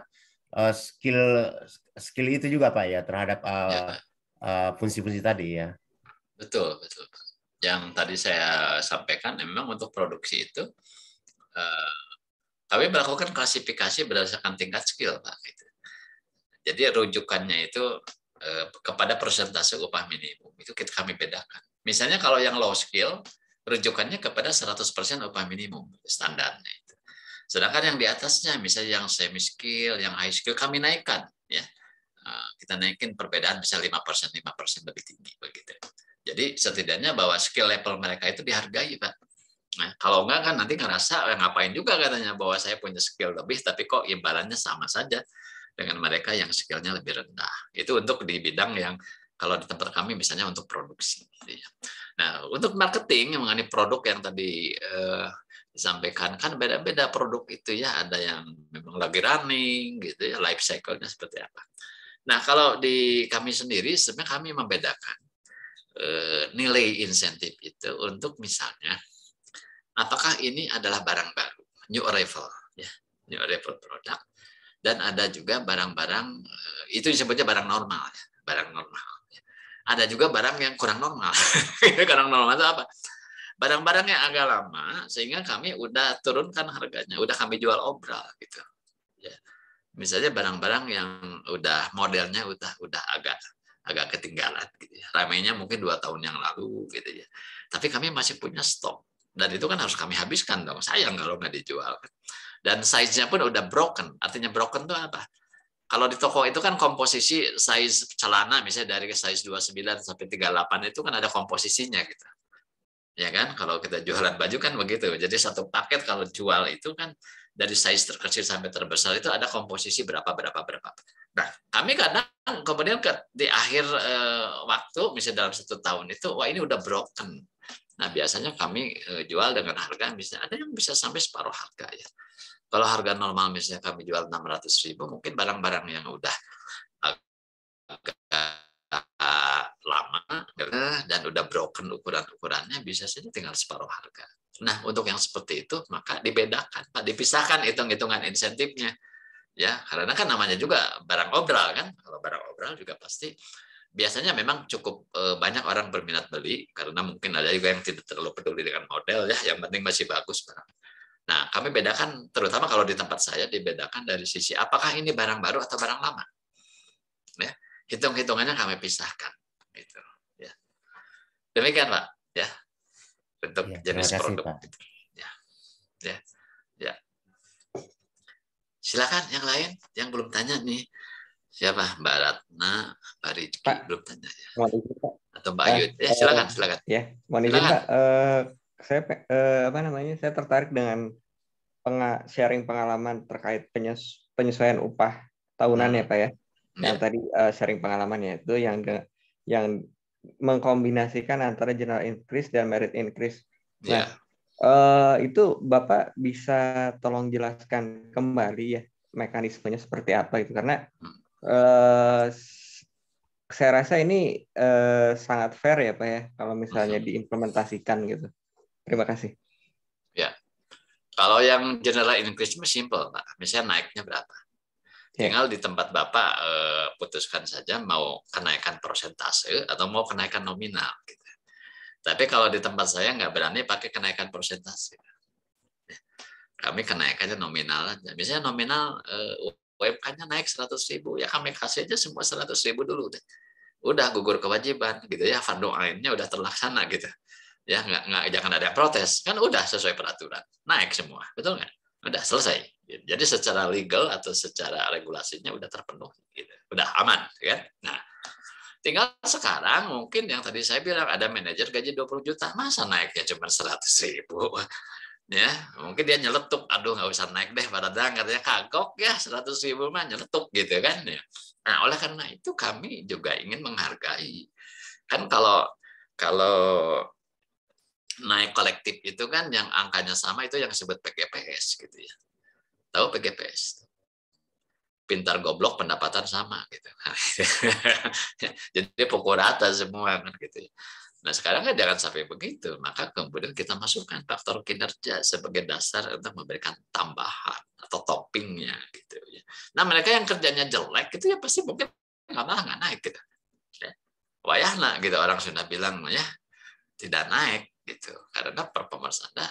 skill itu juga Pak ya terhadap fungsi-fungsi tadi ya. Betul. Yang tadi saya sampaikan memang untuk produksi itu kami melakukan klasifikasi berdasarkan tingkat skill Pak. Jadi rujukannya itu kepada persentase upah minimum itu kami bedakan. Misalnya kalau yang low skill rujukannya kepada 100% upah minimum standarnya itu. Sedangkan yang di atasnya misalnya yang semi skill, yang high skill kami naikkan ya. Kita naikin perbedaan bisa 5% lebih tinggi begitu. Jadi setidaknya bahwa skill level mereka itu dihargai Pak. Nah, kalau enggak kan nanti ngerasa ngapain juga katanya bahwa saya punya skill lebih tapi kok imbalannya sama saja dengan mereka yang skillnya lebih rendah. Itu untuk di bidang yang kalau di tempat kami misalnya untuk produksi. Nah, untuk marketing mengenai produk yang tadi disampaikan kan beda-beda produk itu ya, ada yang memang lagi running gitu ya, life cycle-nya seperti apa. Nah, kalau di kami sendiri sebenarnya kami membedakan nilai insentif itu untuk misalnya apakah ini adalah barang baru, new arrival ya, new arrival product Dan ada juga barang-barang itu disebutnya barang normal, ya. Barang normal. Ada juga barang yang kurang normal. Kurang normal itu apa? Barang-barang yang agak lama sehingga kami udah turunkan harganya, udah kami jual obral gitu. Ya. Misalnya barang-barang yang udah modelnya udah agak ketinggalan gitu ya. Ramainya mungkin 2 tahun yang lalu gitu ya. Tapi kami masih punya stok dan itu kan harus kami habiskan dong. Sayang kalau nggak dijual. Dan size-nya pun udah broken. Artinya broken itu apa? Kalau di toko itu kan komposisi size celana misalnya dari size 29 sampai 38 itu kan ada komposisinya gitu. Ya kan? Kalau kita jualan baju kan begitu. Jadi satu paket kalau jual itu kan dari size terkecil sampai terbesar itu ada komposisi berapa. Nah, kami kadang kemudian di akhir waktu misalnya dalam 1 tahun itu wah ini udah broken. Nah, biasanya kami jual dengan harga misalnya ada yang bisa sampai separuh harga ya. Kalau harga normal misalnya kami jual 600.000, mungkin barang-barang yang udah agak lama dan udah broken ukuran-ukurannya bisa saja tinggal separuh harga. Nah, untuk yang seperti itu maka dibedakan, Pak, dipisahkan hitung-hitungan insentifnya. Ya, karena kan namanya juga barang obral kan. Kalau barang obral juga pasti biasanya memang cukup banyak orang berminat beli karena mungkin ada juga yang tidak terlalu peduli dengan model ya, yang penting masih bagus barang. Nah, kami bedakan, terutama kalau di tempat saya, dibedakan dari sisi apakah ini barang baru atau barang lama. Ya, hitung-hitungannya kami pisahkan. Gitu. Ya. Demikian, Pak. Ya, untuk Ya, jenis terima kasih, produk. Pak. Ya. Silakan yang lain, yang belum tanya nih. Siapa? Mbak Ratna, Mbak Rizky, Pak, belum tanya ya. mohon izin, Pak. Atau Mbak Ayu. Ya, silakan. Ya, mohon izin, Pak. Saya saya tertarik dengan sharing pengalaman terkait penyesuaian upah tahunan ya, Pak ya. Yang tadi sharing pengalamannya itu yang mengkombinasikan antara general increase dan merit increase. Nah, itu Bapak bisa tolong jelaskan kembali ya mekanismenya seperti apa itu, karena saya rasa ini sangat fair ya Pak ya kalau misalnya diimplementasikan gitu. Terima kasih. Ya, kalau yang general increase simple, Pak. Misalnya naiknya berapa? Tinggal di tempat Bapak putuskan saja mau kenaikan persentase atau mau kenaikan nominal. Gitu. Tapi kalau di tempat saya nggak berani pakai kenaikan persentase. Kami kenaikannya nominal aja. Misalnya nominal UMK-nya naik 100.000, ya kami kasih aja semua 100.000 dulu deh. Udah gugur kewajiban gitu ya, fardu ainnya udah terlaksana gitu. Ya nggak jangan ada yang protes, kan udah sesuai peraturan, naik semua, betul nggak? Udah selesai. Jadi secara legal atau secara regulasinya udah terpenuhi, gitu. Udah aman, kan? Nah, tinggal sekarang mungkin yang tadi saya bilang ada manajer gaji 20 juta, masa naiknya cuma 100.000? Ya, mungkin dia nyeletuk, aduh nggak usah naik deh, pada katanya kagok ya 100.000 mah nyeletuk gitu kan ya. Nah, oleh karena itu kami juga ingin menghargai. Kan kalau naik kolektif itu kan yang angkanya sama itu yang disebut PGPS gitu ya. Tahu PGPS? Pintar goblok pendapatan sama gitu. Jadi pukul rata semua kan gitu ya. Nah sekarang kan jangan sampai begitu, maka kemudian kita masukkan faktor kinerja sebagai dasar untuk memberikan tambahan atau toppingnya gitu ya. Nah mereka yang kerjanya jelek itu ya pasti mungkin malah nggak naik gitu. Ya. Wayahna gitu orang sudah bilang ya tidak naik gitu karena performance Anda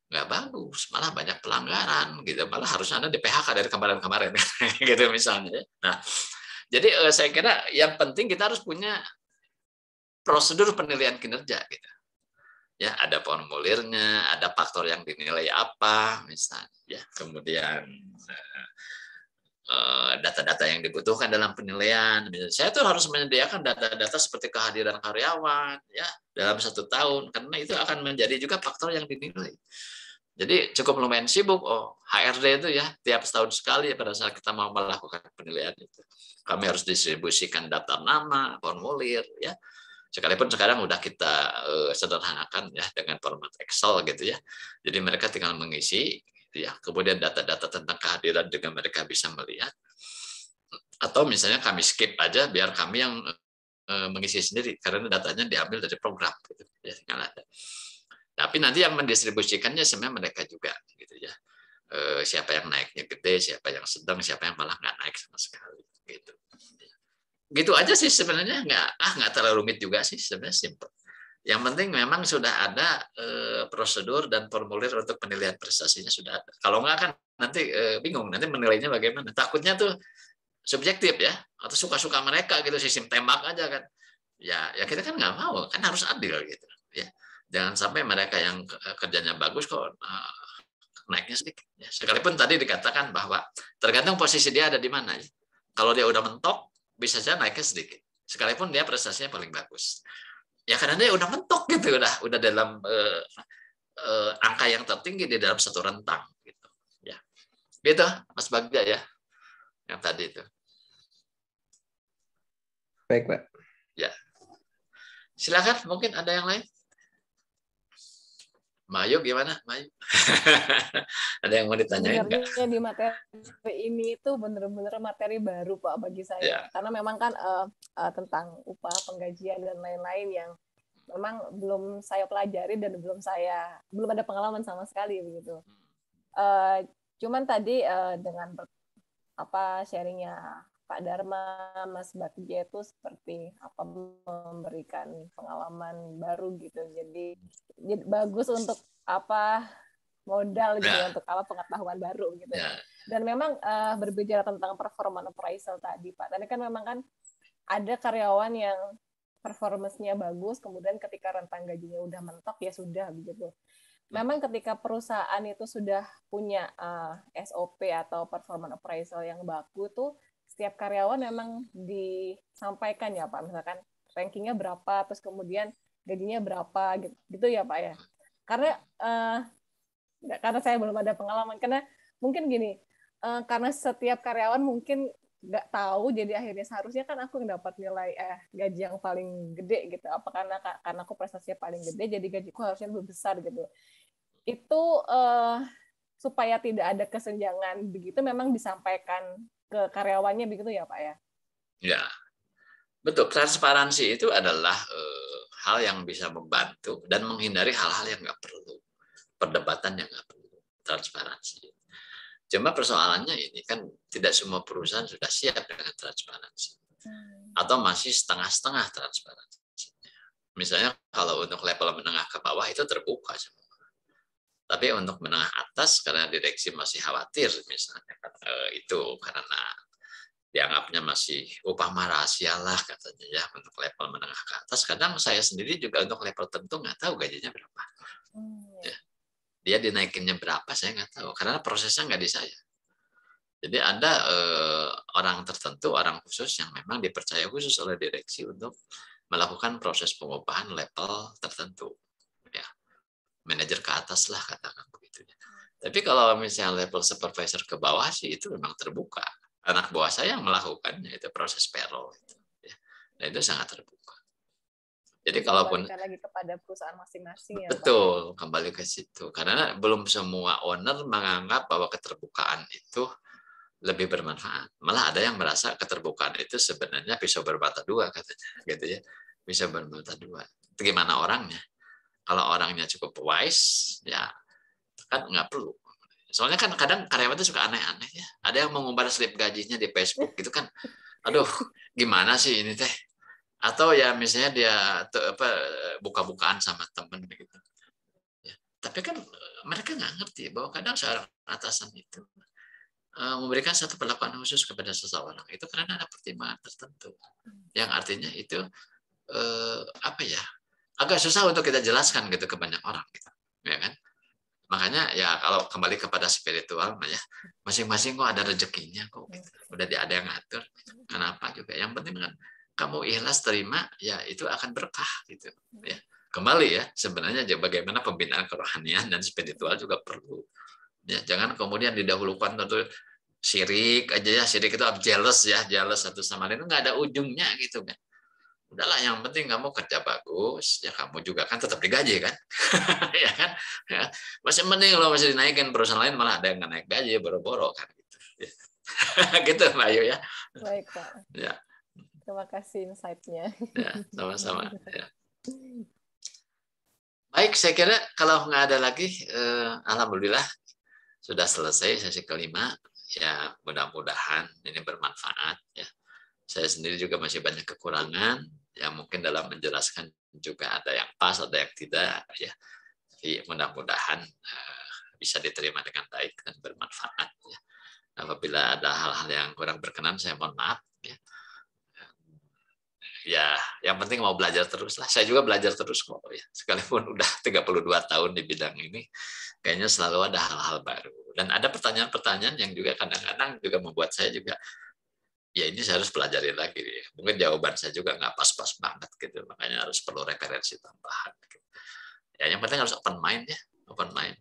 nggak bagus, malah banyak pelanggaran gitu, malah harusnya Anda di PHK dari kemarin-kemarin gitu misalnya. Nah jadi saya kira yang penting kita harus punya prosedur penilaian kinerja gitu. Ya, ada formulirnya, ada faktor yang dinilai apa misalnya, ya. Kemudian data-data yang dibutuhkan dalam penilaian. Saya tuh harus menyediakan data-data seperti kehadiran karyawan ya dalam 1 tahun karena itu akan menjadi juga faktor yang dinilai. Jadi cukup lumayan sibuk HRD itu ya tiap setahun sekali pada saat kita mau melakukan penilaian itu. Kami harus distribusikan daftar nama, formulir ya. Sekalipun sekarang udah kita sederhanakan ya dengan format Excel gitu ya. Jadi mereka tinggal mengisi gitu ya. Kemudian data-data tentang kehadiran juga mereka bisa melihat. Atau misalnya kami skip aja biar kami yang mengisi sendiri karena datanya diambil dari program gitu. Ya, tinggal ada. Tapi nanti yang mendistribusikannya sebenarnya mereka juga gitu ya. siapa yang naiknya gede, siapa yang sedang, siapa yang malah nggak naik sama sekali. Gitu aja sih sebenarnya, nggak terlalu rumit juga sih, sebenarnya simple. Yang penting memang sudah ada prosedur dan formulir untuk penilaian prestasinya sudah ada. Kalau nggak kan nanti bingung, nanti menilainya bagaimana. Takutnya tuh subjektif ya, atau suka-suka mereka gitu, sistem tembak aja kan. Ya kita kan nggak mau, kan harus adil gitu. Ya, jangan sampai mereka yang kerjanya bagus kok naiknya sedikit. Ya, sekalipun tadi dikatakan bahwa tergantung posisi dia ada di mana. Ya. Kalau dia udah mentok, bisa saja naiknya sedikit. Sekalipun dia prestasinya paling bagus. Ya karena dia udah mentok gitu, udah dalam angka yang tertinggi di dalam satu rentang gitu. Ya. Gitu, Mas Bagja ya. Yang tadi itu. Baik, Pak. Ya. Silakan, mungkin ada yang lain. Mayu gimana, Mayu? Ada yang mau ditanyain nggak? Sebenarnya di materi ini itu benar-benar materi baru Pak bagi saya. Ya. Karena memang kan tentang upah, penggajian dan lain-lain yang memang belum saya pelajari dan belum ada pengalaman sama sekali begitu. Cuman tadi dengan sharingnya Pak Dharma, Mas Bagja itu seperti memberikan pengalaman baru gitu. Jadi bagus untuk modal gitu ya, untuk pengetahuan baru gitu. Ya. Dan memang berbicara tentang performance appraisal tadi Pak. Tadi kan memang kan ada karyawan yang performance-nya bagus, kemudian ketika rentang gajinya udah mentok ya sudah begitu. Memang ketika perusahaan itu sudah punya SOP atau performance appraisal yang baku tuh setiap karyawan memang disampaikan ya Pak, misalkan rankingnya berapa, terus kemudian gajinya berapa gitu ya Pak ya. Karena saya belum ada pengalaman, karena mungkin gini, karena setiap karyawan mungkin nggak tahu, jadi akhirnya seharusnya kan aku yang dapat nilai gaji yang paling gede gitu. Apa karena aku prestasinya paling gede, jadi gajiku harusnya lebih besar gitu. Itu supaya tidak ada kesenjangan begitu, memang disampaikan ke karyawannya begitu ya Pak ya? Ya, betul. Transparansi itu adalah hal yang bisa membantu dan menghindari hal-hal yang nggak perlu, perdebatan yang nggak perlu. Transparansi. Cuma persoalannya ini kan tidak semua perusahaan sudah siap dengan transparansi, atau masih setengah-setengah transparansi. Misalnya kalau untuk level menengah ke bawah itu terbuka semua. Tapi untuk menengah atas karena direksi masih khawatir misalnya itu karena dianggapnya masih upah rahasia lah katanya ya untuk level menengah ke atas. Kadang saya sendiri juga untuk level tertentu nggak tahu gajinya berapa. Ya. Dia dinaikinnya berapa saya nggak tahu karena prosesnya nggak di saya. Jadi ada orang tertentu, orang khusus yang memang dipercaya khusus oleh direksi untuk melakukan proses pengupahan level tertentu. Ya. Manajer ke atas lah katakan begitu. Tapi kalau misalnya level supervisor ke bawah sih itu memang terbuka. Anak buah saya yang melakukannya itu proses payroll itu. Ya. Nah itu sangat terbuka. Jadi kalaupun lagi kepada perusahaan masing-masing ya. Betul, Pak. Kembali ke situ. Karena belum semua owner menganggap bahwa keterbukaan itu lebih bermanfaat. Malah ada yang merasa keterbukaan itu sebenarnya pisau bermata dua katanya, gitu ya. Pisau bermata dua. Itu gimana orangnya? Kalau orangnya cukup wise, ya kan nggak perlu. Soalnya kan kadang karyawan itu suka aneh-aneh ya. Ada yang mengumbar slip gajinya di Facebook gitu kan. Aduh, gimana sih ini teh? Atau ya misalnya dia buka-bukaan sama temen gitu. Ya. Tapi kan mereka nggak ngerti bahwa kadang seorang atasan itu memberikan satu perlakuan khusus kepada seseorang itu karena ada pertimbangan tertentu. Yang artinya itu agak susah untuk kita jelaskan gitu ke banyak orang gitu, ya kan? Makanya ya kalau kembali kepada spiritual ya masing-masing kok ada rezekinya kok gitu. Udah ada yang ngatur. Kenapa juga? Yang penting kan kamu ikhlas terima ya itu akan berkah gitu ya. Kembali ya sebenarnya bagaimana pembinaan kerohanian dan spiritual juga perlu. Ya, jangan kemudian didahulukan tentu syirik aja ya, syirik itu jealous satu sama lain, nggak ada ujungnya gitu kan. Udahlah yang penting kamu kerja bagus, ya kamu juga kan tetap digaji kan. Ya kan? Ya. Masih mending kalau masih dinaikin perusahaan lain malah ada yang nggak naik gaji boro-boro kan gitu. Ya. Gitu Mbak Ayu ya. Baik Pak. Ya. Terima kasih insight-nya. Ya, sama-sama. Ya. Baik, saya kira kalau nggak ada lagi, alhamdulillah sudah selesai sesi kelima. Ya mudah-mudahan ini bermanfaat ya. Saya sendiri juga masih banyak kekurangan, ya mungkin dalam menjelaskan juga ada yang pas, ada yang tidak ya. Tapi mudah-mudahan bisa diterima dengan baik dan bermanfaat ya. Apabila ada hal-hal yang kurang berkenan, saya mohon maaf ya. Ya, yang penting mau belajar terus lah. Saya juga belajar terus kok ya. Sekalipun udah 32 tahun di bidang ini, kayaknya selalu ada hal-hal baru. Dan ada pertanyaan-pertanyaan yang juga kadang-kadang juga membuat saya juga, ya ini saya harus pelajari lagi. Mungkin jawaban saya juga nggak pas-pas banget gitu, makanya harus perlu referensi tambahan. Gitu. Ya, yang penting harus open mind ya, open mind,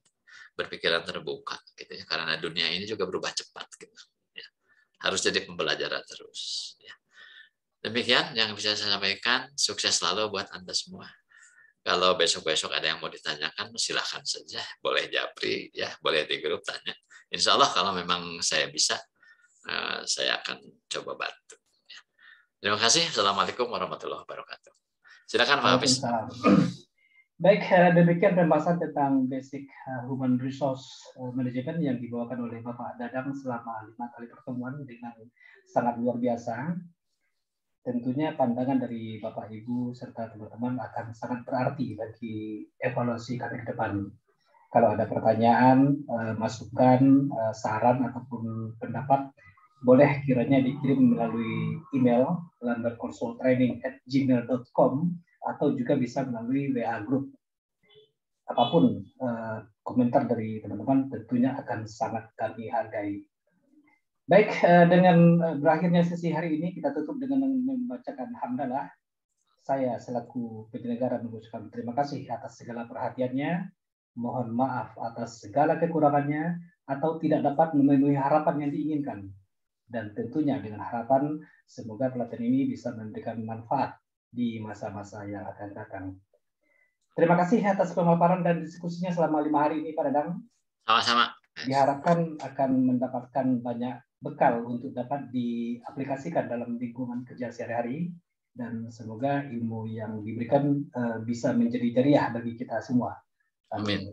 berpikiran terbuka gitu ya, karena dunia ini juga berubah cepat gitu. Ya. Harus jadi pembelajaran terus. Ya. Demikian yang bisa saya sampaikan. Sukses selalu buat Anda semua. Kalau besok-besok ada yang mau ditanyakan, silahkan saja. Boleh japri, ya, boleh di grup tanya. Insya Allah kalau memang saya bisa, saya akan coba bantu. Terima kasih. Assalamualaikum warahmatullahi wabarakatuh. Silakan Pak Hafiz. Baik, demikian pembahasan tentang basic human resource management yang dibawakan oleh Bapak Dadang selama 5 kali pertemuan dengan sangat luar biasa. Tentunya pandangan dari Bapak Ibu serta teman-teman akan sangat berarti bagi evaluasi kami ke depan. Kalau ada pertanyaan, masukan, saran ataupun pendapat, boleh kiranya dikirim melalui email lambertconsultraining@gmail.com atau juga bisa melalui WA Group. Apapun komentar dari teman-teman tentunya akan sangat kami hargai. Baik, dengan berakhirnya sesi hari ini, kita tutup dengan membacakan hamdalah. Saya selaku penyelenggara mengucapkan terima kasih atas segala perhatiannya, mohon maaf atas segala kekurangannya, atau tidak dapat memenuhi harapan yang diinginkan. Dan tentunya dengan harapan, semoga pelatihan ini bisa memberikan manfaat di masa-masa yang akan datang. Terima kasih atas pemaparan dan diskusinya selama 5 hari ini, Pak Dadang. Sama-sama. Diharapkan akan mendapatkan banyak bekal untuk dapat diaplikasikan dalam lingkungan kerja sehari-hari, dan semoga ilmu yang diberikan bisa menjadi jariah bagi kita semua. Amin.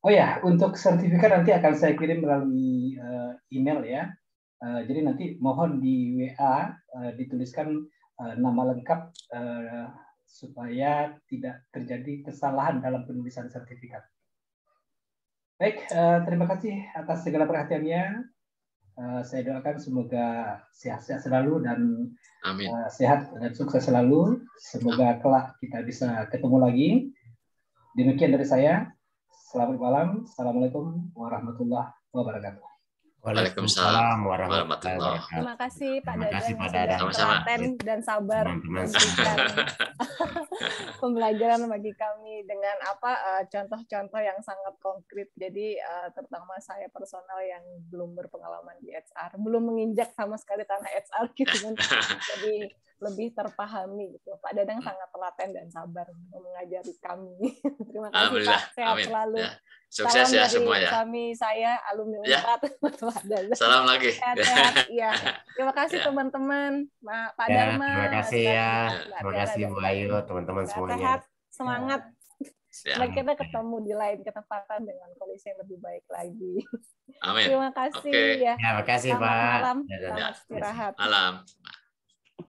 Oh ya, untuk sertifikat nanti akan saya kirim melalui email ya. Jadi nanti mohon di WA dituliskan nama lengkap supaya tidak terjadi kesalahan dalam penulisan sertifikat. Baik, terima kasih atas segala perhatiannya. Saya doakan semoga sehat-sehat selalu dan sehat dan sukses selalu. Semoga kelak kita bisa ketemu lagi. Demikian dari saya. Selamat malam. Assalamualaikum warahmatullahi wabarakatuh. Waalaikumsalam warahmatullahi wabarakatuh. Terima kasih Pak Dadang Pak sudah Dadang. telaten dan sabar memberikan pembelajaran bagi kami dengan contoh-contoh yang sangat konkret. Jadi terutama saya personal yang belum berpengalaman di HR, belum menginjak sama sekali tanah HR gitu kan. Jadi lebih terpahami gitu. Pak Dadang sangat telaten dan sabar mengajari kami. Terima kasih Pak, sehat selalu. Ya. Sukses ya semua ya. Suami saya alumni Unpad. Ya. Salam lagi. Sehat-sehat. Ya. Terima kasih teman-teman. Pak Dharma. Terima kasih ya. Terima kasih Bu Ayu, teman-teman semuanya. Sehat, semangat. Ya. Sampai kita ketemu di lain kesempatan dengan kondisi yang lebih baik lagi. Amin. Terima kasih ya. Terima kasih Pak. Selamat malam. Selamat istirahat. Malam.